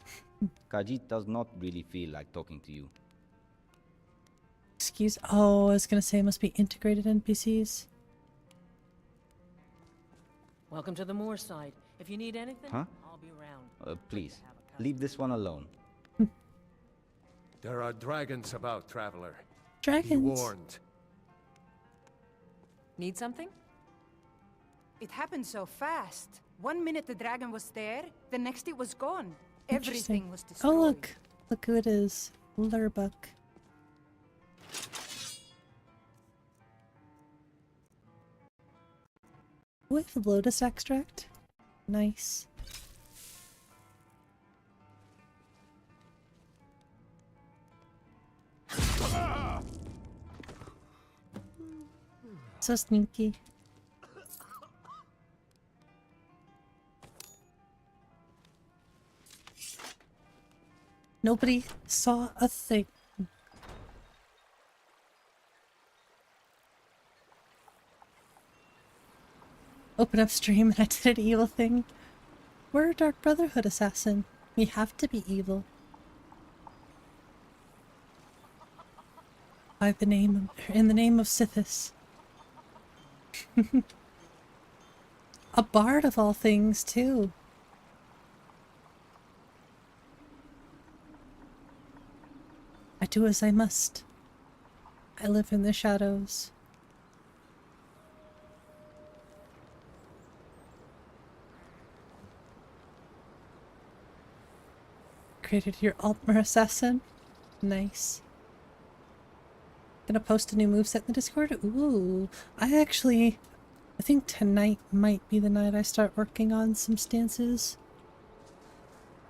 Khajiit does not really feel like talking to you. Excuse. Oh, I was gonna say it must be integrated NPCs. Welcome to the moor side. If you need anything, Huh? I'll be around. Please, leave this one alone. There are dragons about, traveler. Dragons? Be warned. Need something? It happened so fast. 1 minute the dragon was there, the next it was gone. Everything was destroyed. Oh look! Look who it is. 𝕊𝕤𝕗. With lotus extract? Nice. So sneaky. Nobody saw a thing. Open up stream and I did an evil thing. We're a Dark Brotherhood assassin. We have to be evil. By the name of, in the name of Sithis. A bard of all things, too. I do as I must. I live in the shadows. Created your 𝕊𝕠𝕝 assassin. Nice. Gonna post a new moveset in the Discord? Ooh. I think tonight might be the night I start working on some stances.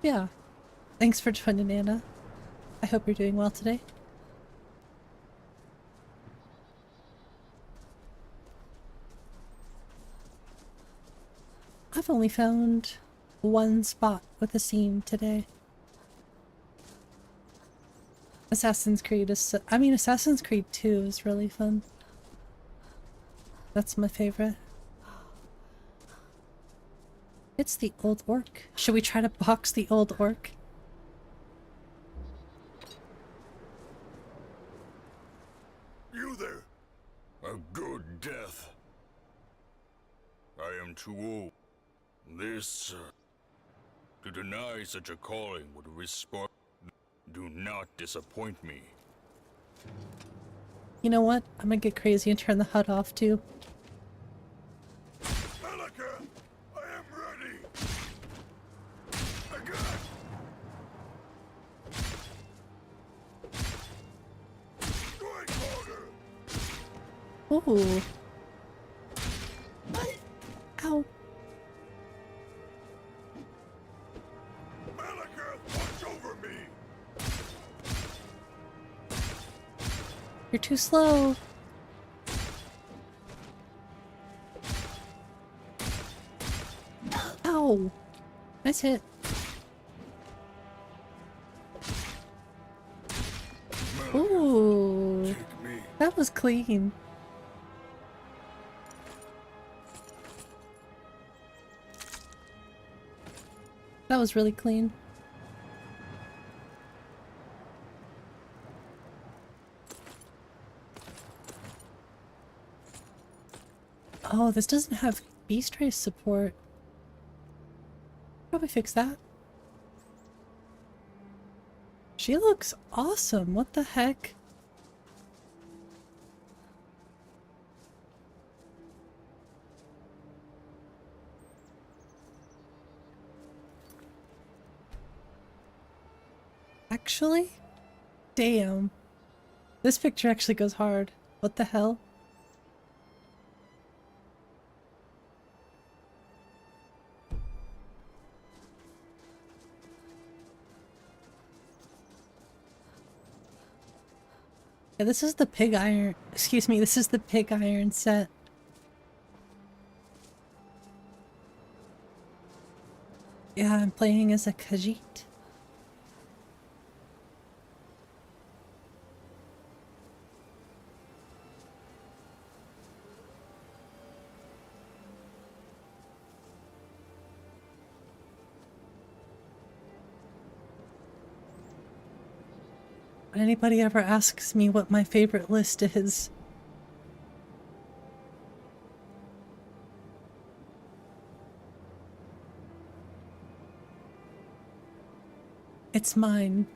Yeah. Thanks for joining, Anna. I hope you're doing well today. I've only found one spot with a seam today. Assassin's Creed is Assassin's Creed 2 is really fun. That's my favorite. It's the old orc. Should we try to box the old orc? You there! A good death. I am too old. This, to deny such a calling would respond. Do not disappoint me. You know what? I'm gonna get crazy and turn the HUD off too. Malika, I am ready. Again. Ooh. Ow. You're too slow. Ow. Nice hit. Ooh. That was clean. That was really clean. Oh, this doesn't have beast race support. Probably fix that. She looks awesome. What the heck? Actually? Damn. This picture actually goes hard. What the hell? Yeah, this is the pig iron. Excuse me, this is the pig iron set. Yeah, I'm playing as a Khajiit. When anybody ever asks me what my favorite list is, it's mine.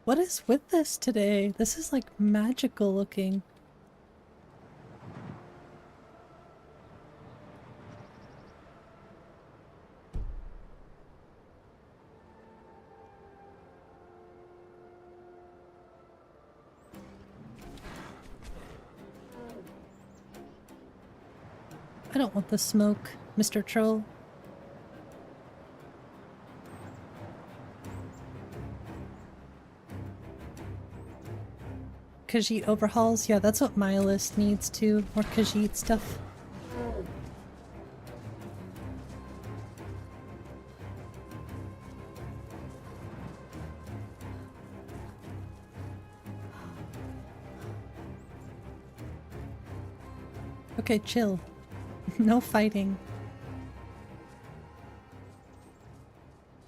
What is with this today? This is like magical looking. I don't want the smoke, Mr. Troll. Khajiit overhauls? Yeah, that's what my list needs too. More Khajiit stuff. Okay, chill. No fighting.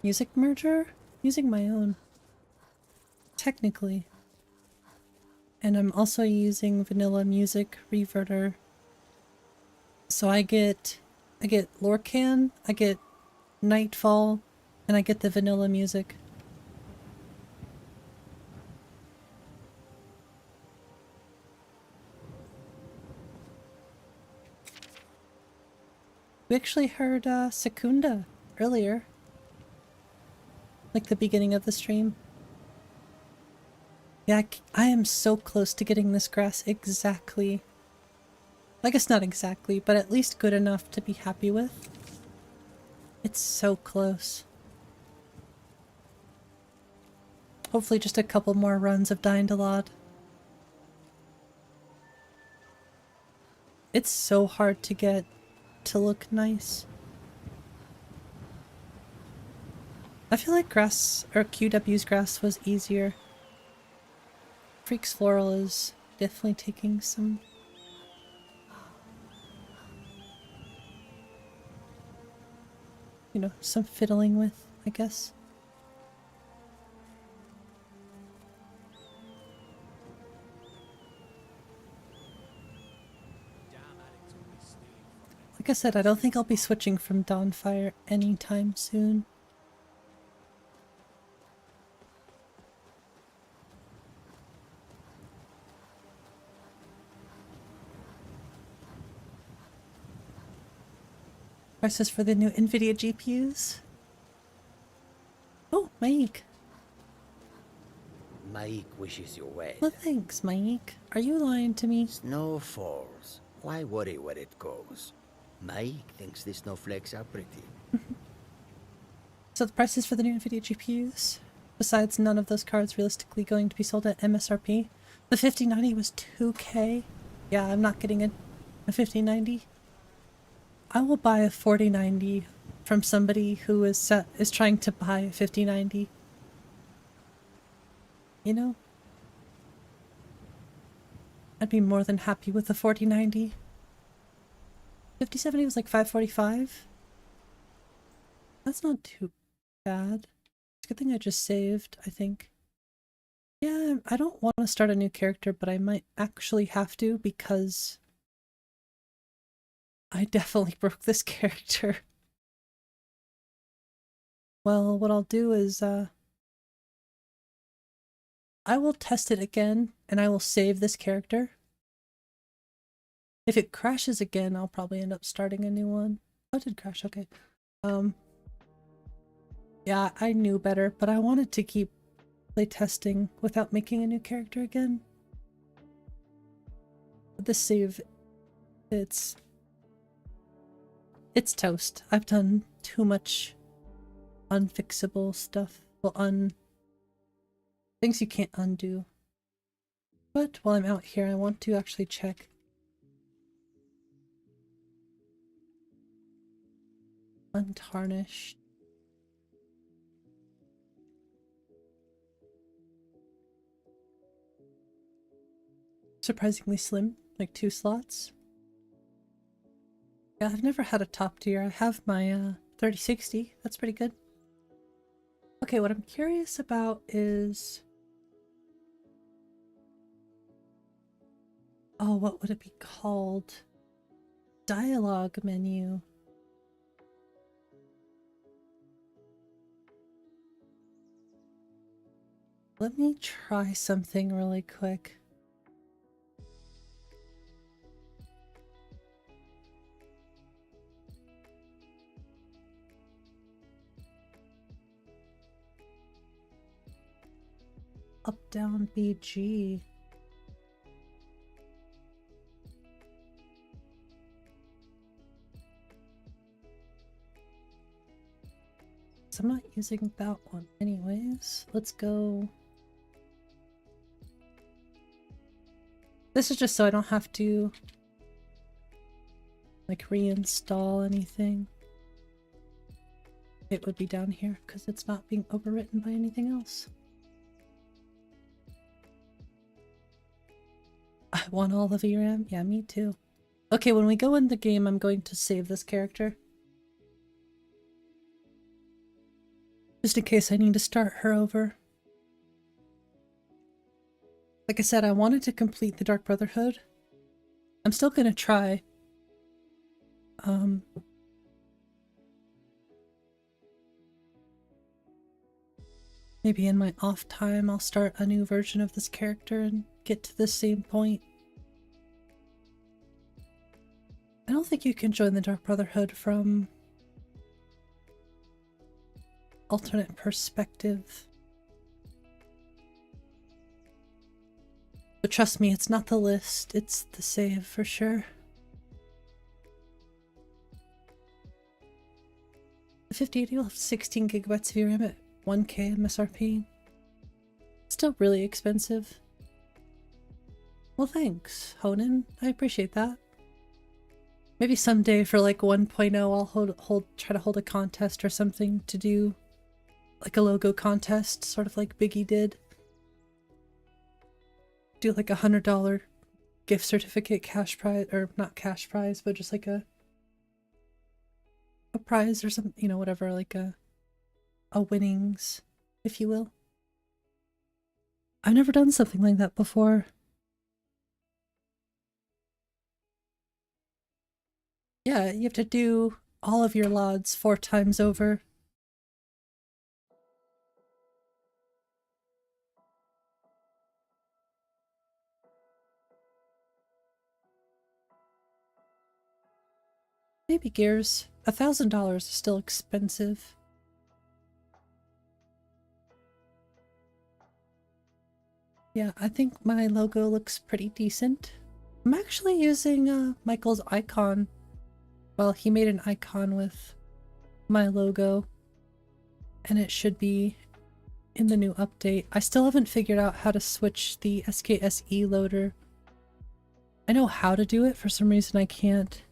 Music merger? Using my own. Technically. And I'm also using vanilla music reverter. So I get Lorcan, I get Nightfall, and I get the vanilla music. We actually heard Secunda earlier. Like the beginning of the stream. Yeah, I am so close to getting this grass exactly. I guess not exactly, but at least good enough to be happy with. It's so close. Hopefully just a couple more runs of 𝕊𝕚𝕬𝕝. It's so hard to get to look nice. I feel like grass, or QW's grass was easier. Freak's Floral is definitely taking some... you know, some fiddling with, I guess. Like I said, I don't think I'll be switching from Dawnfire anytime soon. prices for the new NVIDIA GPUs. Oh, Mike. Mike wishes you well. Well, thanks, Mike. Are you lying to me? Snow falls. Why worry where it goes? Mike thinks the snowflakes are pretty. So the prices for the new NVIDIA GPUs? Besides none of those cards realistically going to be sold at MSRP. The 5090 was 2K. Yeah, I'm not getting a 5090. I will buy a 4090 from somebody who is trying to buy a 5090. You know? I'd be more than happy with a 4090. 5070 was like 545. That's not too bad. It's a good thing I just saved, I think. Yeah, I don't want to start a new character, but I might actually have to because I definitely broke this character. Well, what I'll do is, I will test it again, and I will save this character. If it crashes again, I'll probably end up starting a new one. Oh, it did crash, okay. Yeah, I knew better, but I wanted to keep playtesting without making a new character again. But this save, it's toast. I've done too much unfixable stuff. Well, things you can't undo. But while I'm out here, I want to actually check. Untarnished. Surprisingly slim, like 2 slots. Yeah, I've never had a top tier. I have my 3060. That's pretty good. Okay, what I'm curious about is... oh, what would it be called? Dialogue menu. Let me try something really quick. Up, down, BG. So I'm not using that one anyways. Let's go. This is just so I don't have to like reinstall anything. It would be down here because it's not being overwritten by anything else. I want all the VRAM. Yeah, me too. Okay, when we go in the game, I'm going to save this character. Just in case I need to start her over. Like I said, I wanted to complete the Dark Brotherhood. I'm still gonna try. Maybe in my off time I'll start a new version of this character and get to the same point. I don't think you can join the Dark Brotherhood from alternate perspective. But trust me, it's not the list, it's the save for sure. The 5080 will have 16 gigabytes of VRAM at 1K MSRP. Still really expensive. Well, thanks, Honan. I appreciate that. Maybe someday for like 1.0 I'll try to hold a contest or something to do like a logo contest, sort of like Biggie did. Do like $100 gift certificate cash prize, or not cash prize, but just like a prize or something, you know, whatever, like a winnings, if you will. I've never done something like that before. Yeah, you have to do all of your LODs 4 times over. Maybe Gears. $1,000 is still expensive. Yeah, I think my logo looks pretty decent. I'm actually using Michael's icon. Well, he made an icon with my logo, and it should be in the new update. I still haven't figured out how to switch the SKSE loader. I know how to do it, for some reason I can't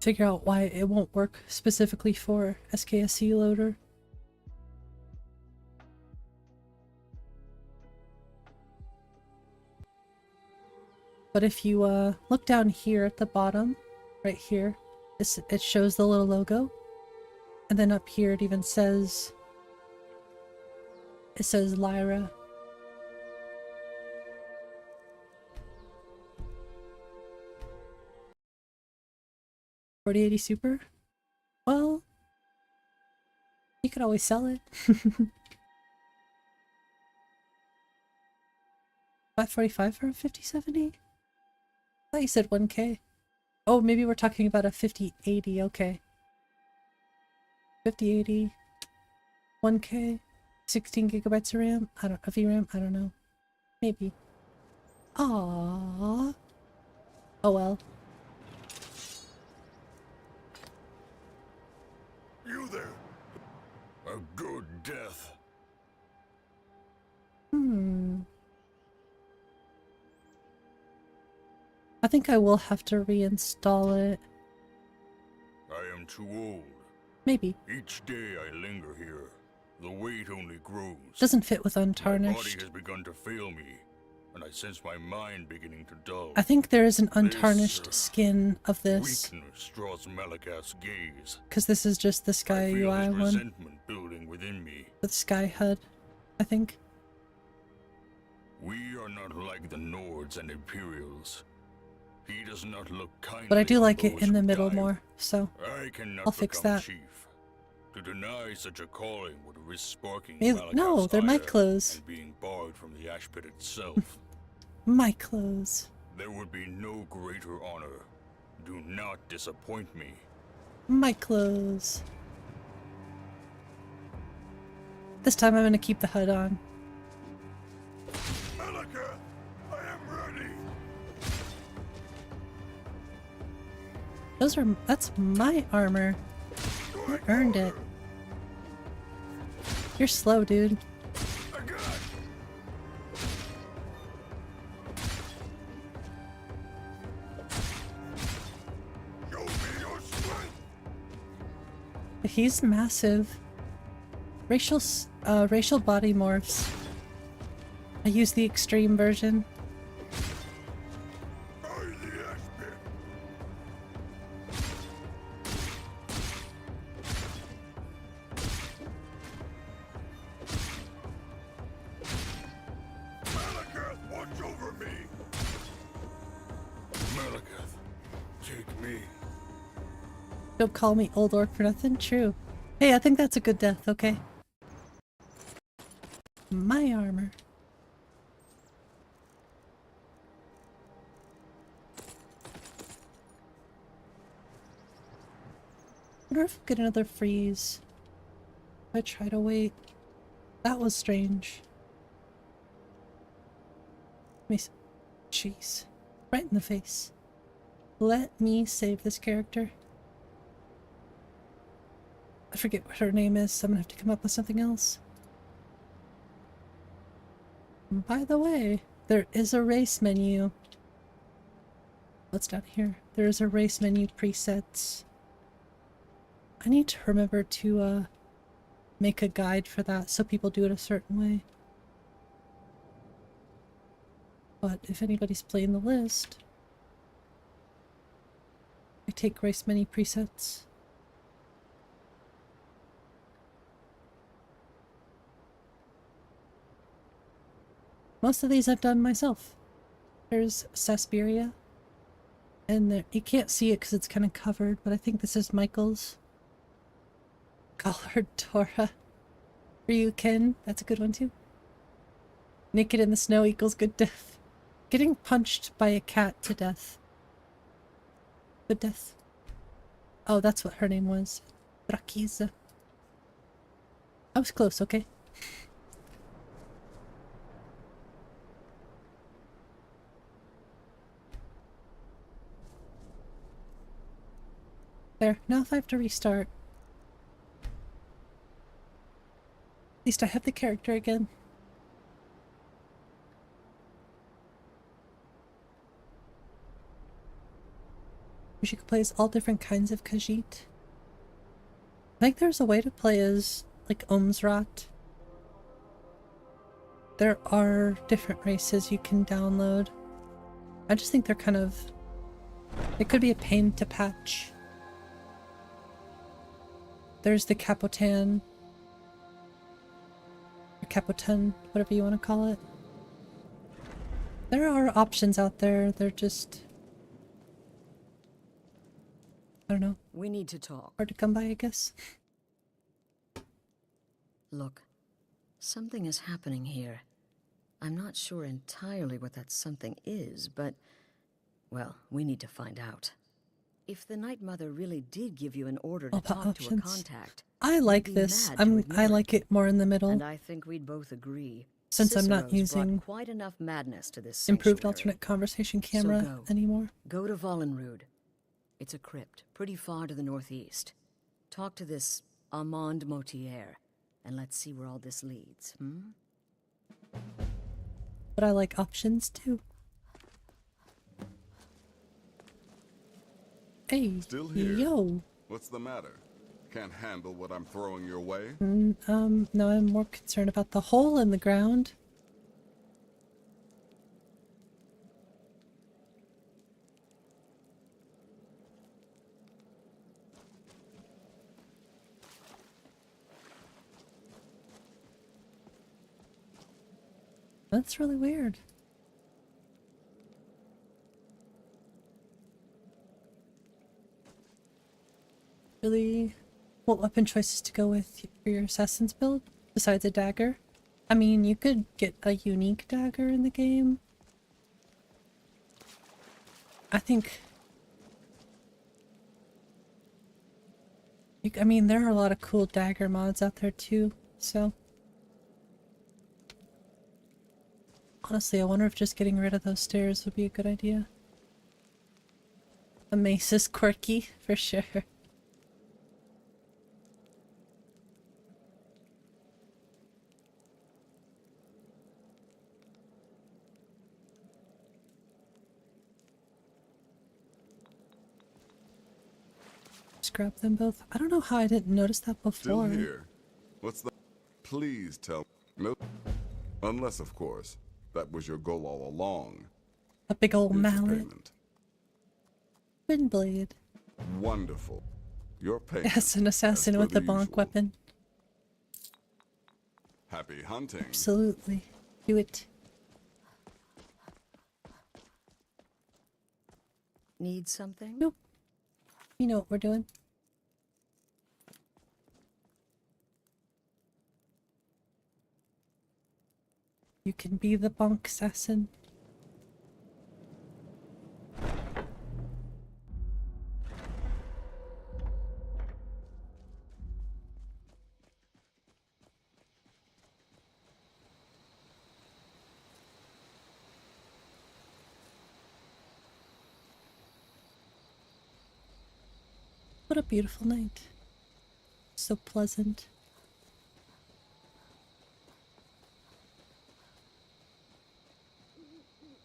figure out why it won't work specifically for SKSE loader. But if you look down here at the bottom, right here, it shows the little logo. And then up here it even says, Lyra. $40.80 super? Well, you could always sell it. $545 for a 5070? I thought you said 1K. Oh, maybe we're talking about a 5080, okay. 5080, 1K, 16 gigabytes of RAM, of VRAM, I don't know. Maybe. Aww. Oh well. You there. A good death. I think I will have to reinstall it. I am too old. Maybe. Each day I linger here, the weight only grows. Doesn't fit with My Untarnished. body has begun to fail me, and I sense my mind beginning to dull. I think there is an Untarnished skin of this. Weakness draws 𝕊𝕬𝕝's gaze. Because this is just the Sky I feel UI his one. resentment building within me. With Sky HUD, I think. We are not like the Nords and Imperials. He does not look kindly. But I do on like it those in who the middle die. more, so I cannot I'll fix become that. Chief. To deny such a calling would risk sparking No, they're my ire clothes. and being barred from the ash pit itself. My clothes. There would be no greater honor. Do not disappoint me. My clothes. This time I'm gonna keep the HUD on. 𝕊𝕬𝕝, I am ready. That's my armor. You earned it. You're slow, dude. He's massive. Racial body morphs. I use the extreme version. Watch over me. 𝕊𝕬𝕝, take me. Don't call me old orc for nothing. True. Hey, I think that's a good death, okay? My armor. I wonder if I'll get another freeze. If I try to wait. That was strange. Jeez. Right in the face. Let me save this character. I forget what her name is, so I'm gonna have to come up with something else. By the way, there is a race menu. What's down here? There is a race menu presets. I need to remember to make a guide for that so people do it a certain way. But if anybody's playing the list, I take race menu presets. Most of these I've done myself. There's Sasperia. And there, you can't see it because it's kind of covered, but I think this is Michael's. Colored Dora. Ryuken, that's a good one too. Naked in the snow equals good death. Getting punched by a cat to death. Good death. Oh, that's what her name was. 𝕊𝕦𝕓𝕤𝕤. I was close, okay? There, now if I have to restart. At least I have the character again. Wish you could play as all different kinds of Khajiit. I think there's a way to play as, like, 𝕊𝕦𝕓𝕤𝕤. There are different races you can download. I just think they're kind of... It could be a pain to patch. There's the 𝕊𝕠𝕞𝕚. Or 𝕊𝕠𝕞, whatever you want to call it. There are options out there, they're just... I don't know. We need to talk. Hard to come by, I guess. Look, something is happening here. I'm not sure entirely what that something is, but... Well, we need to find out. If the Night Mother really did give you an order to talk to a contact... I like this. I like it more in the middle. And I think we'd both agree. Since I'm not Cicero's using brought quite enough madness to this improved sanctuary. alternate conversation camera So anymore. Go to 𝕊𝕤𝕓𝕤. It's a crypt, pretty far to the northeast. Talk to this 𝕊𝕦𝕚𝕝, and let's see where all this leads, But I like options too. Hey, Still here? yo. What's the matter? Can't handle what I'm throwing your way? No, I'm more concerned about the hole in the ground. That's really weird. Really, what weapon choices to go with for your assassin's build besides a dagger? I mean, you could get a unique dagger in the game. I think... I mean, there are a lot of cool dagger mods out there too, so... Honestly, I wonder if just getting rid of those stairs would be a good idea. A mace is quirky, for sure. Just grab them both. I don't know how I didn't notice that before. Still here. What's the... Please tell... No. Unless, of course, that was your goal all along. A big old Here's your mallet. payment. Wind blade. Wonderful. Your payment. Yes, an assassin with a bonk weapon. Happy hunting. Absolutely. Do it. Need something? Nope. You know what we're doing. You can be the bonk assassin. What a beautiful night. So pleasant.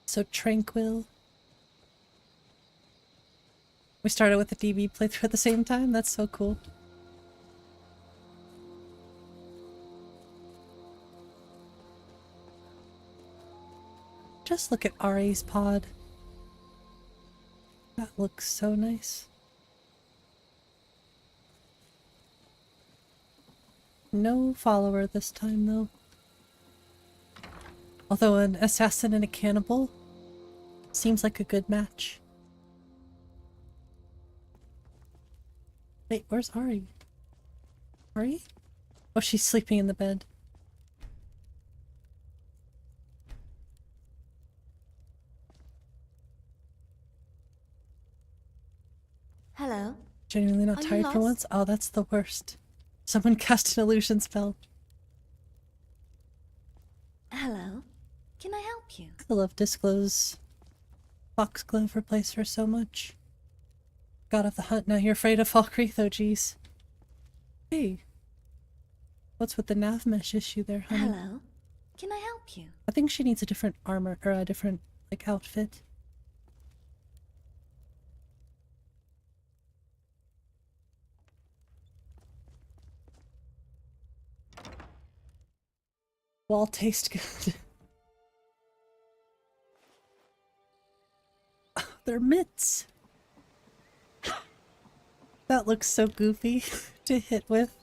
So tranquil. We started with the DB playthrough at the same time? That's so cool. Just look at Ari's pod. That looks so nice. No follower this time, though. Although an assassin and a cannibal seems like a good match. Wait, where's Ari? Ari? Oh, she's sleeping in the bed. Hello. Genuinely not Are you tired for lost? once? Oh, that's the worst. Someone cast an illusion spell. Hello. Can I help you? I love Disclose. Foxglove replaced her so much. God of the hunt, now you're afraid of 𝕊𝕐𝕐𝕝, geez. Hey. What's with the nav mesh issue there, honey? Hello. Can I help you? I think she needs a different armor, or a different, like, outfit. Wall taste good. Oh, they're mitts. That looks so goofy to hit with.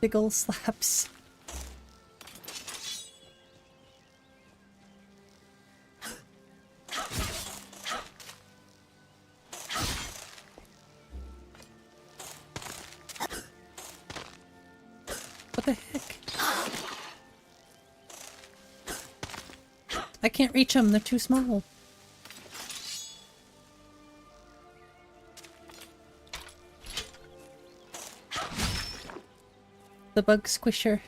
Big ol' slaps. What the heck? I can't reach them, they're too small. The bug squisher.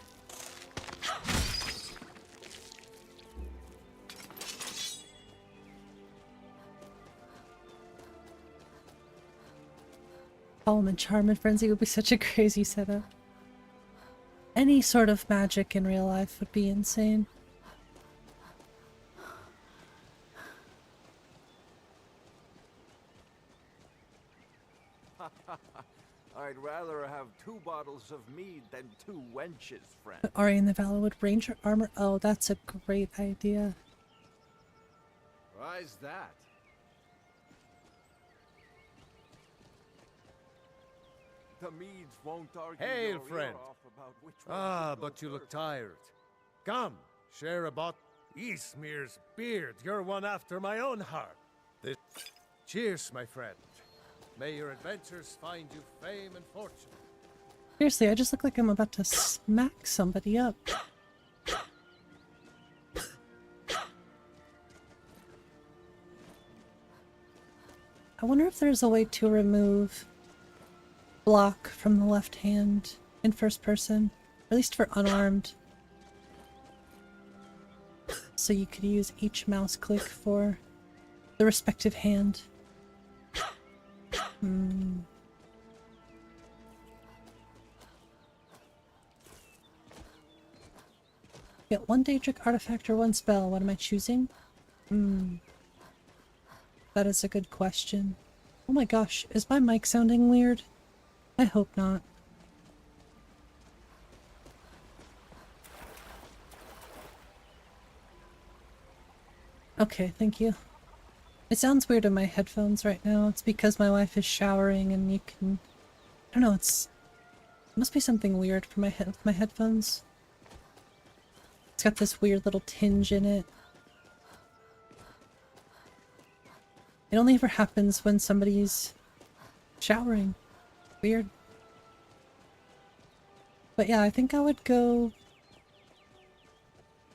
Calm and Charm and Frenzy would be such a crazy setup. Any sort of magic in real life would be insane. I'd rather have 2 bottles of mead than 2 wenches, friend. But Ari and the Valorwood Ranger armor? Oh, that's a great idea. Why's that? The meads won't argue Hail, your ear friend. off about which one Ah, should go but you look first. tired. Come, share a bot. 𝕊𝕦𝕓𝕤𝕝, beard, you're one after my own heart. Cheers, my friend. May your adventures find you fame and fortune. Seriously, I just look like I'm about to smack somebody up. I wonder if there's a way to remove block from the left hand in first person, or at least for unarmed. So you could use each mouse click for the respective hand. Get 1 Daedric artifact or 1 spell. What am I choosing? That is a good question. Oh my gosh, is my mic sounding weird? I hope not. Okay, thank you. It sounds weird in my headphones right now. It's because my wife is showering and you can... I don't know, it must be something weird for my headphones. It's got this weird little tinge in it. It only ever happens when somebody's showering. Weird. But yeah, I think I would go...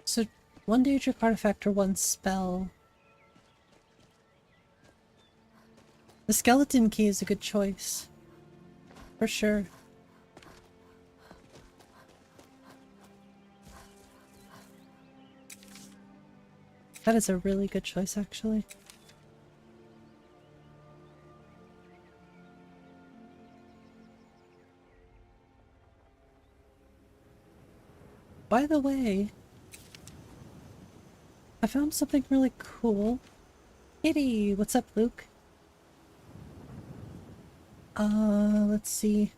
So, 1 Daedric artifact or 1 spell. The skeleton key is a good choice. For sure. That is a really good choice, actually. By the way, I found something really cool. Kitty! What's up, Luke? Let's see.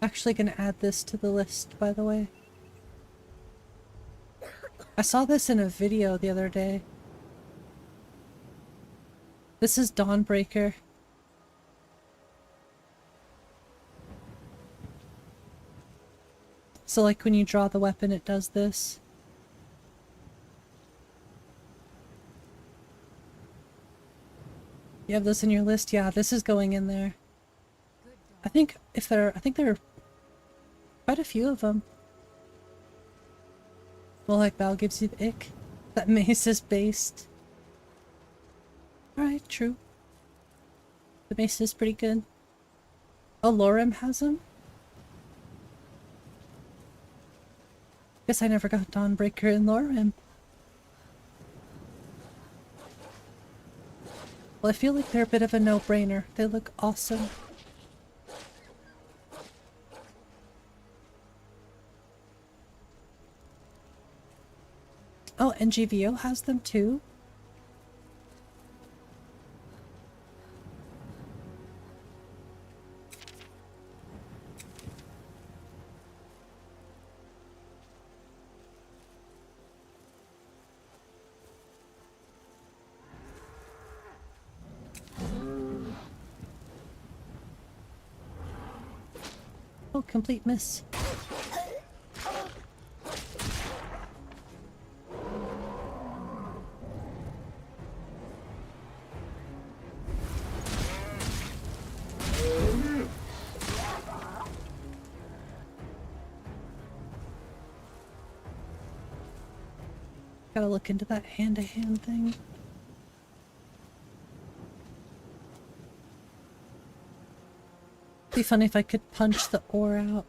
Actually gonna add this to the list, by the way. I saw this in a video the other day. This is Dawnbreaker. So like when you draw the weapon, it does this. You have this in your list? Yeah, this is going in there. I think there are quite a few of them. Well, like Val gives you the ick. That mace is based. Alright, true. The mace is pretty good. Oh, 𝕤𝕤𝕝 has them? Guess I never got Dawnbreaker and 𝕤𝕤𝕝. Well, I feel like they're a bit of a no-brainer. They look awesome. Oh, NGVO has them too? Oh, complete miss. Gotta look into that hand-to-hand thing. Be funny if I could punch the ore out.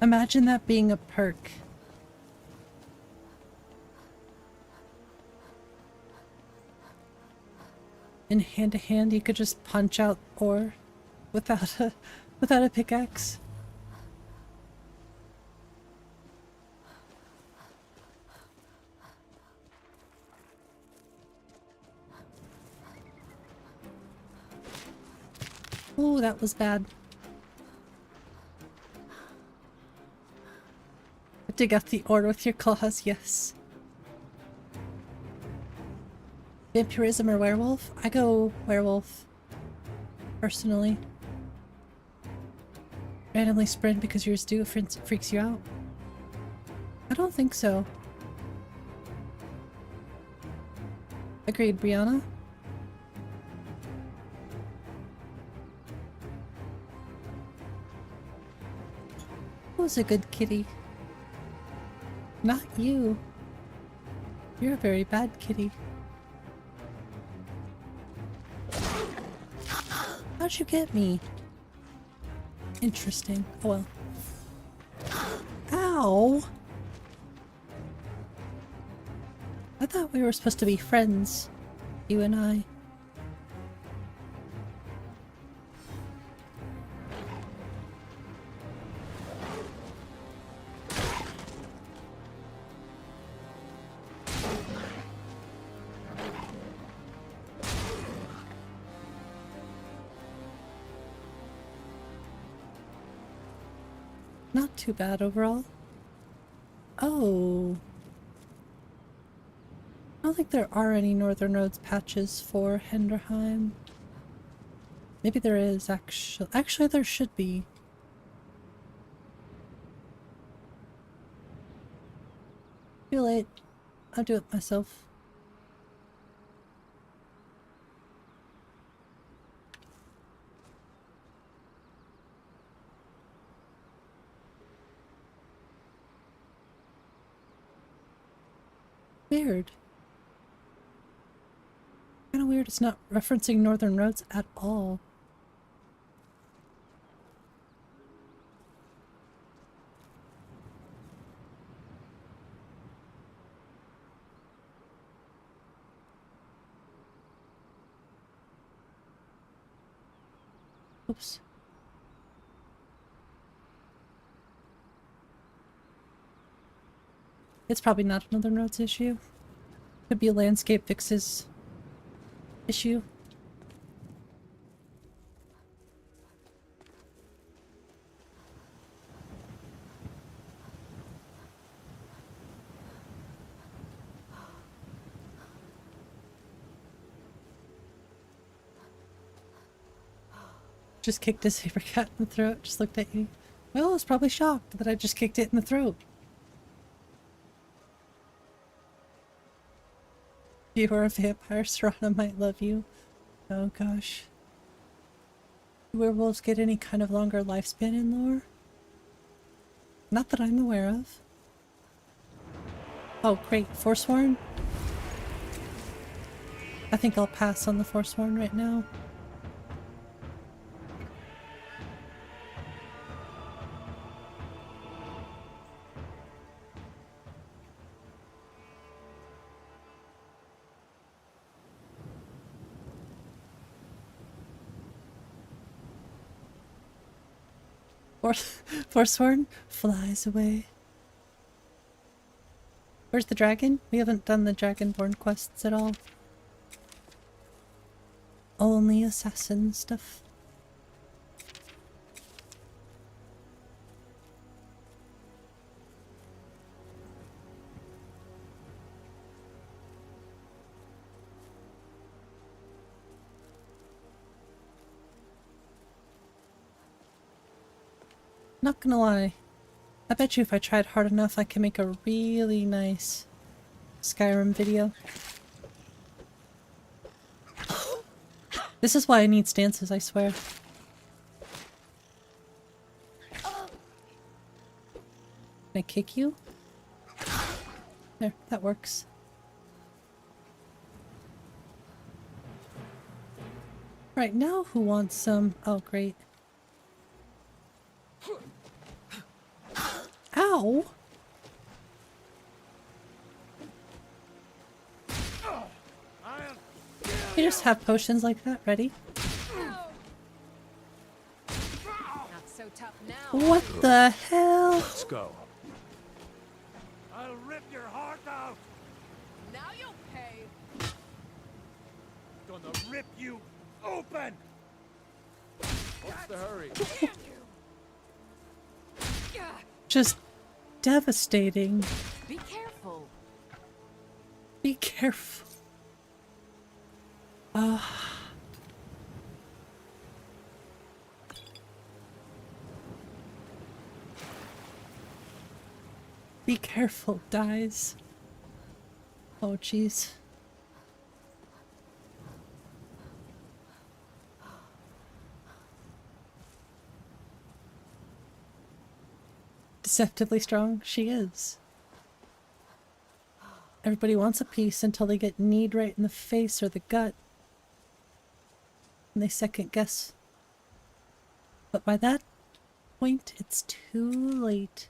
Imagine that being a perk. In hand-to-hand, you could just punch out ore without a pickaxe. Oh, that was bad. Dig out the ore with your claws, yes. Vampirism or werewolf? I go werewolf. Personally. Randomly sprint because yours do freaks you out? I don't think so. Agreed, Brianna. Who's a good kitty? Not you. You're a very bad kitty. How'd you get me? Interesting. Oh well. Ow! I thought we were supposed to be friends. You and I. Not too bad overall. Oh. I don't think there are any Northern Roads patches for Henderheim. Maybe there is actually. Actually, there should be. Too late. I'll do it myself. Weird. Kinda weird it's not referencing Northern Roads at all. Oops. It's probably not a Northern Roads issue. Could be a landscape fixes issue. Just kicked a saber cat in the throat, just looked at you. Well, I was probably shocked that I just kicked it in the throat. If you are a vampire, Serana might love you. Oh gosh. Do werewolves get any kind of longer lifespan in lore? Not that I'm aware of. Oh great, Forsworn? I think I'll pass on the Forsworn right now. Forsworn flies away. Where's the dragon? We haven't done the Dragonborn quests at all. Only assassin stuff. Not gonna lie, I bet you if I tried hard enough I can make a really nice Skyrim video. This is why I need stances, I swear. Can I kick you? There, that works. Right now, who wants some? Oh, great. Ow! You just have potions like that ready. Not so tough now. What the hell? Let's go. I'll rip your heart out. Now you'll pay. Gonna rip you open. What's the hurry? Just devastating. Be careful. Be careful. Be careful, dies. Oh, jeez. Deceptively strong, she is. Everybody wants a piece until they get kneed right in the face or the gut. And they second guess. But by that point, it's too late.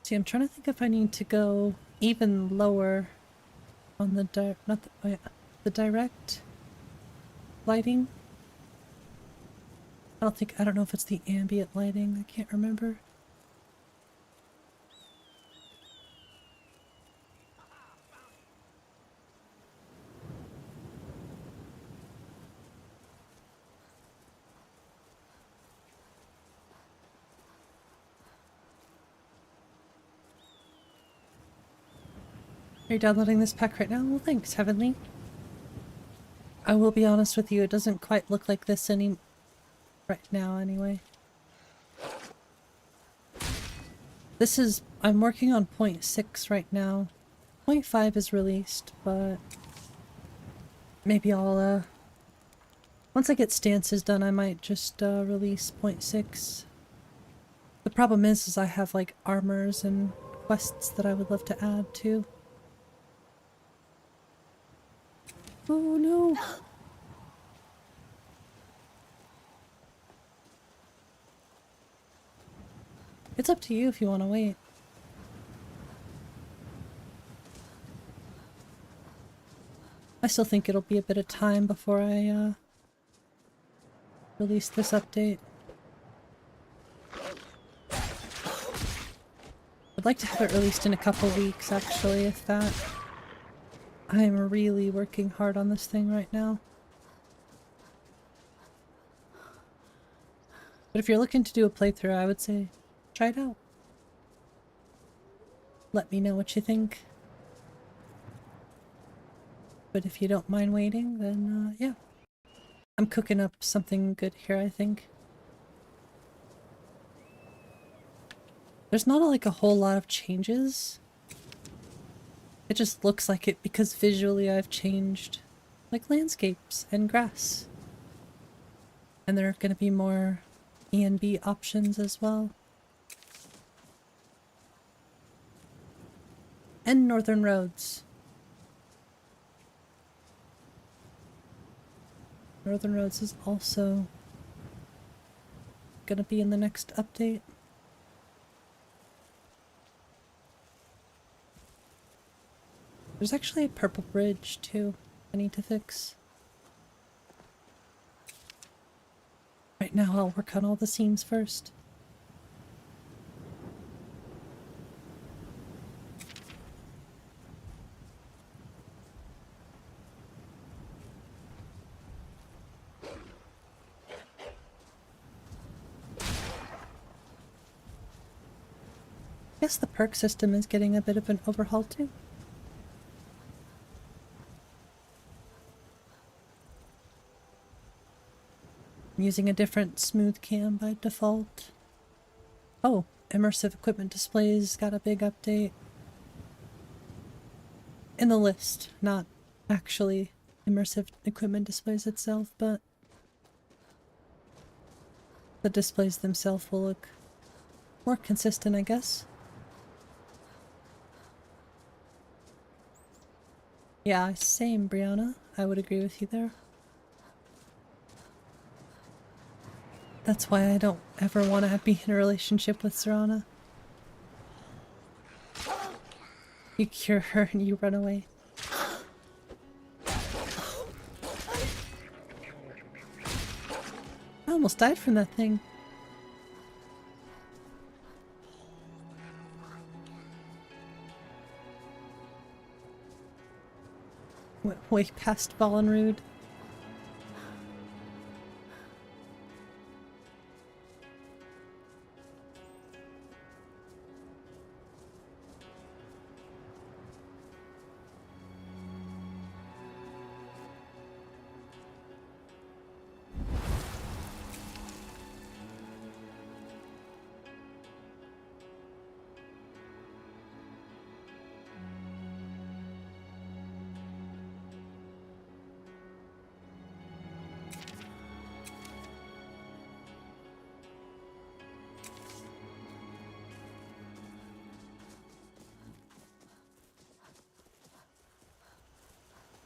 See, I'm trying to think if I need to go even lower on the the direct lighting. I don't know if it's the ambient lighting, I can't remember. Are you downloading this pack right now? Well, thanks, Heavenly. I will be honest with you, it doesn't quite look like this right now, anyway. This is... I'm working on 0.6 right now. 0.5 is released, but... maybe I'll, once I get stances done, I might just, release 0.6. The problem is I have, like, armors and quests that I would love to add, too. Oh no! It's up to you if you want to wait. I still think it'll be a bit of time before I release this update. I'd like to have it released in a couple weeks, actually, if that. I'm really working hard on this thing right now. But if you're looking to do a playthrough, I would say try it out. Let me know what you think. But if you don't mind waiting, then yeah. I'm cooking up something good here, I think. There's not like a whole lot of changes. It just looks like it because visually I've changed like landscapes and grass. And there are going to be more E and B options as well. And northern roads. Northern roads is also going to be in the next update. There's actually a purple bridge too I need to fix. Right now I'll work on all the seams first. I guess the perk system is getting a bit of an overhaul too. I'm using a different smooth cam by default. Oh, immersive equipment displays got a big update. In the list, not actually immersive equipment displays itself, but the displays themselves will look more consistent, I guess. Yeah, same, Brianna. I would agree with you there. That's why I don't ever want to be in a relationship with Serana. You cure her and you run away. I almost died from that thing. Went way past 𝕊𝕬𝕓𝕤𝕗.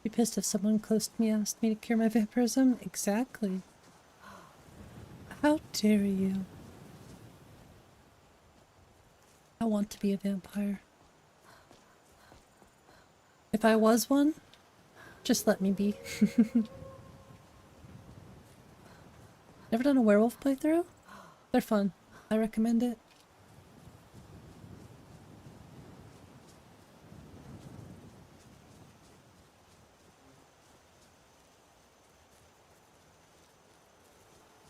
Be pissed if someone close to me asked me to cure my vampirism? Exactly. How dare you? I want to be a vampire. If I was one, just let me be. Never done a werewolf playthrough? They're fun. I recommend it.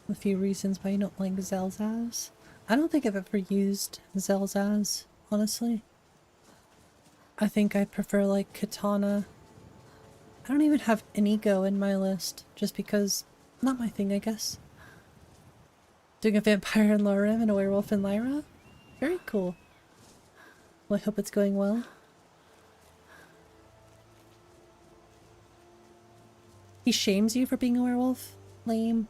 A few reasons why you don't like 𝕊𝕐𝕗. I don't think I've ever used 𝕊𝕐𝕗, honestly. I think I prefer like katana. I don't even have Inigo in my list, just because not my thing, I guess. Doing a vampire in Lyra and a werewolf in Lyra? Very cool. Well, I hope it's going well. He shames you for being a werewolf? Lame.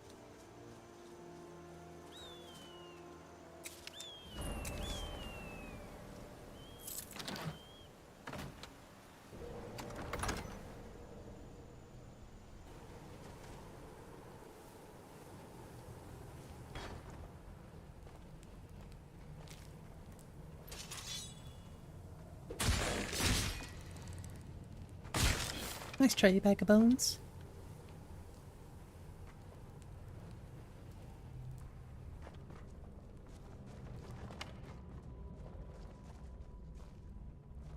Nice try, you bag of bones.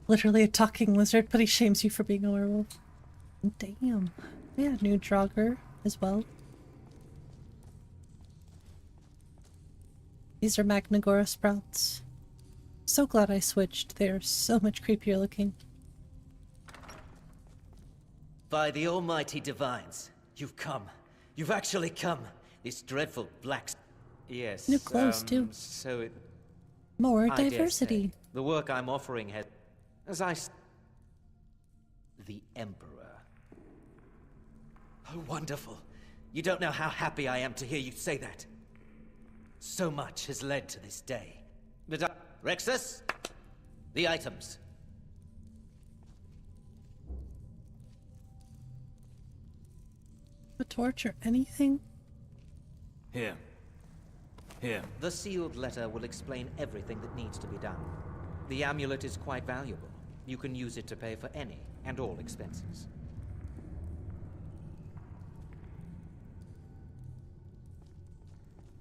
Literally a talking lizard, but he shames you for being a werewolf. Damn. Yeah, new 𝕉𝕠𝕠 as well. These are 𝕊𝕠𝕠𝕠 sprouts. So glad I switched. They are so much creepier looking. By the almighty divines, you've come. You've actually come. This dreadful black... Yes, New clothes, too. So it... More I dare diversity. say, the work I'm offering has... As I... The Emperor. Oh, wonderful. You don't know how happy I am to hear you say that. So much has led to this day. But Rexus, the items. A torch or anything? Here. Here. The sealed letter will explain everything that needs to be done. The amulet is quite valuable. You can use it to pay for any and all expenses.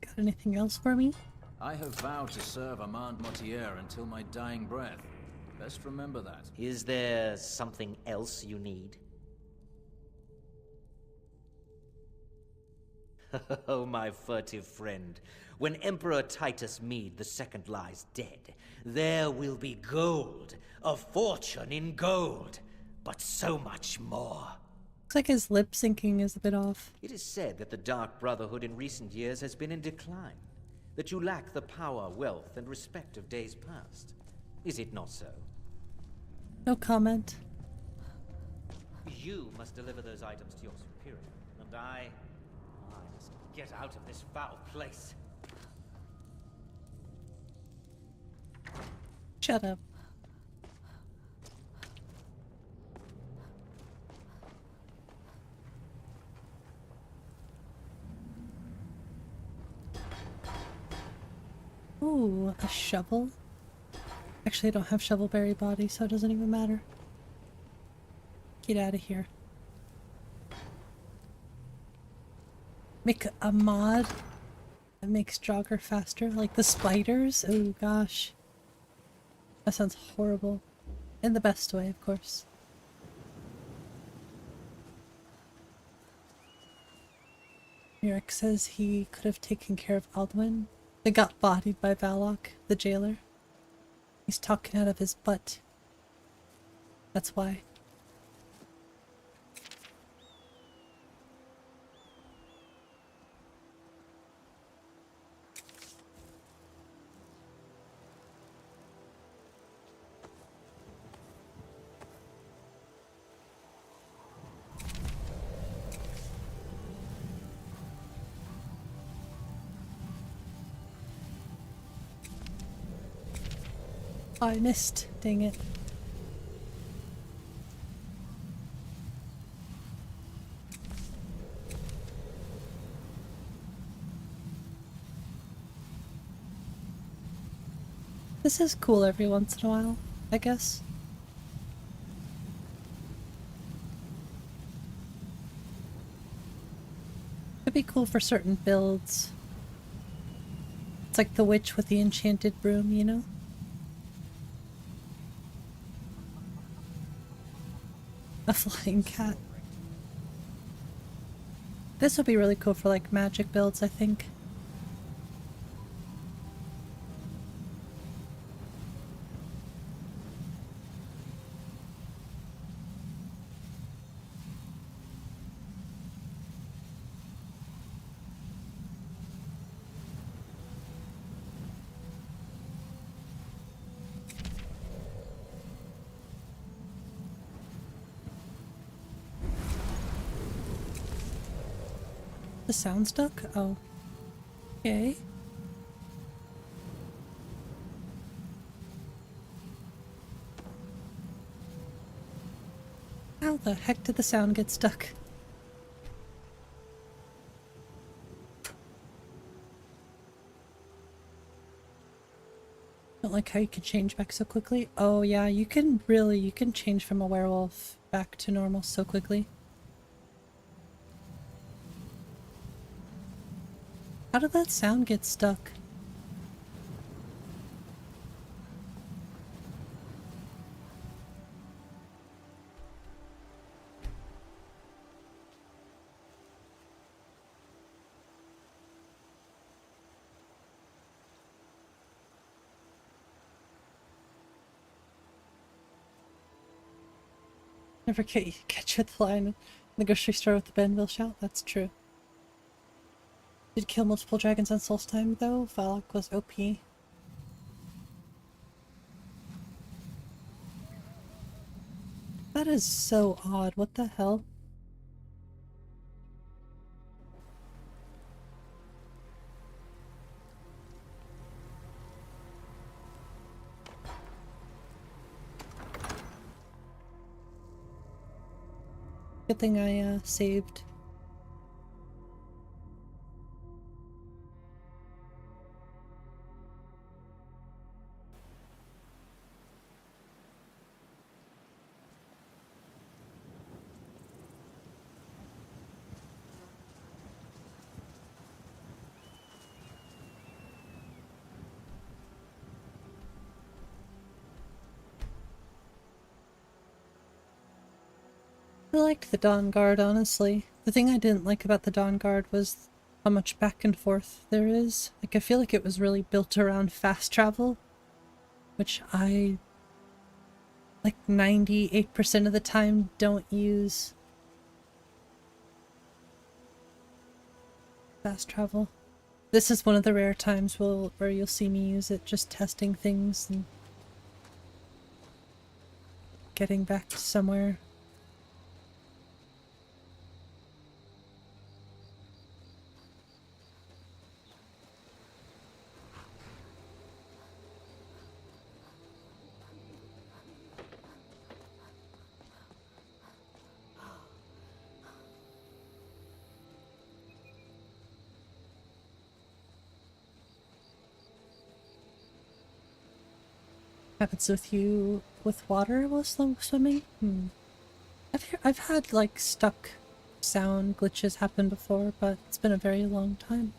Got anything else for me? I have vowed to serve 𝕊𝕦𝕝𝕝 until my dying breath. Best remember that. Is there something else you need? Oh, my furtive friend. When Emperor Titus Mede II lies dead, there will be gold, a fortune in gold, but so much more. Looks like his lip syncing is a bit off. It is said that the Dark Brotherhood in recent years has been in decline, that you lack the power, wealth, and respect of days past. Is it not so? No comment. You must deliver those items to your superior, and I must get out of this foul place. Shut up. Ooh, a shovel? Actually, I don't have shovelberry body, so it doesn't even matter. Get out of here. Make a mod that makes jogger faster, like the spiders? Oh gosh. That sounds horrible. In the best way, of course. Eric says he could have taken care of Alduin. They got bodied by Valok, the jailer. He's talking out of his butt. That's why. Oh, I missed. Dang it. This is cool every once in a while, I guess. It'd be cool for certain builds. It's like the witch with the enchanted broom, you know? A flying cat. This would be really cool for like magic builds, I think. The sound stuck? Oh. Okay. How the heck did the sound get stuck? Don't like how you can change back so quickly. Oh yeah, you can change from a werewolf back to normal so quickly. How did that sound get stuck? Never catch you at the line in the grocery store with the Benville shout. That's true. Did kill multiple dragons on Solstheim though. Valak was OP. That is so odd. What the hell? Good thing I saved. I liked the Dawn Guard, honestly. The thing I didn't like about the Dawn Guard was how much back and forth there is. Like, I feel like it was really built around fast travel, which I, like, 98% of the time don't use fast travel. This is one of the rare times where you'll see me use it, just testing things and getting back to somewhere. Happens with you with water while swimming? I've had like stuck sound glitches happen before, but it's been a very long time.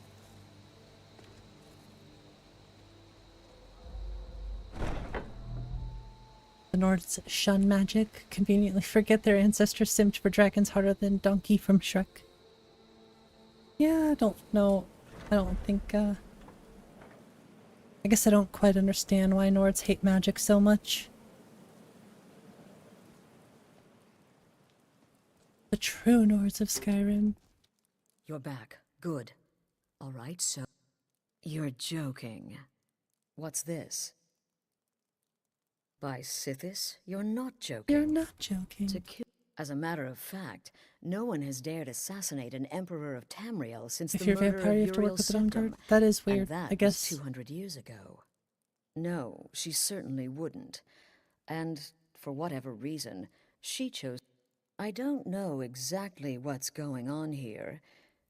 The Nords shun magic, conveniently forget their ancestors simmed for dragons harder than Donkey from Shrek. Yeah, I don't know. I don't think, I guess I don't quite understand why Nords hate magic so much. The true Nords of Skyrim. You're back. Good. Alright, so... You're joking. What's this? By Sithis, you're not joking. You're not joking. To kill... As a matter of fact, no one has dared assassinate an Emperor of Tamriel since the murder of If you're a vampire, you have to work with the Dawn Guard. That is weird, and that I guess. was 200 years ago. No, she certainly wouldn't. And, for whatever reason, she chose... I don't know exactly what's going on here,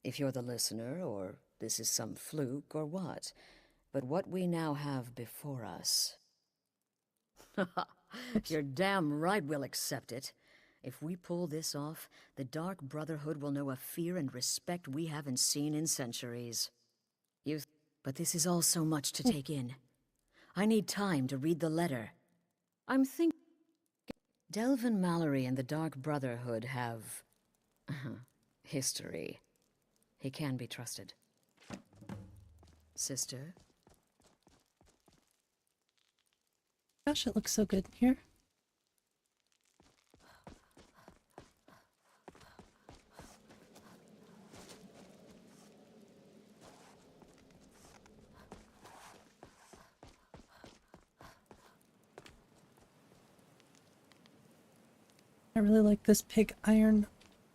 if you're the listener, or this is some fluke, or what. But what we now have before us... You're damn right we'll accept it. If we pull this off, the Dark Brotherhood will know a fear and respect we haven't seen in centuries. But this is all so much to take in. I need time to read the letter. I'm thinking... 𝕊𝕚𝕚𝕝 and the Dark Brotherhood have... history. He can be trusted. Sister? Gosh, it looks so good here. I really like this pig iron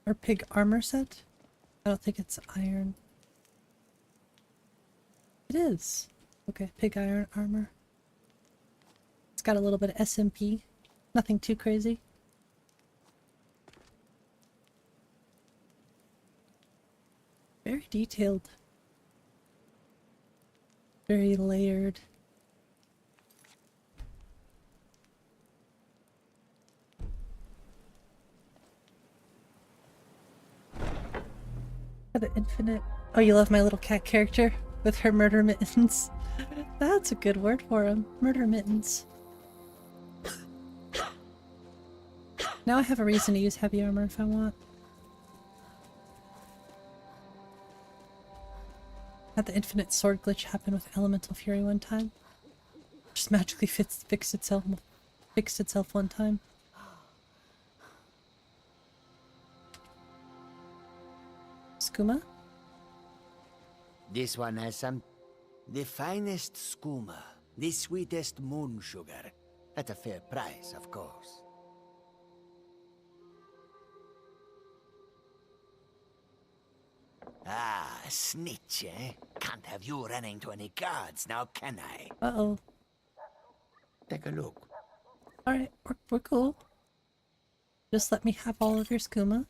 or pig armor set. I don't think it's iron. It is. Okay, pig iron armor. It's got a little bit of SMP. Nothing too crazy. Very detailed. Very layered. The infinite. Oh, you love my little cat character with her murder mittens. That's a good word for him. Murder mittens. Now I have a reason to use heavy armor if I want. Had the infinite sword glitch happen with Elemental Fury one time. Just magically fixed itself one time. Skooma? This one has some... The finest skooma. The sweetest moon sugar. At a fair price, of course. Ah, snitch, eh? Can't have you running to any guards now, can I? Uh-oh. Take a look. Alright, we're cool. Just let me have all of your skooma.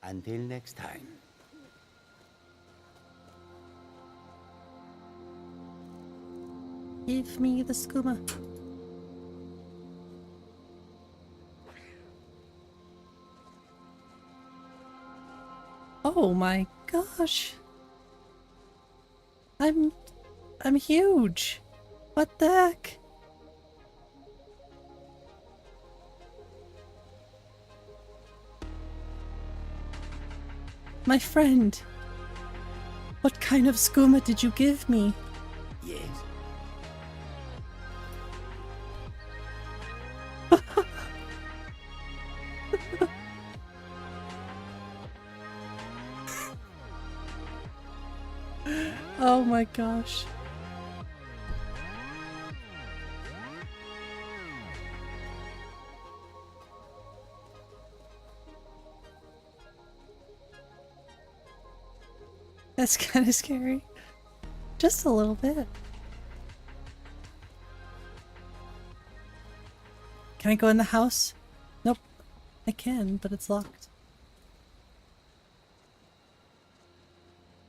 Until next time. Give me the skooma. Oh my gosh. I'm huge. What the heck? My friend. What kind of skooma did you give me? Yes. Oh my gosh. That's kind of scary. Just a little bit. Can I go in the house? Nope. I can, but it's locked.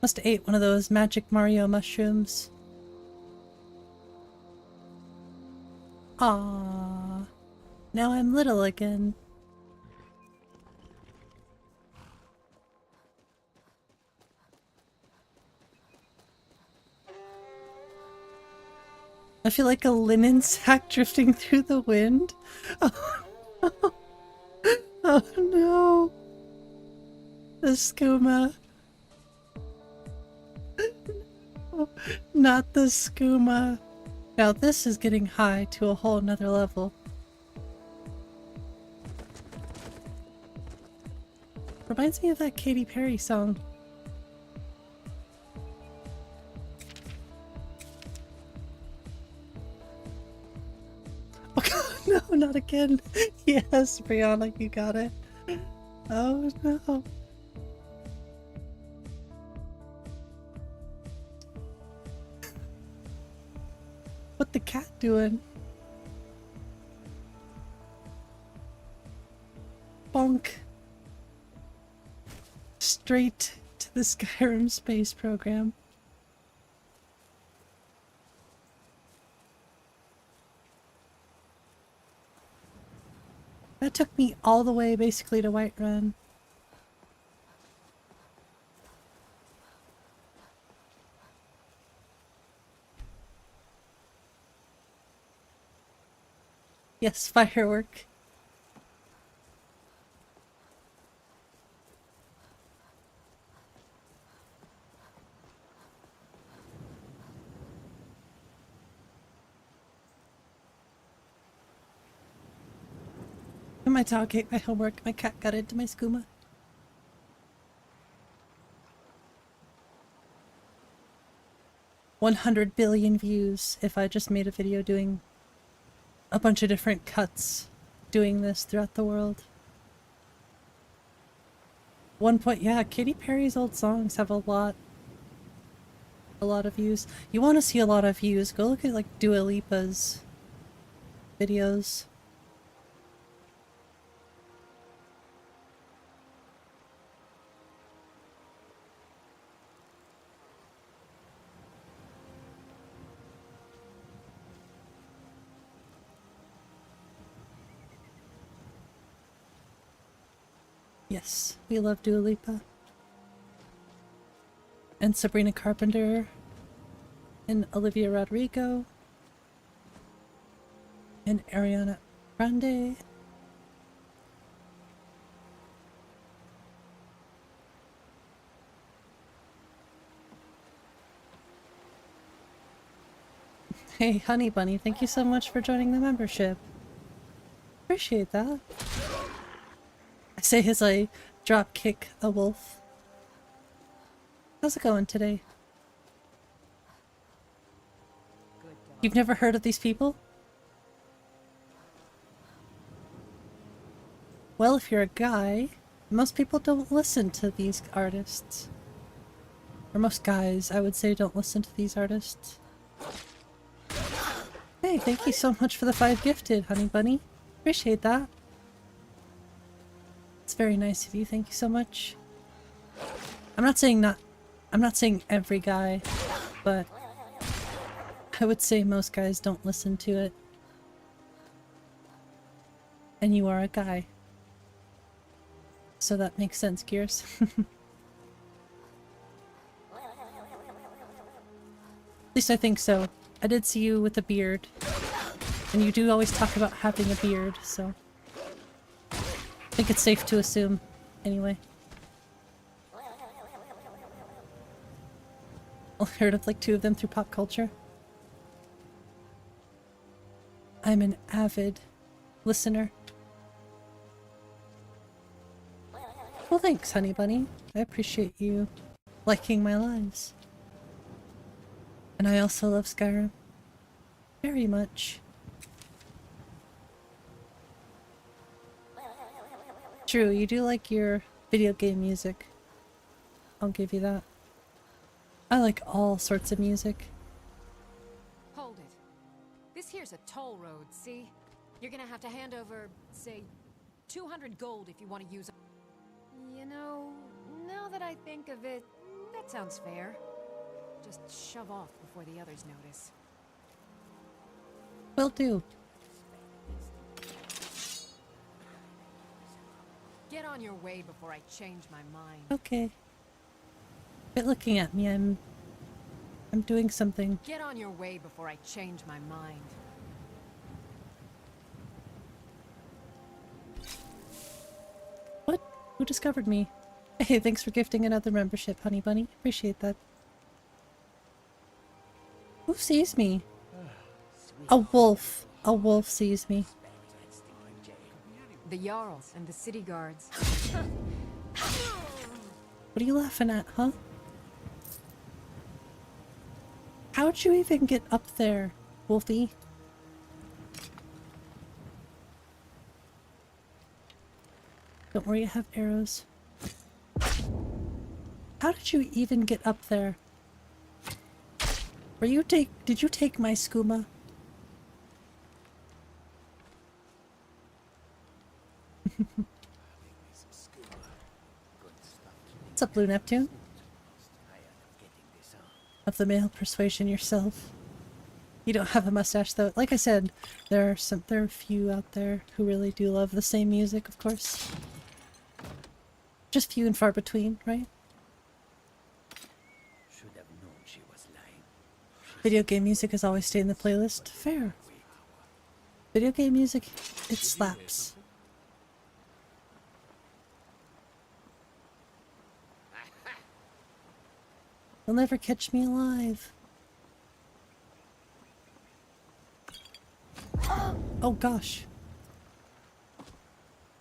Must have ate one of those magic Mario mushrooms. Ah, now I'm little again. I feel like a linen sack drifting through the wind. Oh no. Oh no. The skooma. No, not the skooma. Now this is getting high to a whole nother level. Reminds me of that Katy Perry song. No, not again. Yes, Brianna, you got it. Oh no. What the cat doing? Bonk. Straight to the Skyrim space program. That took me all the way basically to Whiterun. Yes, firework. My dog ate my homework. My cat got into my skooma. $100 billion views if I just made a video doing a bunch of different cuts doing this throughout the world. Yeah, Katy Perry's old songs have a lot of views. You want to see a lot of views, go look at like Dua Lipa's videos. Yes, we love Dua Lipa. And Sabrina Carpenter. And Olivia Rodrigo. And Ariana Grande. Hey, Honey Bunny, thank you so much for joining the membership. Appreciate that. I say as I drop kick a wolf. How's it going today? You've never heard of these people? Well, if you're a guy, most people don't listen to these artists. Or most guys, I would say, don't listen to these artists. Hey, thank you so much for the 5 gifted, honey bunny. Appreciate that. It's very nice of you, thank you so much. I'm not saying every guy, but I would say most guys don't listen to it. And you are a guy. So that makes sense, Gears. At least I think so. I did see you with a beard. And you do always talk about having a beard, so... I think it's safe to assume, anyway. I heard of like 2 of them through pop culture. I'm an avid listener. Well, thanks, honey bunny. I appreciate you liking my lives. And I also love Skyrim. Very much. True, you do like your video game music. I'll give you that. I like all sorts of music. Hold it. This here's a toll road, see? You're gonna have to hand over, say, 200 gold if you want to use it. You know, now that I think of it, that sounds fair. Just shove off before the others notice. Will do. Get on your way before I change my mind. Okay. Quit looking at me, I'm doing something. Get on your way before I change my mind. What? Who discovered me? Hey, thanks for gifting another membership, honey bunny. Appreciate that. Who sees me? A wolf. A wolf sees me. The Jarls and the city guards. What are you laughing at, huh? How'd you even get up there, Wolfie? Don't worry, I have arrows. How did you even get up there? Did you take my skooma? What's up, Blue Neptune? Of the male persuasion yourself. You don't have a mustache though. Like I said, there are a few out there who really do love the same music, of course. Just few and far between, right? Should have known she was lying. Video game music has always stayed in the playlist. Fair. Video game music, it slaps. You'll never catch me alive. Oh gosh.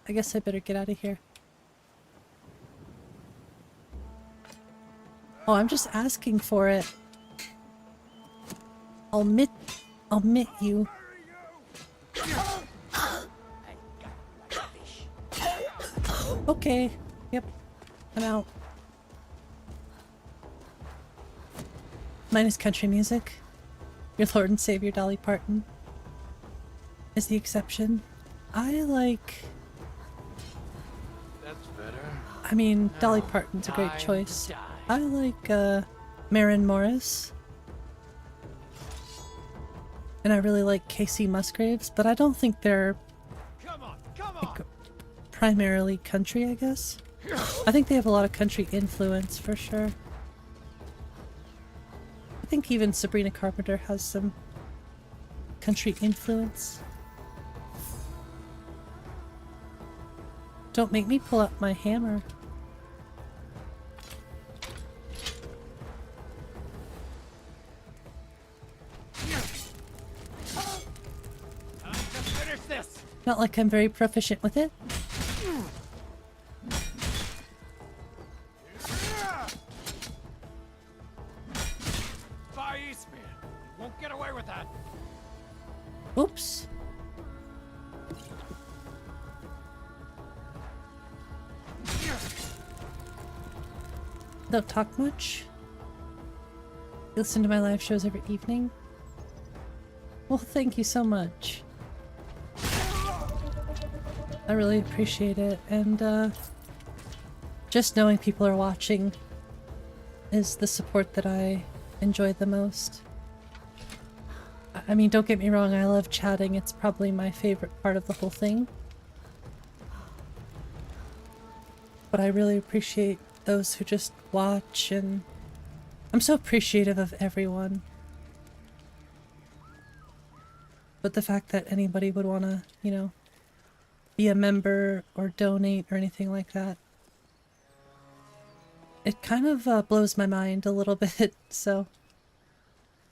I guess I better get out of here. Oh, I'm just asking for it. I'll admit you. Okay. Yep. I'm out. Mine is country music. Your Lord and Savior Dolly Parton is the exception. I like... That's better. I mean, Dolly Parton's a great choice. I like, Maren Morris. And I really like Casey Musgraves, but I don't think they're like, primarily country, I guess. I think they have a lot of country influence, for sure. I think even Sabrina Carpenter has some country influence. Don't make me pull out my hammer. Not like I'm very proficient with it. Ysmir! You won't get away with that! Oops. Don't talk much. You listen to my live shows every evening. Well, thank you so much. I really appreciate it, and just knowing people are watching is the support that I enjoy the most. I mean, don't get me wrong, I love chatting. It's probably my favorite part of the whole thing. But I really appreciate those who just watch, and I'm so appreciative of everyone. But the fact that anybody would want to, you know, be a member or donate or anything like that, it kind of blows my mind a little bit, so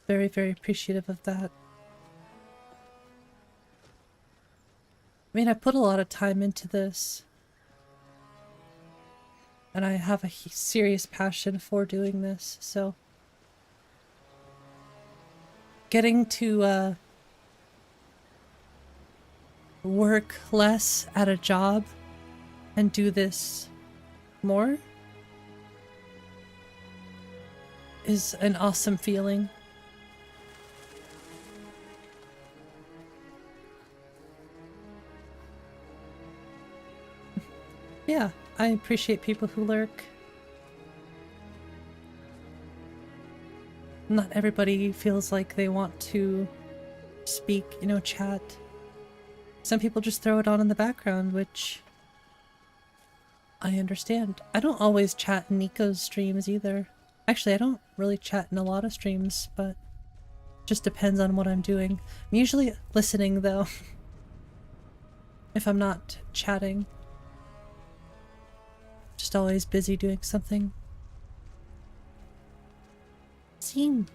very, very appreciative of that. I mean, I put a lot of time into this, and I have a serious passion for doing this, so getting to work less at a job and do this more is an awesome feeling. Yeah, I appreciate people who lurk. Not everybody feels like they want to speak, you know, chat. Some people just throw it on in the background, which I understand. I don't always chat in Nico's streams either. Actually, I don't really chat in a lot of streams, but just depends on what I'm doing. I'm usually listening though, if I'm not chatting. Just always busy doing something. Seam.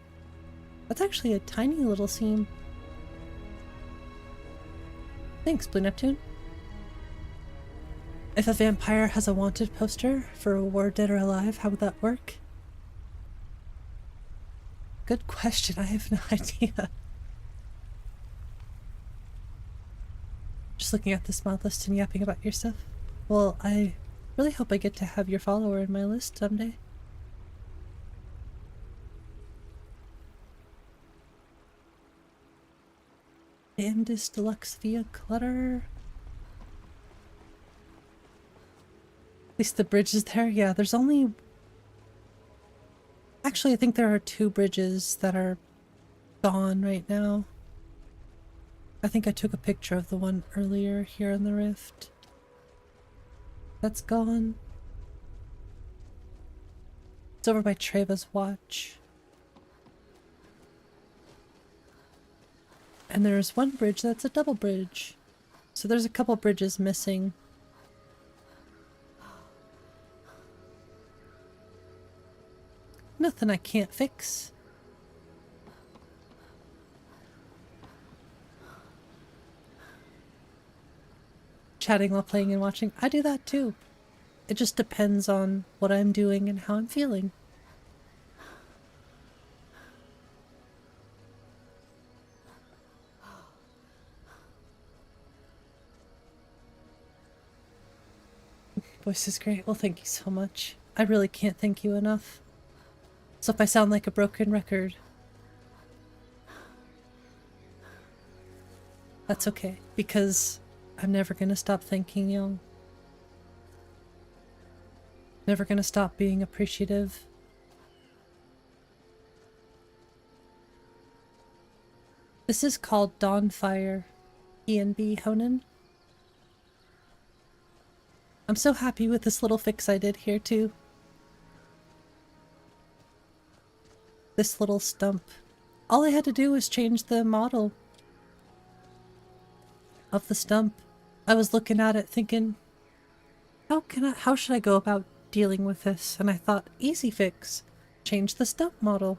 That's actually a tiny little seam. Thanks, 𝕊𝕦𝕓𝕤𝕗. If a vampire has a wanted poster for a war dead or alive, how would that work? Good question, I have no idea. Just looking at this mod list and yapping about your stuff. Well, I really hope I get to have your follower in my list someday. Bandis Deluxe via Clutter. At least the bridge is there. Yeah, there's only... Actually, I think there are 2 bridges that are gone right now. I think I took a picture of the one earlier here in the rift. That's gone. It's over by Treva's watch. And there's one bridge that's a double bridge. So there's a couple bridges missing. Nothing I can't fix. Chatting while playing and watching. I do that too. It just depends on what I'm doing and how I'm feeling. Voice is great. Well, thank you so much. I really can't thank you enough. So if I sound like a broken record, that's okay, because I'm never gonna stop thanking you. Never gonna stop being appreciative. This is called Dawnfire, E&B Honan. I'm so happy with this little fix I did here too. This little stump. All I had to do was change the model of the stump. I was looking at it thinking, how should I go about dealing with this? And I thought, easy fix. Change the stump model.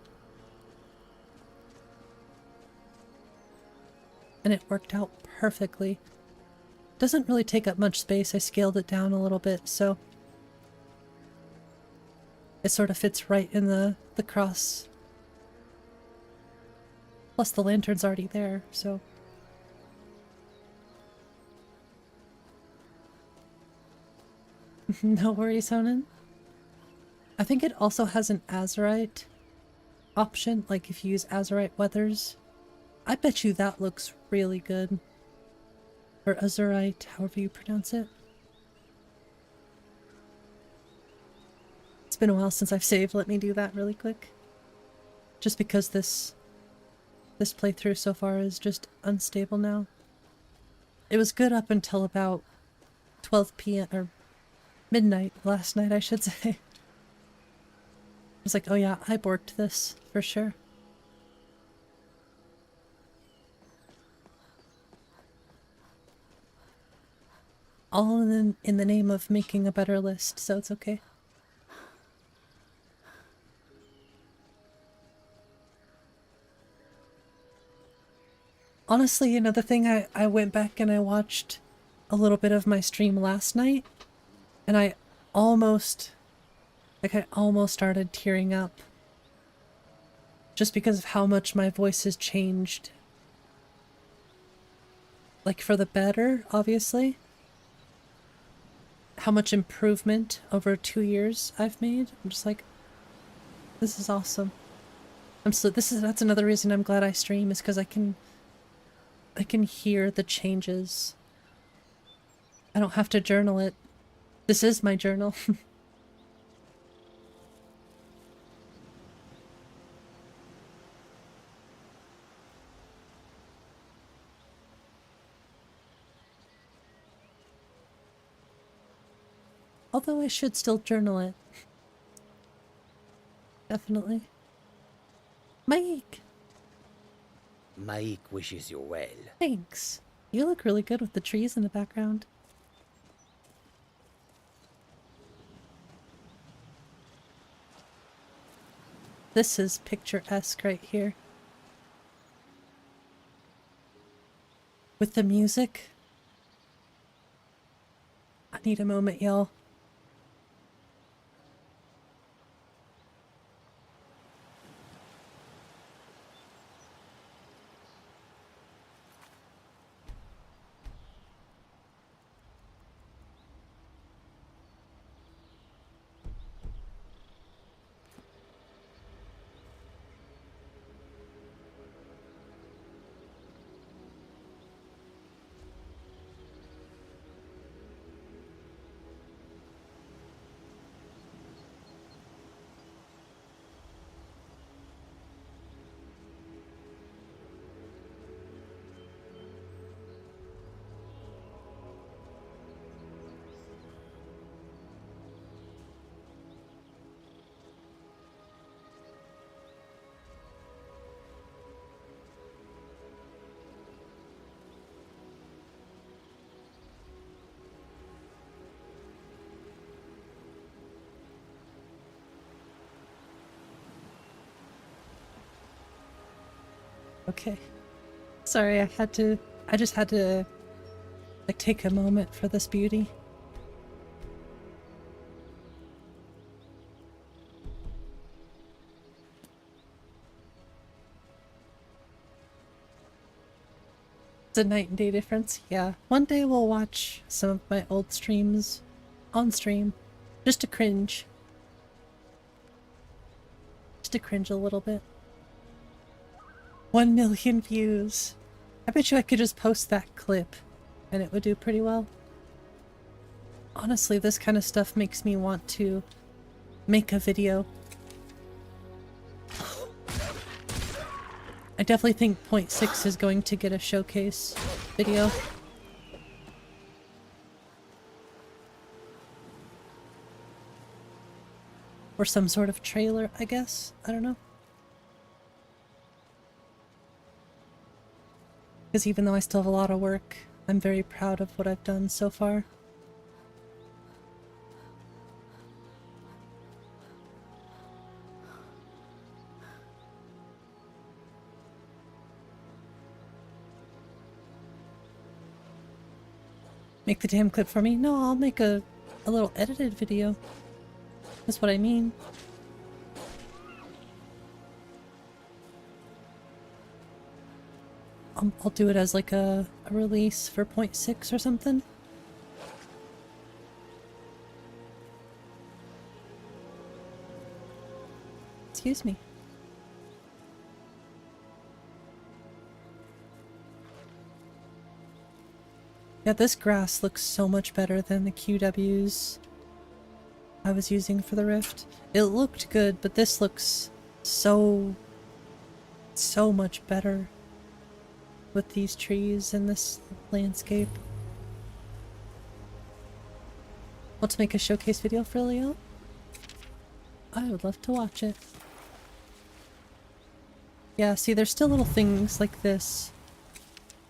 And it worked out perfectly. Doesn't really take up much space. I scaled it down a little bit, so it sort of fits right in the cross Plus the lantern's already there, so... No worries, Honan. I think it also has an azurite option, like if you use azurite weathers. I bet you that looks really good. Or azurite, however you pronounce it. It's been a while since I've saved, let me do that really quick. Just because this playthrough so far is just unstable now. It was good up until about 12 p.m. or midnight last night, I should say. I was like, oh yeah, I borked this for sure. All in the name of making a better list, so it's okay. Honestly, another thing, I went back and I watched a little bit of my stream last night, and I almost started tearing up. Just because of how much my voice has changed. Like, for the better, obviously. How much improvement over 2 years I've made. I'm just like, this is awesome. That's another reason I'm glad I stream, is because I can hear the changes. I don't have to journal it. This is my journal. Although I should still journal it. Definitely. Mike! Mike wishes you well. Thanks. You look really good with the trees in the background. This is picturesque right here. With the music. I need a moment, y'all. Okay. Sorry, I just had to, like, take a moment for this beauty. It's a night and day difference, yeah. One day we'll watch some of my old streams on stream, just to cringe. Just to cringe a little bit. 1 million views. I bet you I could just post that clip and it would do pretty well. Honestly, this kind of stuff makes me want to make a video. I definitely think 0.6 is going to get a showcase video. Or some sort of trailer, I guess. I don't know. Because even though I still have a lot of work, I'm very proud of what I've done so far. Make the damn clip for me? No, I'll make a little edited video. That's what I mean. I'll do it as like a release for 0.6 or something. Excuse me. Yeah, this grass looks so much better than the QWs I was using for the Rift. It looked good, but this looks so much better with these trees and this landscape. Want to make a showcase video for Leo? I would love to watch it. Yeah, see, there's still little things like this.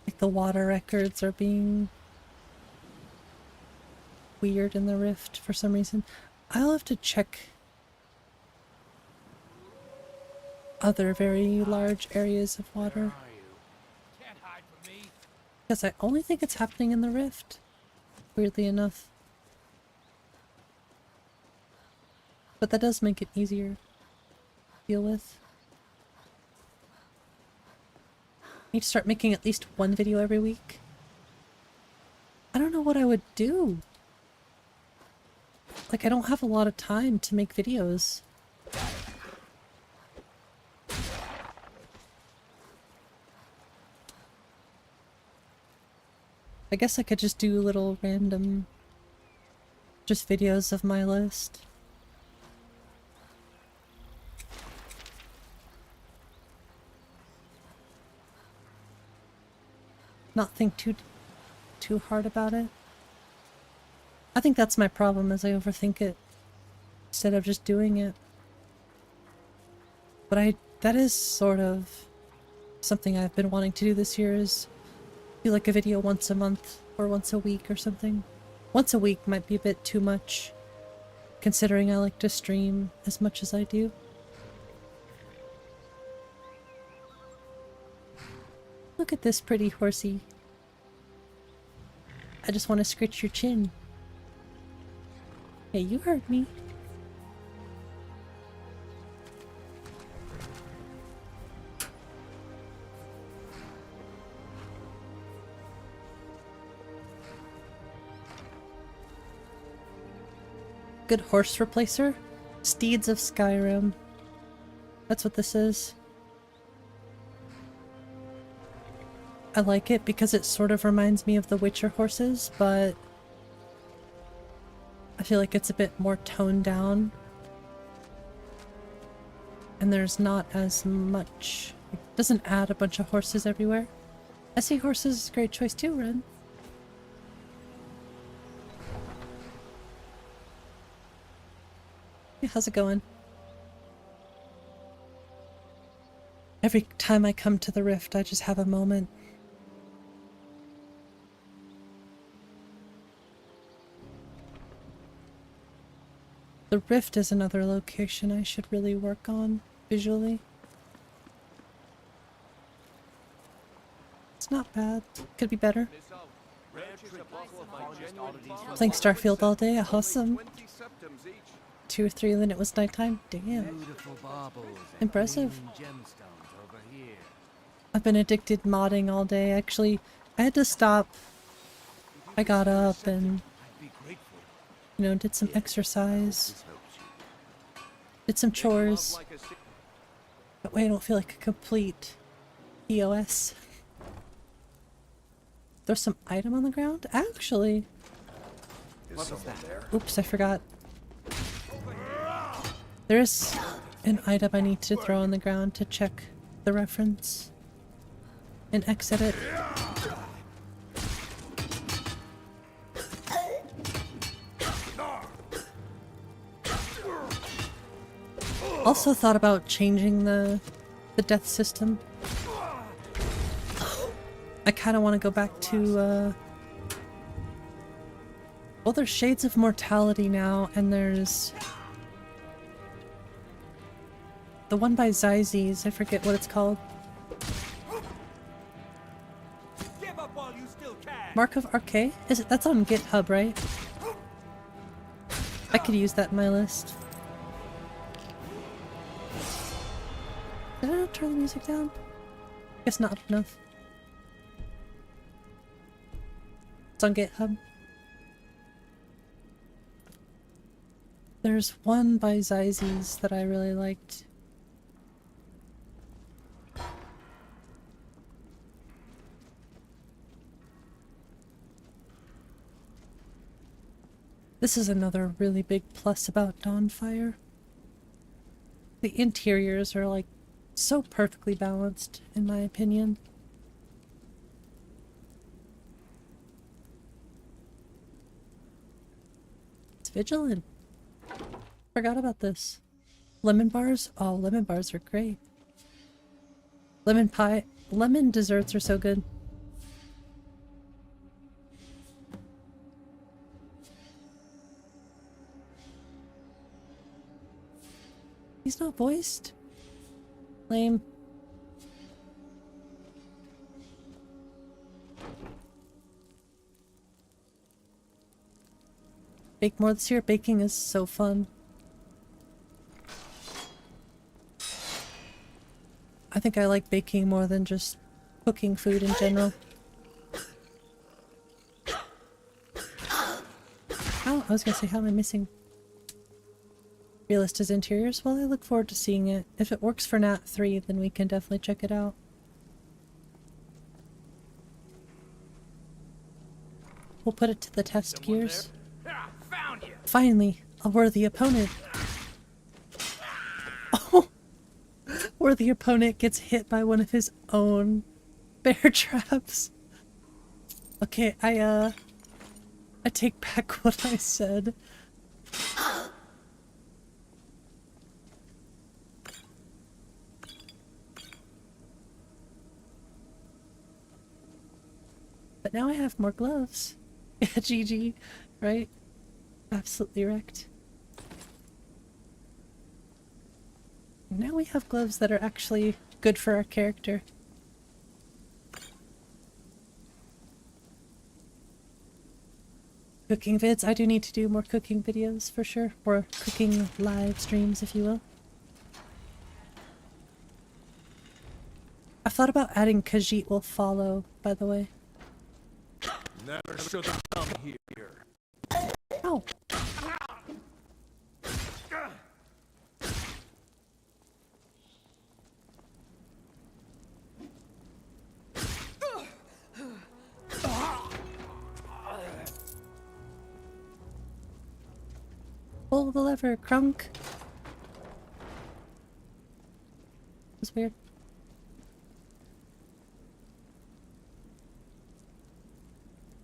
Like the water records are being weird in the Rift for some reason. I'll have to check other very large areas of water. Because I only think it's happening in the Rift, weirdly enough. But that does make it easier to deal with. I need to start making at least one video every week. I don't know what I would do. Like, I don't have a lot of time to make videos. I guess I could just do little random just videos of my list. Not think too hard about it. I think that's my problem, is I overthink it instead of just doing it. But that is sort of something I've been wanting to do this year, is do like a video once a month or once a week or something. Once a week might be a bit too much, considering I like to stream as much as I do. Look at this pretty horsey. I just want to scratch your chin. Hey, you heard me. Good horse replacer? Steeds of Skyrim. That's what this is. I like it because it sort of reminds me of the Witcher horses, but I feel like it's a bit more toned down. And there's not as much... It doesn't add a bunch of horses everywhere. I see horses is a great choice too, Ren. Hey, how's it going? Every time I come to the Rift, I just have a moment. The Rift is another location I should really work on visually. It's not bad. Could be better. Playing Starfield all day? Awesome. 2 or 3 and then it was nighttime? Damn. Impressive. I've been addicted modding all day. Actually, I had to stop. I got up and, you know, did some exercise. Did some chores. That way I don't feel like a complete EOS. There's some item on the ground? Actually. Oops, I forgot. There's an item I need to throw on the ground to check the reference and exit it. Also thought about changing the death system. I kind of want to go back to well, there's Shades of Mortality now, and there's the one by Zyzes, I forget what it's called. Mark of Arcade? Is it? That's on GitHub, right? I could use that in my list. Did I not turn the music down? Guess not enough. It's on GitHub. There's one by Zyzzy's that I really liked. This is another really big plus about Dawnfire. The interiors are like so perfectly balanced, in my opinion. It's vigilant. Forgot about this. Lemon bars? Oh, lemon bars are great. Lemon pie. Lemon desserts are so good. He's not voiced. Lame. Bake more this year. Baking is so fun. I think I like baking more than just cooking food in general. Oh, I was gonna say, how am I missing? Realist as interiors? Well, I look forward to seeing it. If it works for Nat 3, then we can definitely check it out. We'll put it to the test gears. Found you. Finally, a worthy opponent. Oh! Worthy opponent gets hit by one of his own bear traps. Okay, I take back what I said. But now I have more gloves. Yeah, GG, right? Absolutely wrecked. Now we have gloves that are actually good for our character. Cooking vids. I do need to do more cooking videos for sure. Or cooking live streams, if you will. I thought about adding Khajiit will follow, by the way. Never should have come here. Ow! Pull the lever, crunk. That's weird.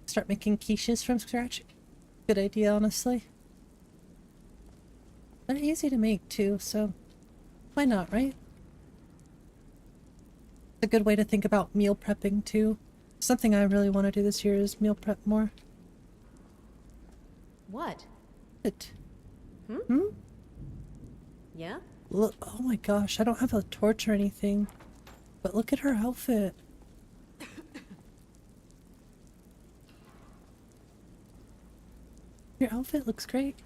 Start making quiches from scratch. Good idea, honestly. They're easy to make too, so why not, right? It's a good way to think about meal prepping too. Something I really want to do this year is meal prep more. What? It. Hmm? Yeah? Look, oh my gosh, I don't have a torch or anything. But look at her outfit. Your outfit looks great.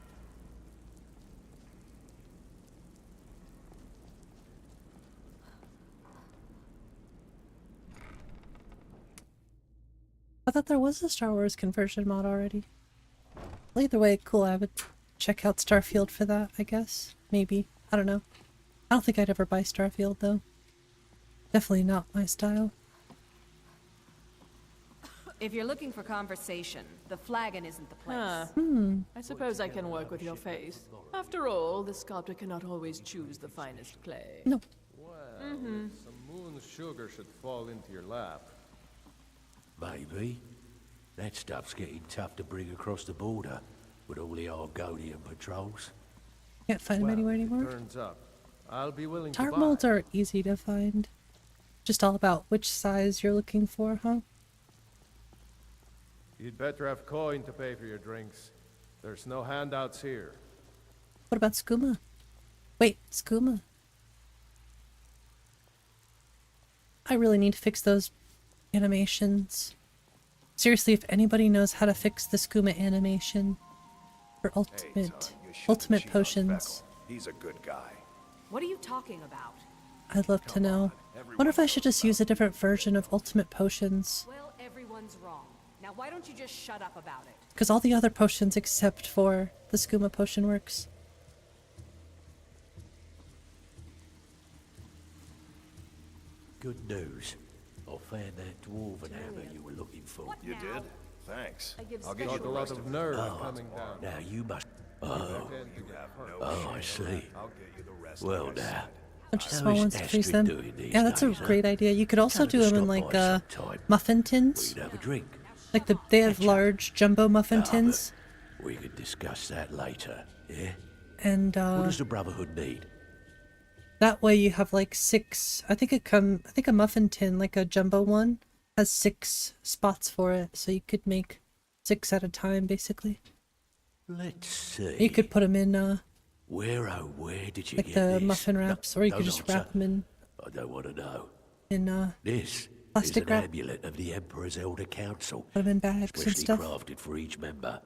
I thought there was a Star Wars conversion mod already. Well, either way, cool, I would check out Starfield for that, I guess. Maybe. I don't know. I don't think I'd ever buy Starfield, though. Definitely not my style. If you're looking for conversation, the flagon isn't the place. I suppose I can work with your face. After all, the sculptor cannot always choose the finest clay. No. Well, some moon sugar should fall into your lap. Maybe. That stuff's getting tough to bring across the border with all the Argonian patrols. Can't find them anywhere anymore. Turns up. I'll be willing Tart to buy. molds are easy to find. Just all about which size you're looking for, huh? You'd better have coin to pay for your drinks. There's no handouts here. What about skooma? Wait, skooma. I really need to fix those animations. Seriously, if anybody knows how to fix the skooma animation for ultimate potions, He's a good guy. What are you talking about? I'd love to know. Wonder if I should just use a different version of ultimate potions. Well, everyone's wrong. Now Now why don't you just shut up about it? Because all the other potions except for the skooma potion works. Good news. I found that dwarven hammer you were looking for. You did? Thanks. I'll get you a lot of nerve coming down. Now you must... Oh, I see. Well now. Bunch of small ones to freeze them. Yeah, that's a great idea. You could also do them in like muffin tins. We'd have a drink. Like they have large jumbo muffin tins. We could discuss that later, yeah? And what does the Brotherhood need? that way you have like 6. I think a muffin tin, like a jumbo one, has 6 spots for it, so you could make 6 at a time, basically. Let's see. You could put them in where did you like get the this? muffin wraps, or you could just answer. wrap them in. I don't want to know. In This plastic is an wrap. amulet of the Emperor's Elder Council. Put them in bags and Specially stuff. crafted for each member.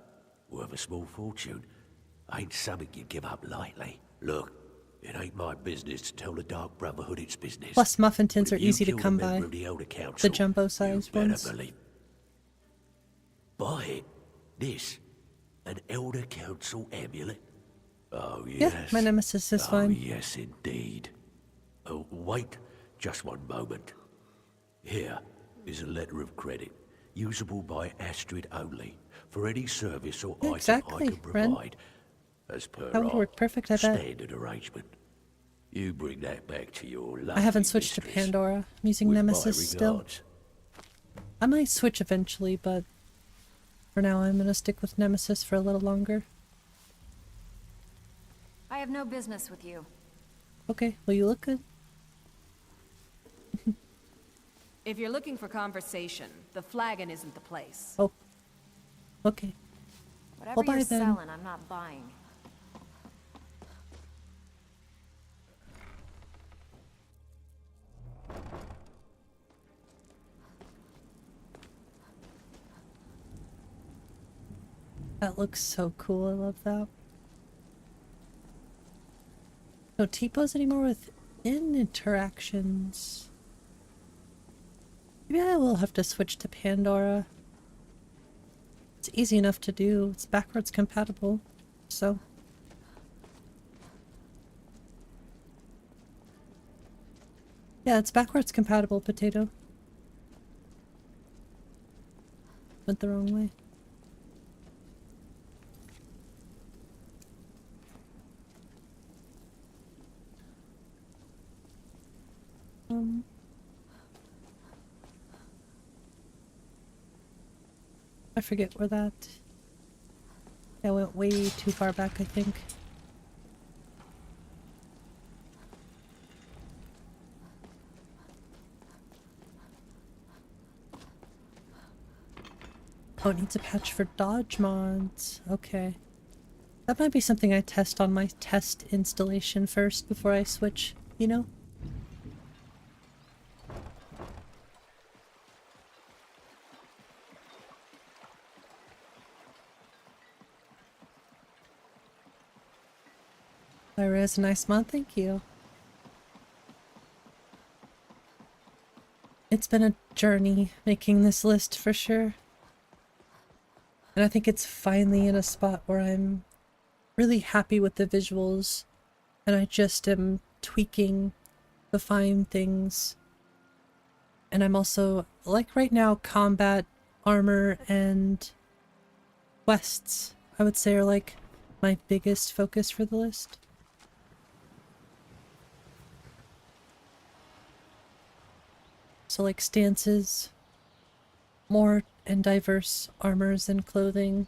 Worth a small fortune. Ain't something you give up lightly. Look, it ain't my business to tell the Dark Brotherhood its business. Plus, muffin tins But are if you easy to kill a come member by. of the Elder Council, The jumbo-sized you better ones. believe. Buy it. This. An Elder Council amulet. Oh, yes. Yeah, my nemesis is oh, fine. yes, indeed. Oh, wait just one moment. Here is a letter of credit, usable by Astrid only, for any service or item Exactly, I can Ren. provide, as per That would our work perfect, I bet. standard arrangement. You bring that back to your lovely I haven't switched to mistress. Pandora. I'm using With my Nemesis still. regards. I might switch eventually, but for now I'm gonna stick with Nemesis for a little longer. I have no business with you. Okay, well you look good. If you're looking for conversation, the flagon isn't the place. Oh. Okay. Whatever Well, bye you're then. selling, I'm not buying. That looks so cool, I love that. No T-pose anymore within interactions. Maybe I will have to switch to Pandora. It's easy enough to do. It's backwards compatible, so. Yeah, it's backwards compatible, Potato. Went the wrong way. I forget where that... Yeah, I went way too far back, I think. Oh, it needs a patch for dodge mods. Okay. That might be something I test on my test installation first before I switch, you know? Lyra has a nice mod, thank you. It's been a journey making this list for sure. And I think it's finally in a spot where I'm really happy with the visuals. And I just am tweaking the fine things. And I'm also, like right now, combat, armor, and quests, I would say are like my biggest focus for the list. So like stances, more and diverse armors and clothing.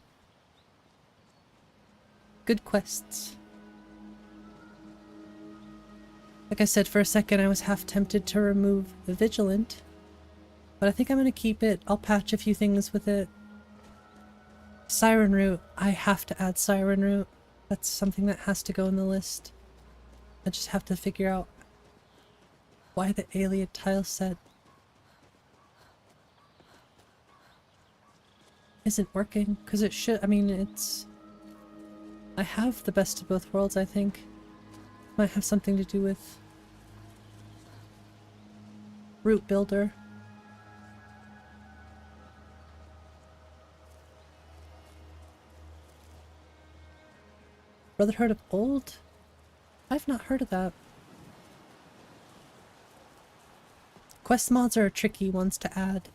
Good quests. Like I said, for a second I was half tempted to remove the Vigilant, but I think I'm going to keep it. I'll patch a few things with it. Siren Root, I have to add Siren Root. That's something that has to go in the list. I just have to figure out why the alien tile set isn't working, because it should. I mean, it's... I have the best of both worlds, I think. Might have something to do with Root Builder. Brotherhood of Old? I've not heard of that. Quest mods are tricky ones to add.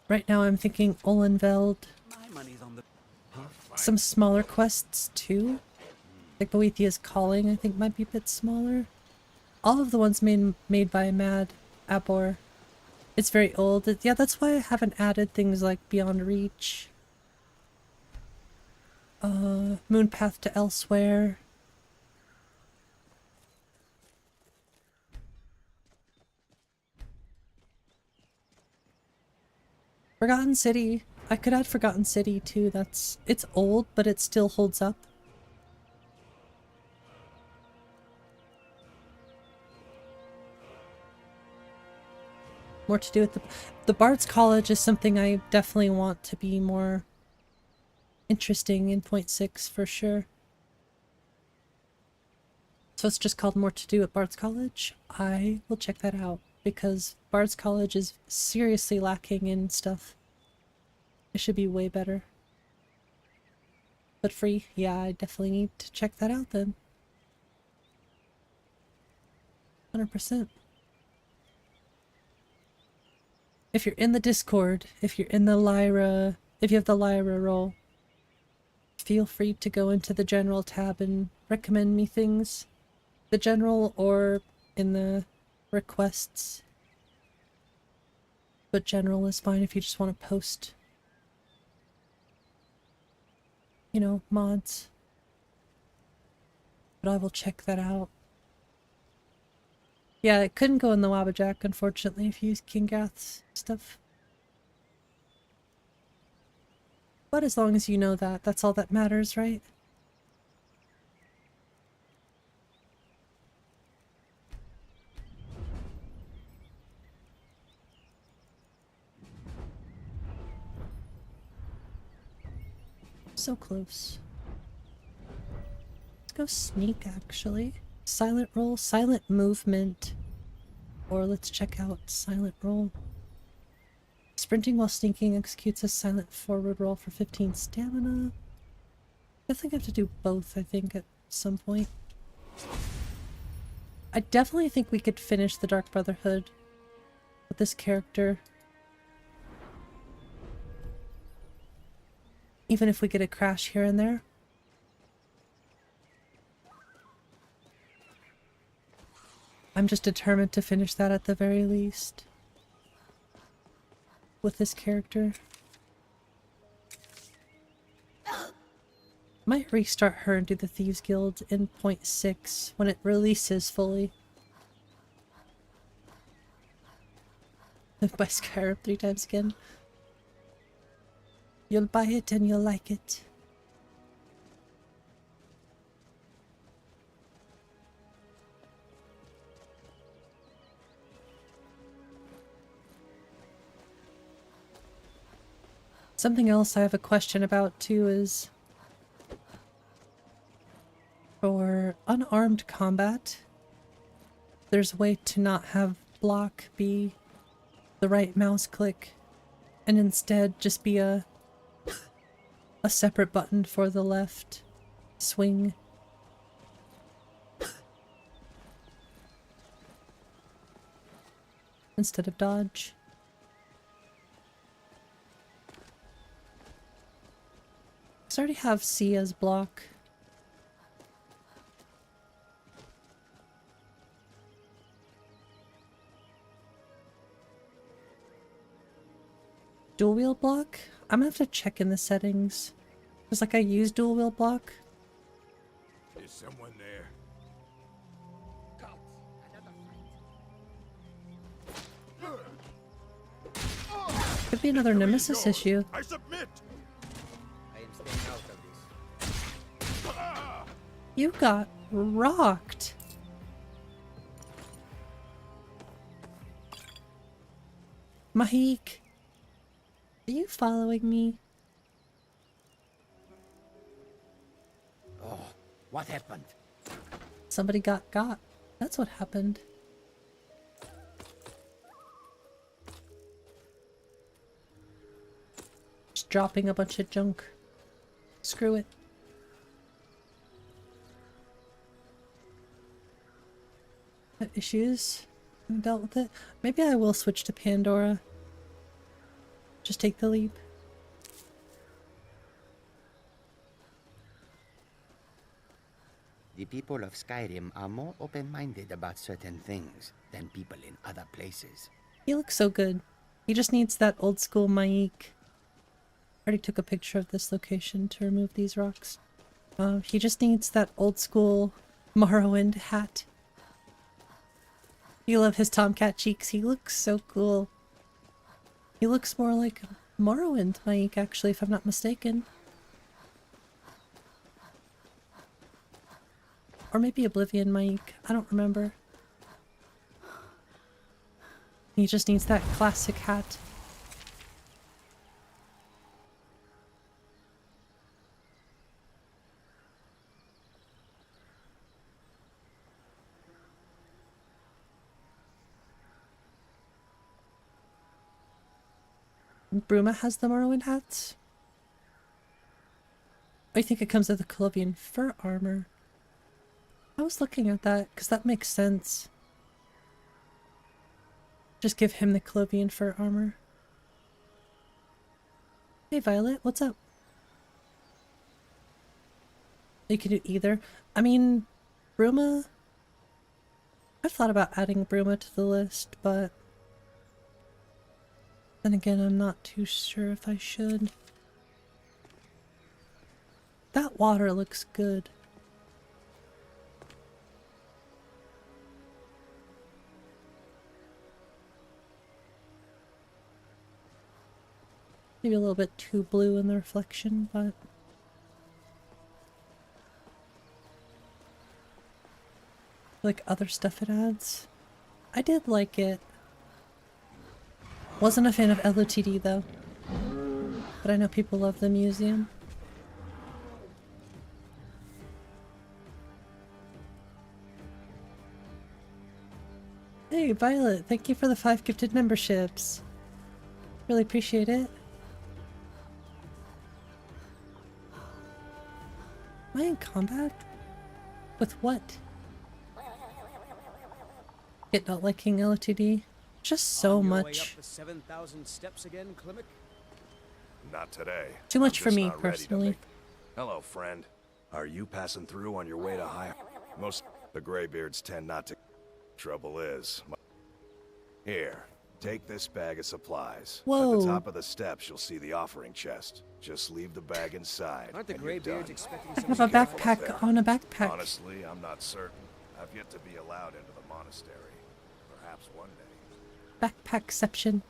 Right now I'm thinking 𝕊𝕦𝕓𝕤𝕝. Some smaller quests too. Like Boethiah's Calling I think might be a bit smaller. All of the ones made by 𝕊𝕦𝕓𝕝𝕝. It's very old. Yeah, that's why I haven't added things like Beyond Reach. Moon Path to Elsewhere. Forgotten City. I could add Forgotten City too. It's old, but it still holds up. More to do with the Bard's College is something I definitely want to be more interesting in 0.6 for sure. So it's just called More to Do at Bard's College. I will check that out because Bard's College is seriously lacking in stuff. It should be way better. But free, yeah, I definitely need to check that out then. 100%. If you're in the Discord, if you're in the Lyra, if you have the Lyra role, feel free to go into the general tab and recommend me things. The general or in the requests. But general is fine if you just want to post, you know, mods. But I will check that out. Yeah, it couldn't go in the Wabbajack, unfortunately, if you use Kingath's stuff. But as long as you know that, that's all that matters, right? So close. Let's go sneak, actually. Silent roll, silent movement. Or let's check out silent roll. Sprinting while sneaking executes a silent forward roll for 15 stamina. I think I have to do both, I think, at some point. I definitely think we could finish the Dark Brotherhood with this character. Even if we get a crash here and there. I'm just determined to finish that at the very least. With this character. Might restart her and do the Thieves Guild in 0.6 when it releases fully. Buy Skyrim 3 times again. You'll buy it and you'll like it. Something else I have a question about too is for unarmed combat, there's a way to not have block be the right mouse click and instead just be a separate button for the left swing. Instead of dodge. I already have C as block. Dual wheel block? I'm gonna have to check in the settings. Because like I use dual wheel block. Is someone there? Could be another Nemesis issue. I submit. I am staying out of this. You got rocked. Mahik. Are you following me? Oh, what happened? Somebody got. That's what happened. Just dropping a bunch of junk. Screw it. issues and dealt with it. Maybe I will switch to Pandora. Just take the leap. The people of Skyrim are more open-minded about certain things than people in other places. He looks so good. He just needs that old school 𝕤𝕝𝕝. Already took a picture of this location to remove these rocks. He just needs that old school Morrowind hat. You love his tomcat cheeks. He looks so cool. He looks more like Morrowind 𝕤𝕝𝕝 actually, if I'm not mistaken. Or maybe Oblivion 𝕤𝕝𝕝. I don't remember. He just needs that classic hat. Bruma has the Morrowind hats. I think it comes with the Colovian fur armor. I was looking at that because that makes sense. Just give him the Colovian fur armor. Hey Violet, what's up? You can do either. I mean, Bruma... I've thought about adding Bruma to the list, but... then again, I'm not too sure if I should. That water looks good. Maybe a little bit too blue in the reflection, but... like other stuff it adds. I did like it. Wasn't a fan of LOTD though. But I know people love the museum. Hey Violet, thank you for the 5 gifted memberships. Really appreciate it. Am I in combat? With what? Get not liking LOTD. Just so much. Up the 7,000 steps again, 𝕊𝕦𝕝? Not today. Too much I'm for just me, not ready to personally. make- Hello, friend. Are you passing through on your way to high? Most the graybeards tend not to. Trouble is, here, take this bag of supplies. At Whoa. the top of the steps, you'll see the offering chest. Just leave the bag inside. Aren't the and you're graybeards done. expecting I have a backpack on a backpack. Honestly, I'm not certain. I've yet to be allowed into the monastery. Perhaps one day. Backpackception.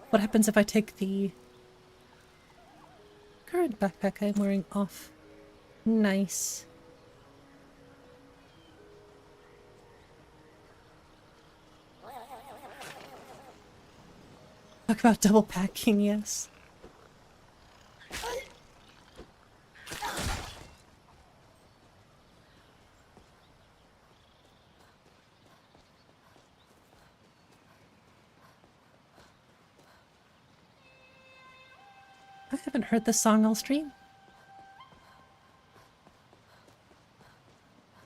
What happens if I take the current backpack I'm wearing off? Nice. Talk about double packing, yes. I haven't heard this song all stream.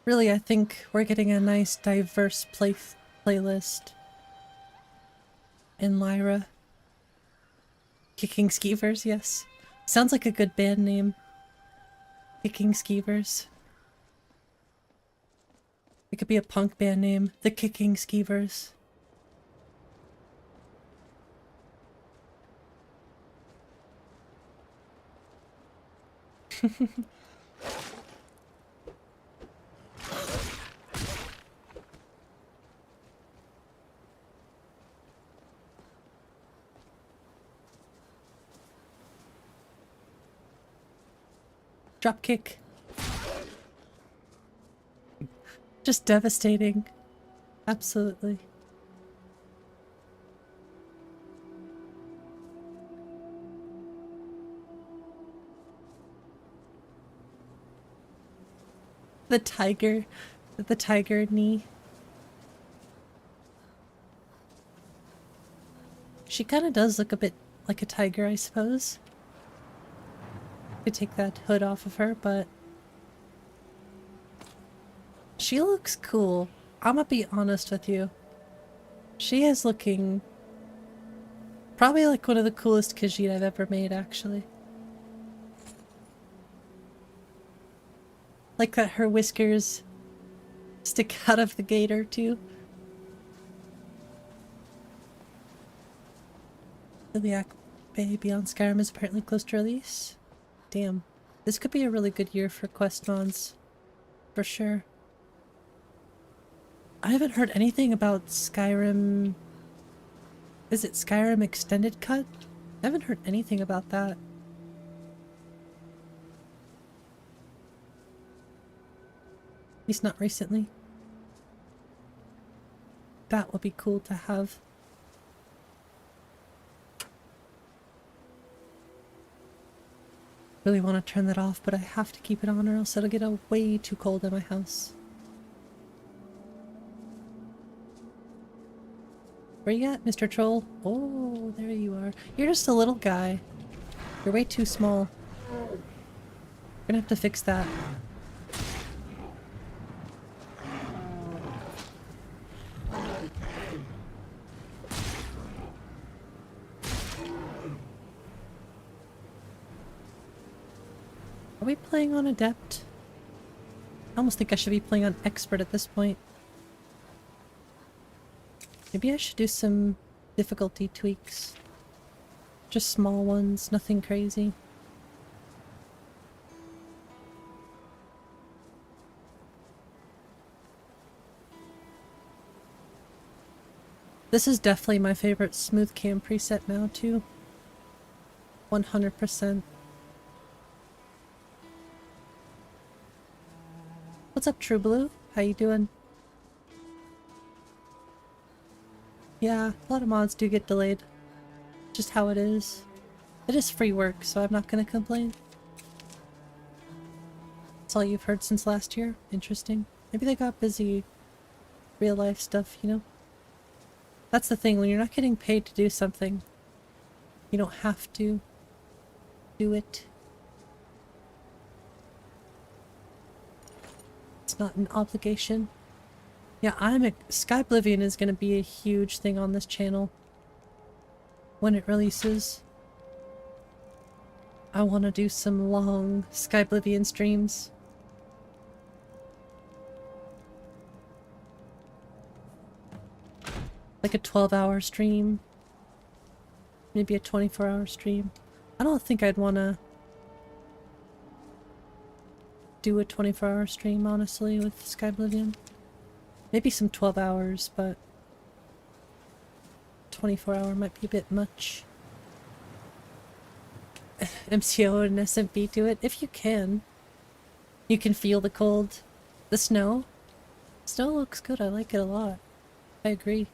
Really, I think we're getting a nice diverse playlist in Lyra. Kicking Skeevers, yes. Sounds like a good band name. Kicking Skeevers. It could be a punk band name. The Kicking Skeevers. Dropkick. Just devastating. Absolutely. The tiger knee. She kind of does look a bit like a tiger, I suppose. Could take that hood off of her, but She looks cool. I'm gonna be honest with you. She is looking probably like one of the coolest Khajiit I've ever made, actually. Like that her whiskers stick out of the gator, too. Iliac Bay Beyond Skyrim is apparently close to release. Damn. This could be a really good year for quest mods. For sure. I haven't heard anything about Skyrim... Is it Skyrim Extended Cut? I haven't heard anything about that. At least not recently. That would be cool to have. Really want to turn that off, but I have to keep it on or else it'll get way too cold in my house. Where you at, Mr. Troll? Oh, there you are. You're just a little guy. You're way too small. We're gonna have to fix that. Are we playing on Adept? I almost think I should be playing on Expert at this point. Maybe I should do some difficulty tweaks. Just small ones, nothing crazy. This is definitely my favorite smooth cam preset now too. 100%. What's up, True Blue? How you doing? Yeah, a lot of mods do get delayed. Just how it is. It is free work, so I'm not gonna complain. That's all you've heard since last year? Interesting. Maybe they got busy real life stuff, you know? That's the thing, when you're not getting paid to do something, you don't have to do it. It's not an obligation. Yeah, Skyblivion is gonna be a huge thing on this channel when it releases. I want to do some long Skyblivion streams. Like a 12-hour stream. Maybe a 24-hour stream. I don't think I'd want to do a 24-hour stream, honestly, with Skyblivion. Maybe some 12 hours, but 24-hour might be a bit much. MCO and SMP do it, if you can. You can feel the cold. The snow. Snow looks good, I like it a lot. I agree.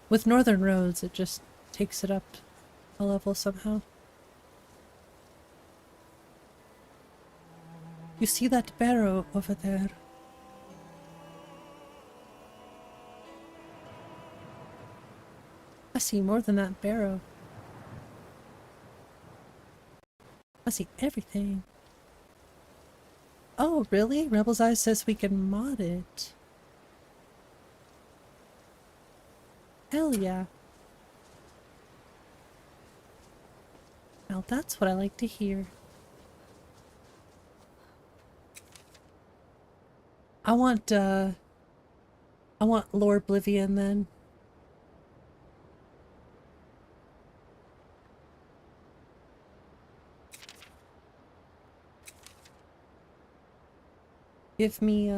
With northern roads, it just takes it up a level somehow. You see that barrow over there? I see more than that barrow. I see everything. Oh, really? Rebel's Eye says we can mod it. Hell yeah. Now that's what I like to hear. I want Lore Oblivion then. Give me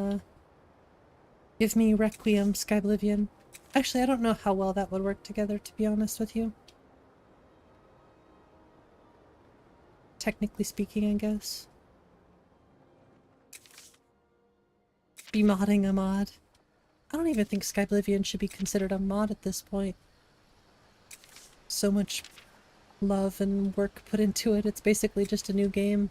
Requiem, Skyblivion. Actually, I don't know how well that would work together, to be honest with you. Technically speaking, I guess. Be modding a mod. I don't even think Skyblivion should be considered a mod at this point. So much love and work put into it, it's basically just a new game.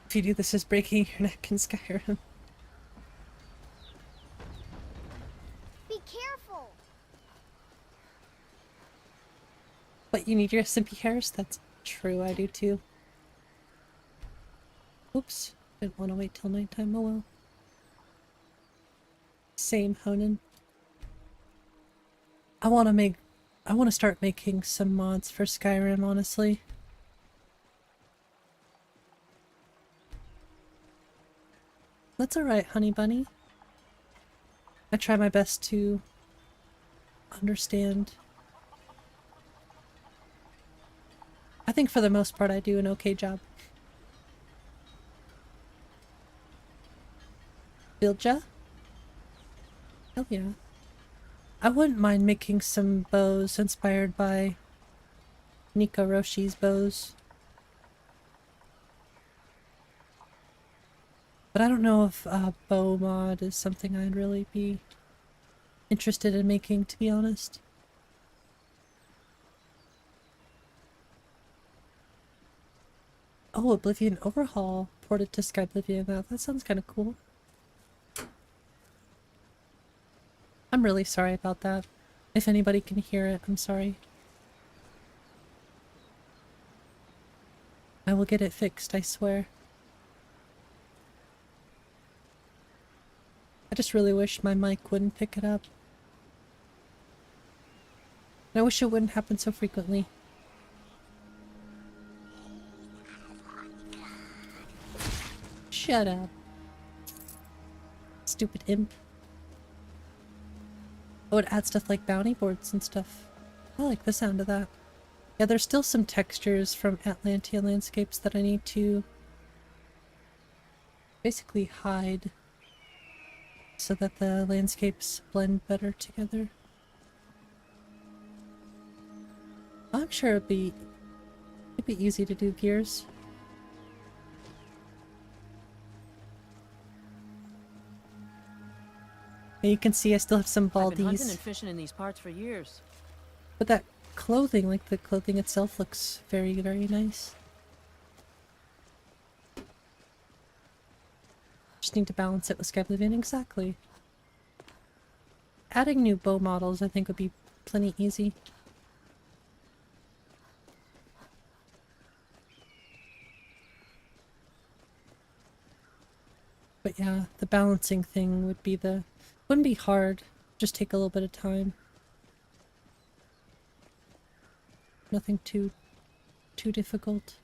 If you do this, is breaking your neck in Skyrim. Be careful. But you need your SMP hairs? That's true, I do too. Oops, didn't want to wait till nighttime, oh well. Same, Honan. I want to start making some mods for Skyrim, honestly. That's alright, honey bunny. I try my best to understand. I think for the most part I do an okay job. Bilja? Hell yeah. I wouldn't mind making some bows inspired by Nico Roshi's bows. But I don't know if a bow mod is something I'd really be interested in making, to be honest. Oh, Oblivion Overhaul ported to Skyblivion. That sounds kind of cool. I'm really sorry about that. If anybody can hear it, I'm sorry. I will get it fixed, I swear. I just really wish my mic wouldn't pick it up. And I wish it wouldn't happen so frequently. Shut up. Stupid imp. Oh, it adds stuff like bounty boards and stuff. I like the sound of that. Yeah, there's still some textures from Atlantean landscapes that I need to basically hide so that the landscapes blend better together. I'm sure it'd be easy to do gears. And you can see I still have some baldies. I've been hunting and fishing in these parts for years. But that clothing, like the clothing itself, looks very, very nice. Just need to balance it with Skyblivion, exactly. Adding new bow models I think would be plenty easy. But yeah, the balancing thing would be wouldn't be hard, just take a little bit of time. Nothing too difficult.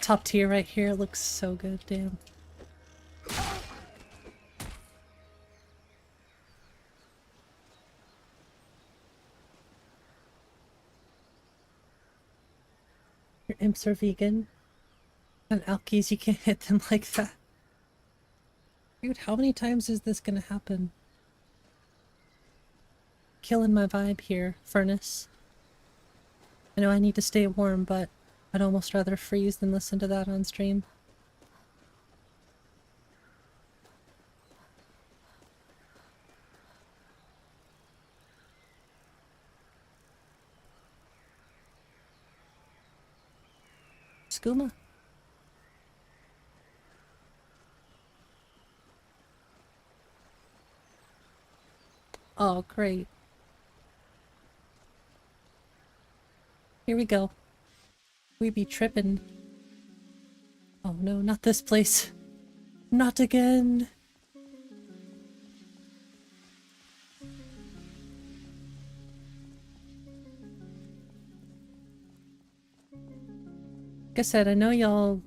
Top tier right here looks so good, damn. Your imps are vegan. And alkies, you can't hit them like that. Dude, how many times is this gonna happen? Killing my vibe here, furnace. I know I need to stay warm, but I'd almost rather freeze than listen to that on stream. Skooma. Oh, great. Here we go. We be trippin'. Oh no, not this place. Not again. Like I said, I know y'all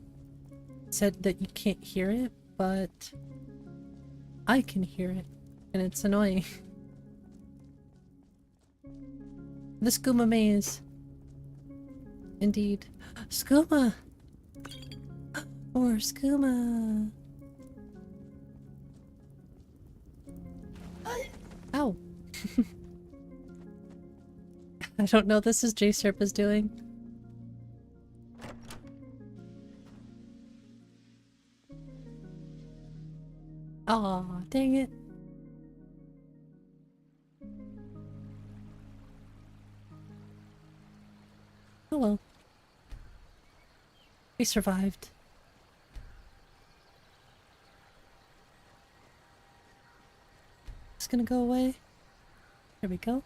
said that you can't hear it, but I can hear it, and it's annoying. The skooma maze. Indeed. Skooma! More skooma! Ow! I don't know this is J-Serpa's doing. Aw, dang it. Oh well. We survived. It's gonna go away. There we go.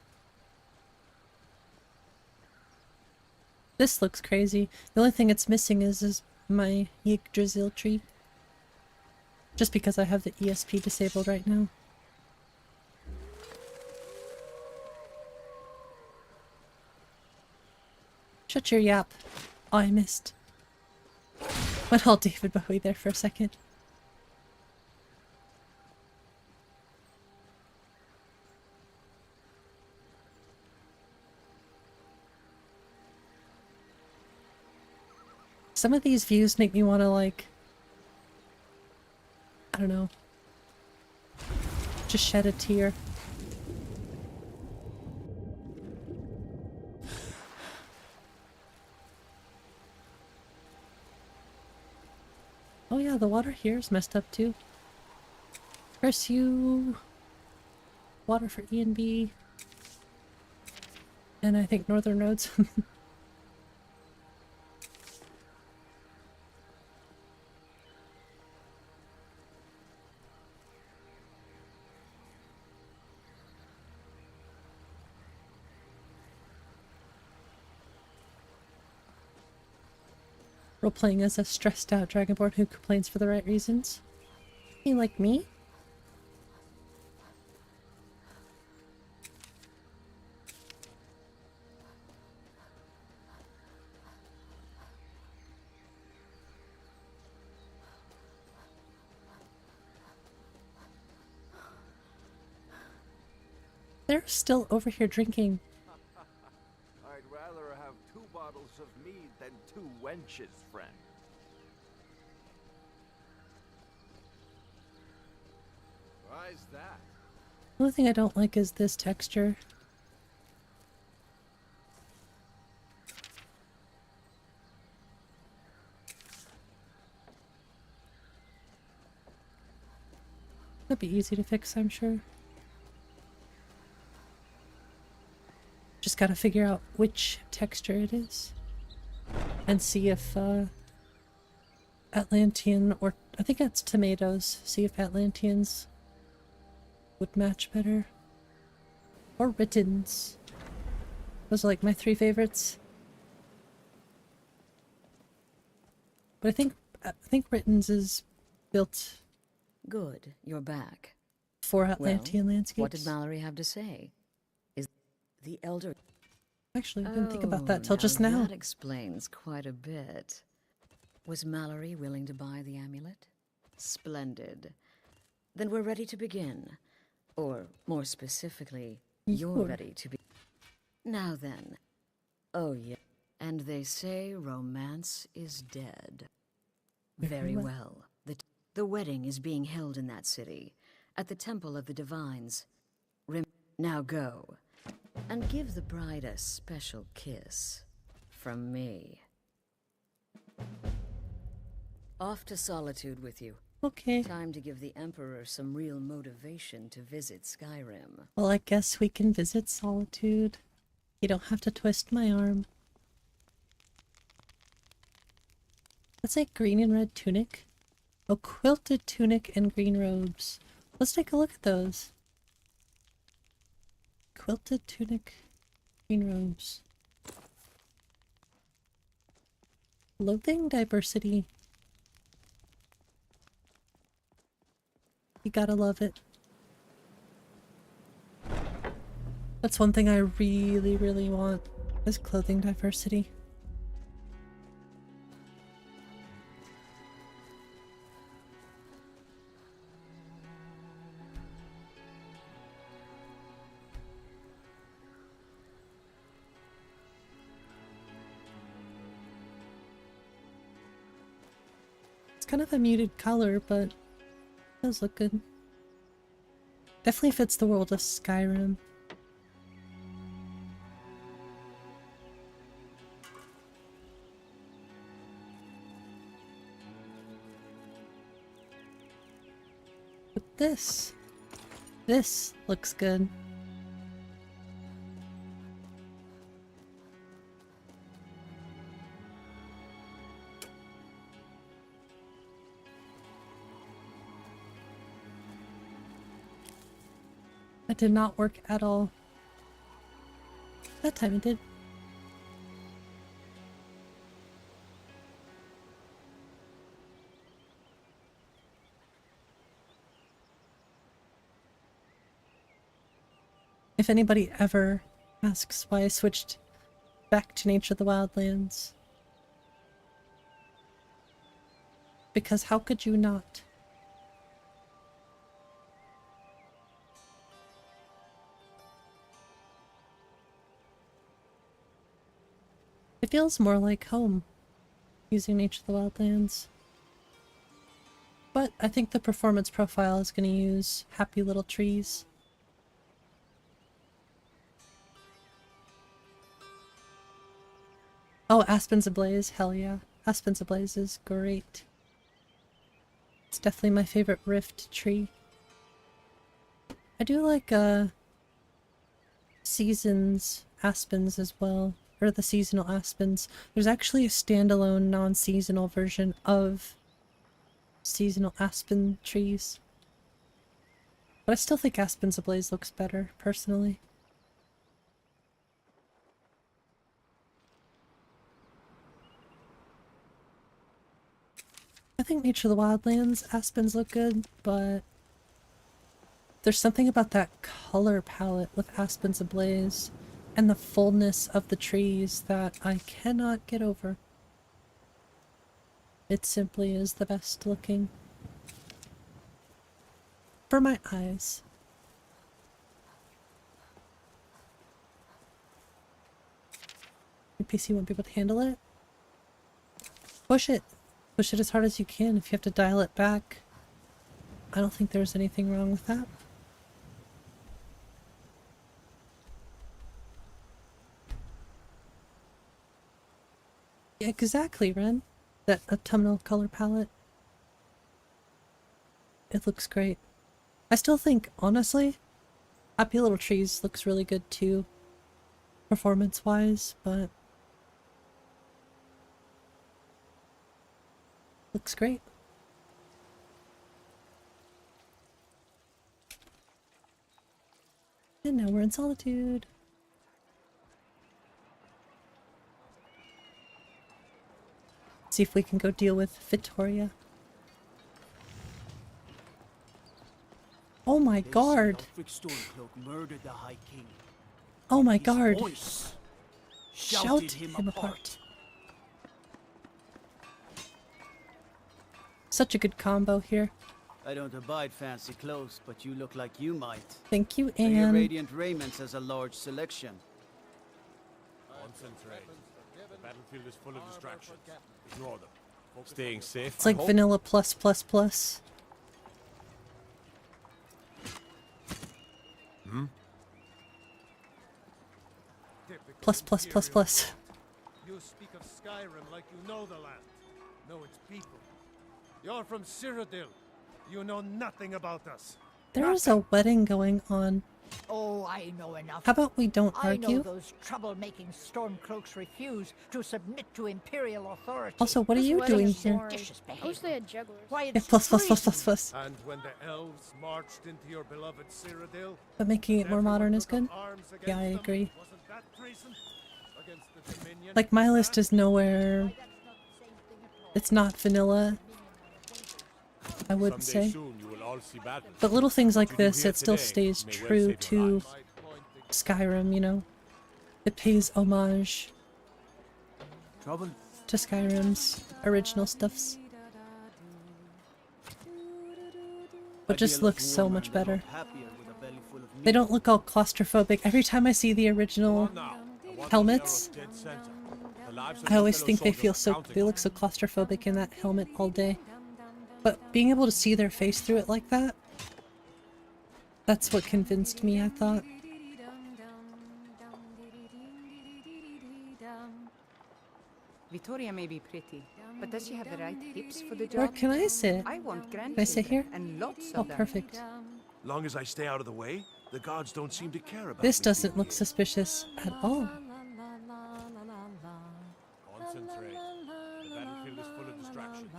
This looks crazy. The only thing it's missing is my 𝕥𝕚𝕚𝕚𝕚. Just because I have the ESP disabled right now. Shut your yap. Oh, I missed. Went all David Bowie there for a second. Some of these views make me want to, like, I don't know, just shed a tear. Oh yeah, the water here is messed up too. Curse you! Water for E and B. And I think northern roads. Role-playing as a stressed-out dragonborn who complains for the right reasons. You like me? They're still over here drinking. I'd rather have 2 bottles of mead than 2 wenches, friend. Why is that? The only thing I don't like is this texture. That'd be easy to fix, I'm sure. Just gotta figure out which texture it is. And see if Atlantean, or I think it's tomatoes, see if Atlanteans would match better. Or Rittens. Those are like my 3 favorites. But I think Rittens is built... Good, you're back. For Atlantean landscapes. What did Mallory have to say? Is the elder... Actually, I didn't think about that till just now. That explains quite a bit. Was Mallory willing to buy the amulet? Splendid. Then we're ready to begin. Or, more specifically, you're ready to be... Now then. Oh yeah. And they say romance is dead. Very well. The wedding is being held in that city, at the Temple of the Divines. Now go, and give the bride a special kiss. From me. Off to Solitude with you. Okay. Time to give the Emperor some real motivation to visit Skyrim. Well, I guess we can visit Solitude. You don't have to twist my arm. That's a green and red tunic. A quilted tunic and green robes. Let's take a look at those. Quilted tunic, green robes. Loathing diversity. You gotta love it. That's one thing I really, really want, is clothing diversity. Kind of a muted color, but it does look good. Definitely fits the world of Skyrim. But this looks good. That did not work at all. That time it did. If anybody ever asks why I switched back to Nature of the Wildlands, because how could you not? It feels more like home using Nature of the Wildlands. But I think the performance profile is going to use happy little trees. Oh, Aspens Ablaze, hell yeah. Aspens Ablaze is great. It's definitely my favorite rift tree. I do like seasons aspens as well, or the seasonal aspens. There's actually a standalone non-seasonal version of seasonal aspen trees. But I still think Aspens Ablaze looks better, personally. I think Nature of the Wildlands aspens look good, but there's something about that color palette with Aspens Ablaze and the fullness of the trees that I cannot get over. It simply is the best looking. For my eyes. Your PC won't be able to handle it? Push it! Push it as hard as you can. If you have to dial it back, I don't think there's anything wrong with that. Yeah, exactly, Ren. That autumnal color palette. It looks great. I still think, honestly, Happy Little Trees looks really good too, performance-wise, but looks great. And now we're in Solitude. See if we can go deal with Vittoria. Oh my guard! Murdered the High King. Oh my His guard! voice Shout him apart. Such a good combo here. I don't abide fancy clothes, but you look like you might. Thank you, And your Anne. radiant raiments has a large selection. Concentrate. The battlefield is full of distractions. Ignore them. Staying safe. It's like vanilla plus plus plus. Hmm? Plus plus plus plus. You speak of Skyrim like you know the land. Know its people. You're from Cyrodiil. You know nothing about us. There is a wedding going on. Oh, I know enough. How about we don't I argue? know those trouble-making stormcloaks refuse to submit to imperial authority. Also, what are you doing here? I wish they had jugglers. Why, Yeah, it's plus plus plus plus treason. plus. And when the elves marched into your beloved Cyrodiil, But making it more modern is good. arms against Yeah, I them, agree. wasn't that treason? Against the Dominion? Like, my list is nowhere. It's not vanilla, I would Someday say. soon you will all see battle. But little things like What you do this, here it still today stays may well true save your to lives. Skyrim, you know? It pays homage Trouble? to Skyrim's original stuffs. But just looks so much better. They don't look all claustrophobic. Every time I see the original helmets, I always think they look so claustrophobic in that helmet all day. But being able to see their face through it like that, that's what convinced me, I thought. Vittoria may be pretty, but does she have the right hips for the job? Where can I sit? I want Can I sit here? and lots Oh, of them. perfect. Long as I stay out of the way, the gods don't seem to care about This me. doesn't look suspicious at all. Concentrate. The battlefield is full of distractions.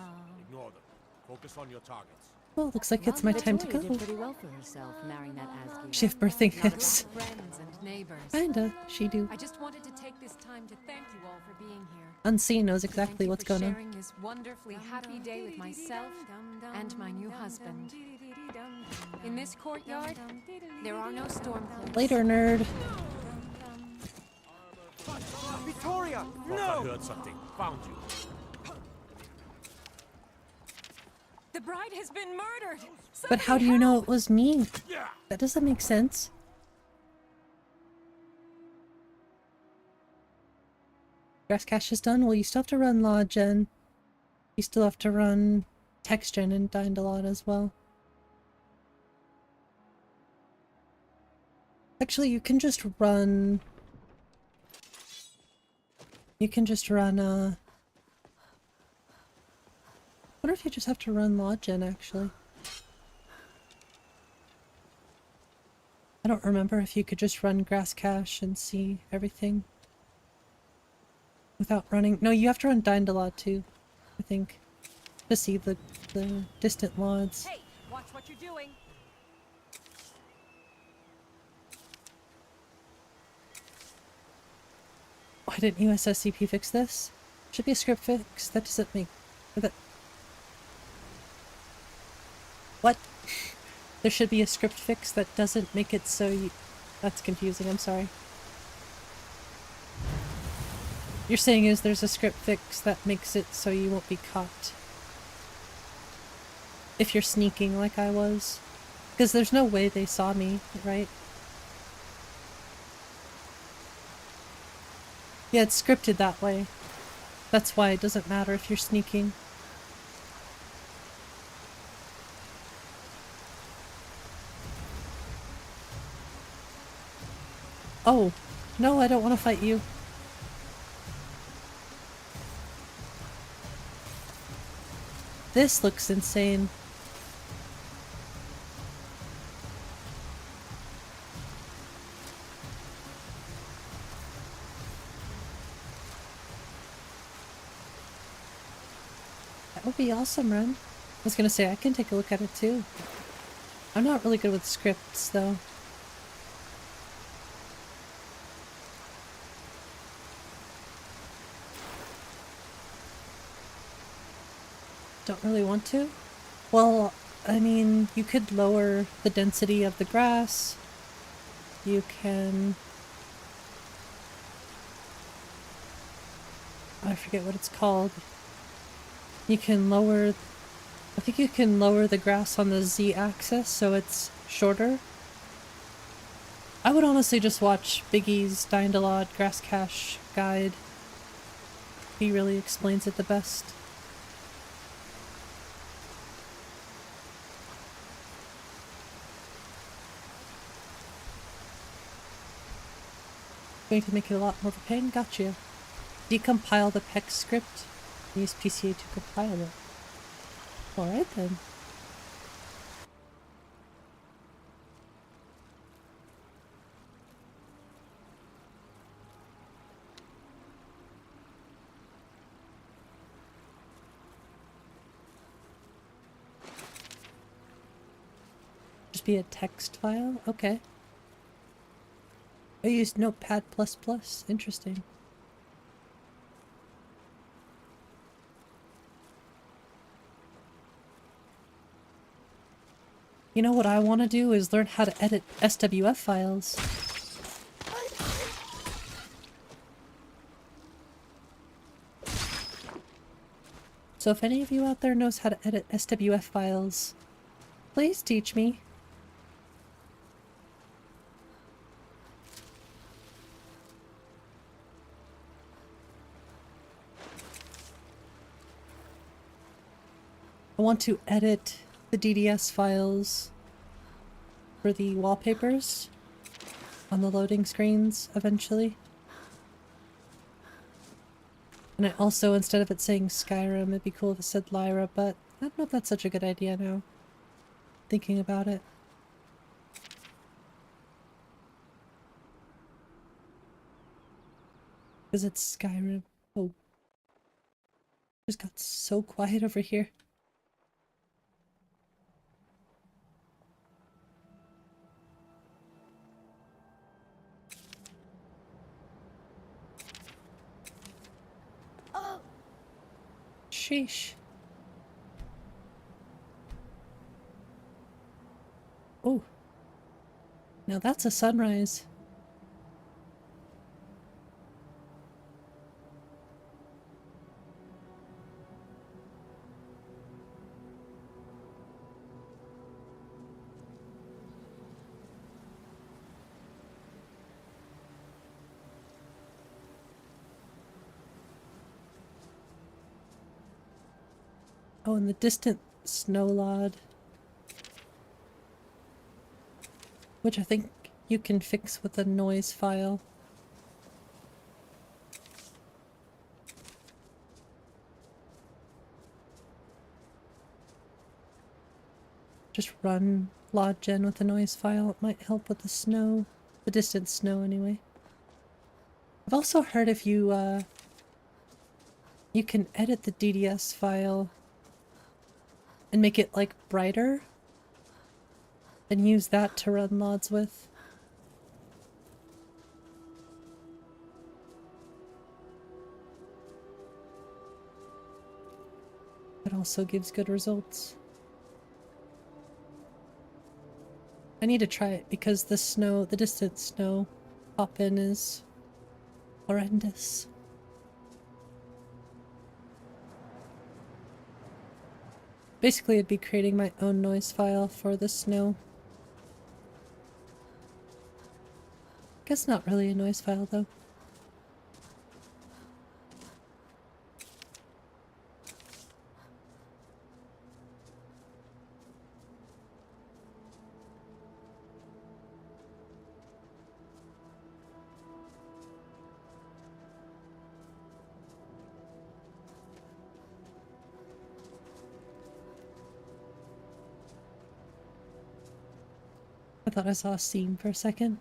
Ignore them. Focus on your targets. Well, looks like it's my time to go. Victoria did pretty well for herself, marrying that Asgore. She have birthing Not this. enough friends and neighbors. Kinda, she do. I just wanted to take this time to thank you all for being here. Unseen knows exactly what's going on. Sharing this wonderfully happy day with myself and my new husband. In this courtyard, there are no storm clouds. Later, nerd. Victoria! No! I heard something. Found you. The bride has been murdered! But how do you know it was me? That doesn't make sense. Grass cache is done? Well, you still have to run law gen. You still have to run text gen and 𝕊𝕚𝕬𝕝 as well. Actually, you can just run... You can just run, I wonder if you just have to run law gen, actually. I don't remember if you could just run grass cache and see everything. Without running... No, you have to run 𝕊𝕚𝕬𝕝 too, I think. To see the distant LODs. Hey, watch what you're doing. Why didn't USSCP fix this? Should be a script fix. That doesn't make... That... What? There should be a script fix that doesn't make it so you... That's confusing, I'm sorry. You're saying is there's a script fix that makes it so you won't be caught. If you're sneaking like I was. Because there's no way they saw me, right? Yeah, it's scripted that way. That's why it doesn't matter if you're sneaking. Oh, no, I don't want to fight you. This looks insane. That would be awesome, Ren. I was gonna say, I can take a look at it too. I'm not really good with scripts, though. Don't really want to? Well, I mean, you could lower the density of the grass. You can... I forget what it's called. You can lower... I think you can lower the grass on the Z-axis so it's shorter. I would honestly just watch Biggie's 𝕊𝕚𝕬𝕝 grass cache guide. He really explains it the best. Going to make it a lot more of a pain? Gotcha. Decompile the PEX script. Use PCA to compile it. Alright then. Just be a text file? Okay. I used Notepad++. Interesting. You know what I want to do is learn how to edit SWF files. So if any of you out there knows how to edit SWF files, please teach me. I want to edit the DDS files for the wallpapers on the loading screens eventually. And I also, instead of it saying Skyrim, it'd be cool if it said Lyra, but I don't know if that's such a good idea now. Thinking about it. Because it's Skyrim. Oh. Just got so quiet over here. Sheesh. Oh. Now that's a sunrise. Oh, and the distant snow lod. Which I think you can fix with a noise file. Just run lod gen with a noise file. It might help with the snow. The distant snow anyway. I've also heard if you you can edit the DDS file and make it like brighter and use that to run LODs with. It also gives good results. I need to try it because the snow, the distant snow pop-in is horrendous. Basically, I'd be creating my own noise file for the snow. Guess not really a noise file, though. I thought I saw a seam for a second.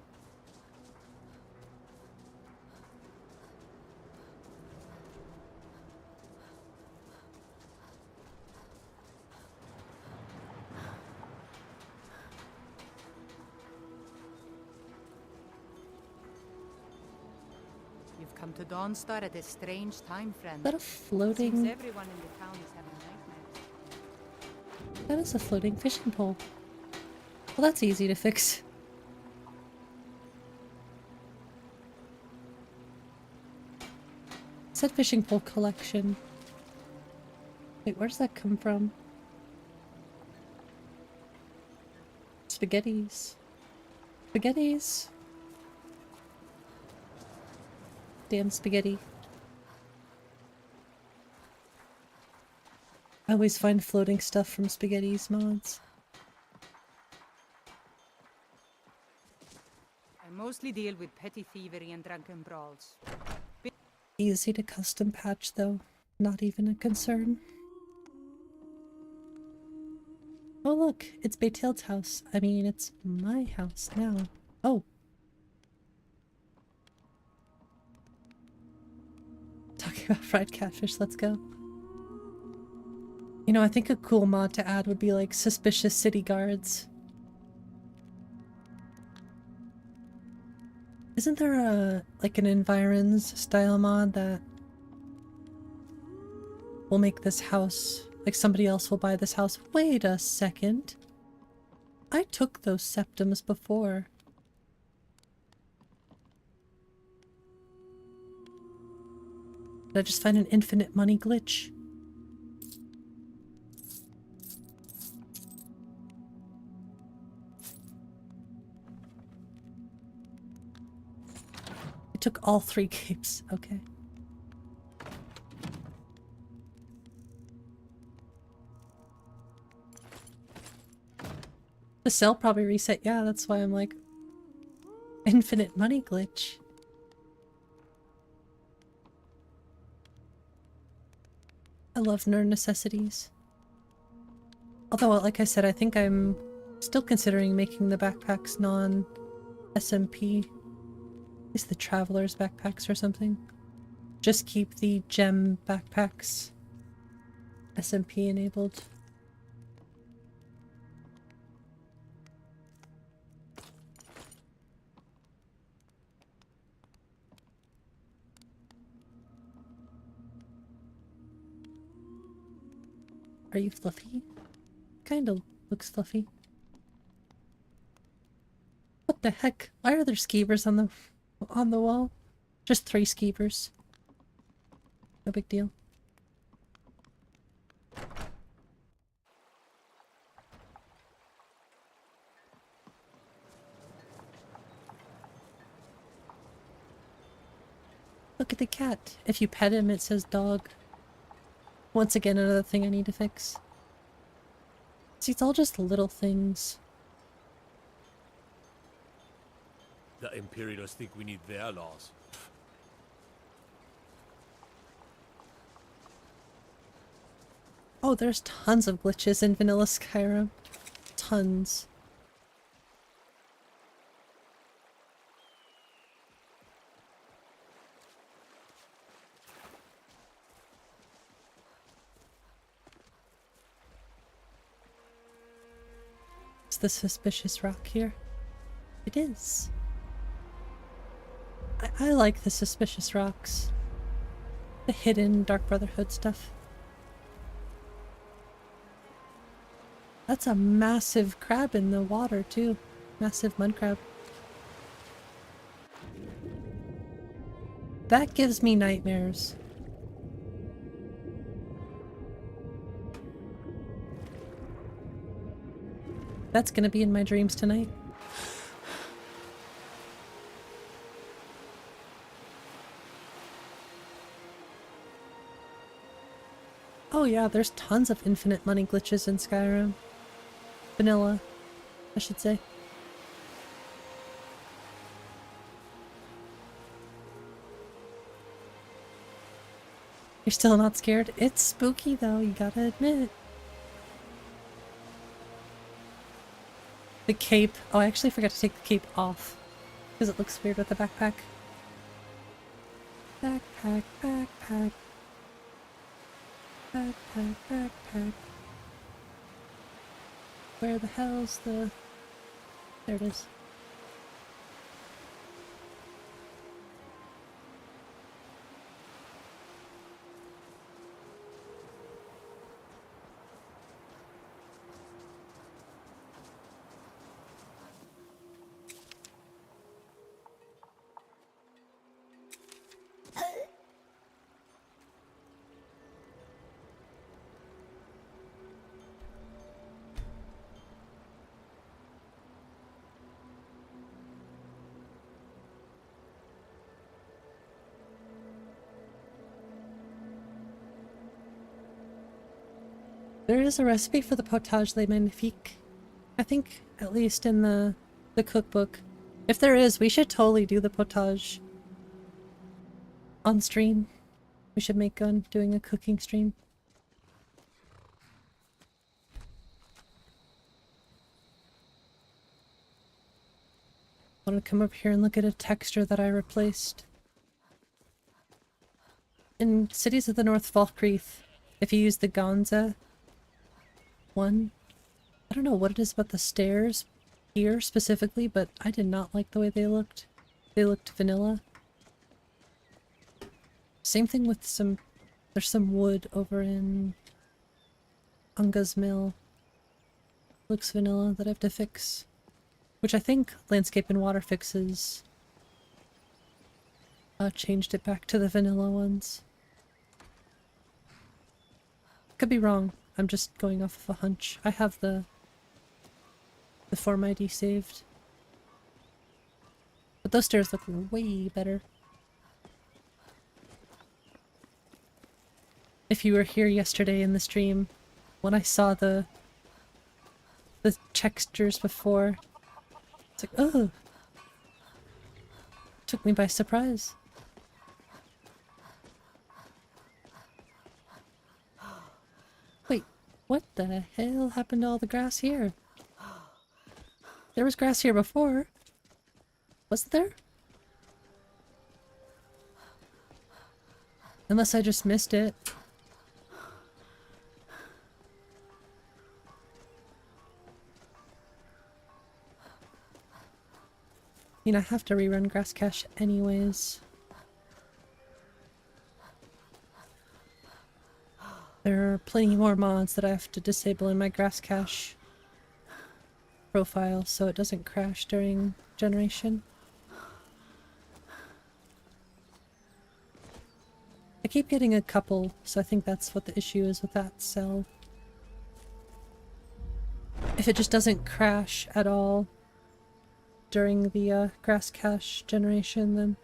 You've come to Dawnstar at a strange time, friend. Is that a floating... Seems everyone in the town is having nightmares. That is a floating fishing pole. Well, that's easy to fix. It said fishing pole collection. Wait, where's that come from? Spaghettis. Spaghettis. Damn spaghetti. I always find floating stuff from Spaghetti's mods. I mostly deal with petty thievery and drunken brawls. Easy to custom patch though, not even a concern. Oh look, it's 𝕊𝕠𝕗's house. I mean, it's my house now. Oh. Talking about fried catfish, let's go. You know, I think a cool mod to add would be like suspicious city guards. Isn't there a, like an environs style mod that will make this house, like somebody else will buy this house? Wait a second. I took those septums before. Did I just find an infinite money glitch? I took all 3 capes, okay. The cell probably reset, yeah, that's why I'm like, infinite money glitch. I love nerd necessities. Although, like I said, I think I'm still considering making the backpacks non-SMP. At least the traveler's backpacks or something. Just keep the gem backpacks SMP enabled. Are you fluffy? Kinda looks fluffy. What the heck? Why are there skeevers on the wall? Just 3 skeevers. No big deal. Look at the cat. If you pet him, it says dog. Once again, another thing I need to fix. See, it's all just little things. The Imperials think we need their laws. Oh, there's tons of glitches in vanilla Skyrim. Tons. Is the suspicious rock here? It is. I like the suspicious rocks. The hidden Dark Brotherhood stuff. That's a massive crab in the water too. Massive mud crab. That gives me nightmares. That's gonna be in my dreams tonight. Oh yeah, there's tons of infinite money glitches in Skyrim. Vanilla, I should say. You're still not scared? It's spooky though, you gotta admit. The cape. Oh, I actually forgot to take the cape off. Because it looks weird with the backpack. Backpack, backpack. Backpack, backpack. Where the hell's the... There it is. There is a recipe for the 𝕊𝕤𝕚𝕝. I think, at least in the cookbook. If there is, we should totally do the potage on stream. We should make doing a cooking stream. I want to come up here and look at a texture that I replaced. In Cities of the North Falkreath, if you use the Gonza one, I don't know what it is about the stairs here specifically, but I did not like the way they looked. They looked vanilla. Same thing with there's some wood over in Unga's Mill. Looks vanilla that I have to fix. Which I think Landscape and Water Fixes changed it back to the vanilla ones. Could be wrong. I'm just going off of a hunch. I have the form ID saved. But those stairs look way better. If you were here yesterday in the stream, when I saw the textures before, it's like, oh! Took me by surprise. Wait, what the hell happened to all the grass here? There was grass here before. Wasn't there? Unless I just missed it. I mean, I have to rerun Grass Cache anyways. There are plenty more mods that I have to disable in my grass cache profile so it doesn't crash during generation. I keep getting a couple, so I think that's what the issue is with that cell. If it just doesn't crash at all during the grass cache generation, then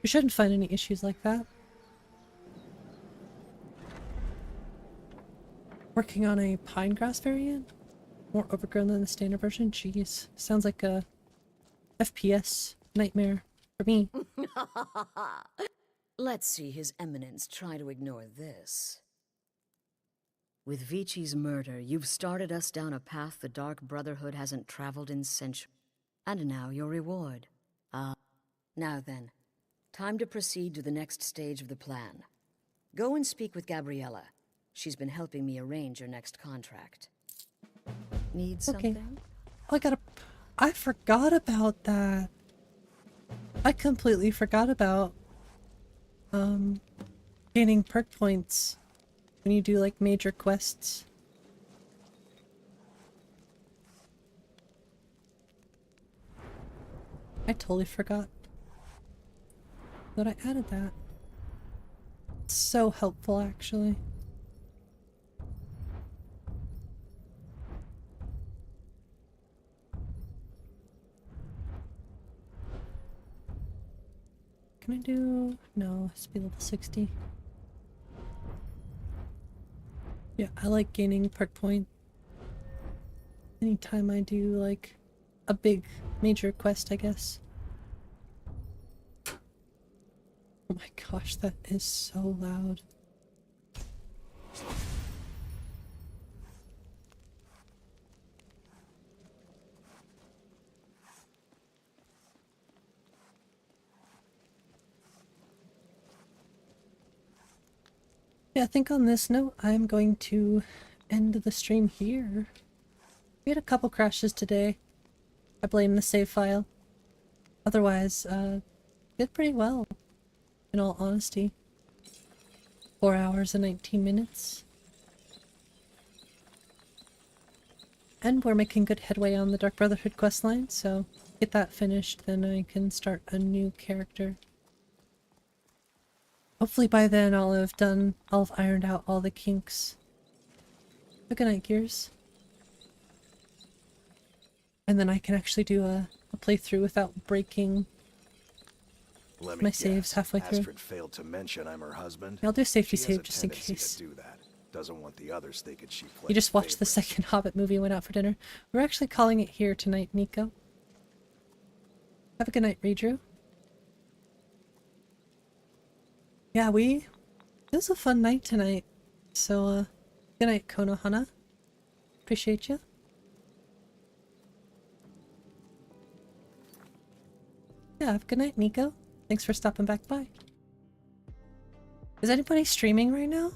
you shouldn't find any issues like that. Working on a pine grass variant? More overgrown than the standard version? Jeez. Sounds like a FPS nightmare for me. Let's see His Eminence try to ignore this. With Vichi's murder, you've started us down a path the Dark Brotherhood hasn't traveled in centuries. And now your reward. Now then, time to proceed to the next stage of the plan. Go and speak with Gabriella. She's been helping me arrange your next contract. Need something? Oh, I forgot about that. I completely forgot about gaining perk points when you do like major quests. I totally forgot that I added that. It's so helpful, actually. Can I do... No, it has to be level 60. Yeah, I like gaining perk point anytime I do like a big major quest, I guess. Oh my gosh, that is so loud. Yeah, I think on this note, I'm going to end the stream here. We had a couple crashes today. I blame the save file. Otherwise, did pretty well, in all honesty. 4 hours and 19 minutes. And we're making good headway on the Dark Brotherhood questline, so get that finished, then I can start a new character. Hopefully by then I'll have ironed out all the kinks. Good night, Gears. And then I can actually do a playthrough without breaking my saves halfway through. Astrid failed to mention I'm her husband. Yeah, I'll do a safety She has save just in tendency case. to do that. Doesn't want the others thinking she plays You just watched the favorites. second Hobbit movie and went out for dinner. We're actually calling it here tonight, Nico. Have a good night, 𝕬𝕤𝕤. Yeah, it was a fun night tonight. So, good night, Konohana. Appreciate you. Yeah, have a good night, Nico. Thanks for stopping back by. Is anybody streaming right now?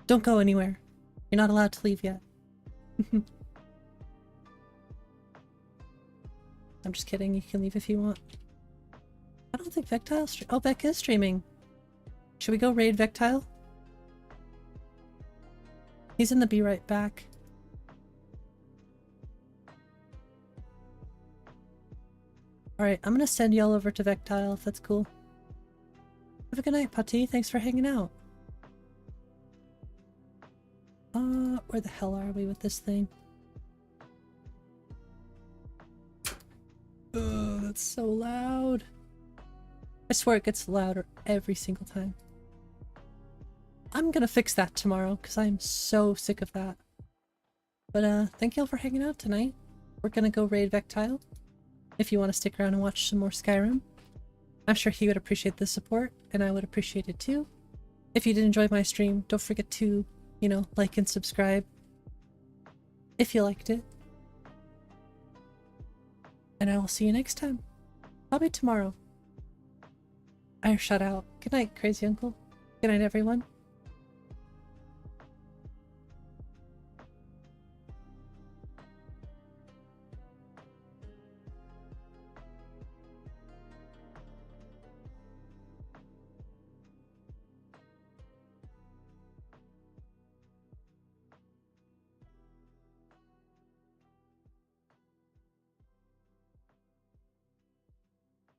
Don't go anywhere. You're not allowed to leave yet. I'm just kidding, you can leave if you want. I don't think 𝕊𝕠𝕖 Oh, Beck is streaming. Should we go raid 𝕊𝕠𝕠? He's in the Be Right Back. Alright, I'm gonna send y'all over to 𝕊𝕠𝕠 if that's cool. Have a good night, Pati. Thanks for hanging out. Where the hell are we with this thing? Ugh, that's so loud. I swear it gets louder every single time. I'm gonna fix that tomorrow because I'm so sick of that. But thank y'all for hanging out tonight. We're gonna go raid 𝕊𝕠𝕠. If you want to stick around and watch some more Skyrim. I'm sure he would appreciate the support, and I would appreciate it too. If you did enjoy my stream, don't forget to, you know, like and subscribe. If you liked it. And I will see you next time. Probably tomorrow. I shut out. Good night, Crazy Uncle. Good night, everyone.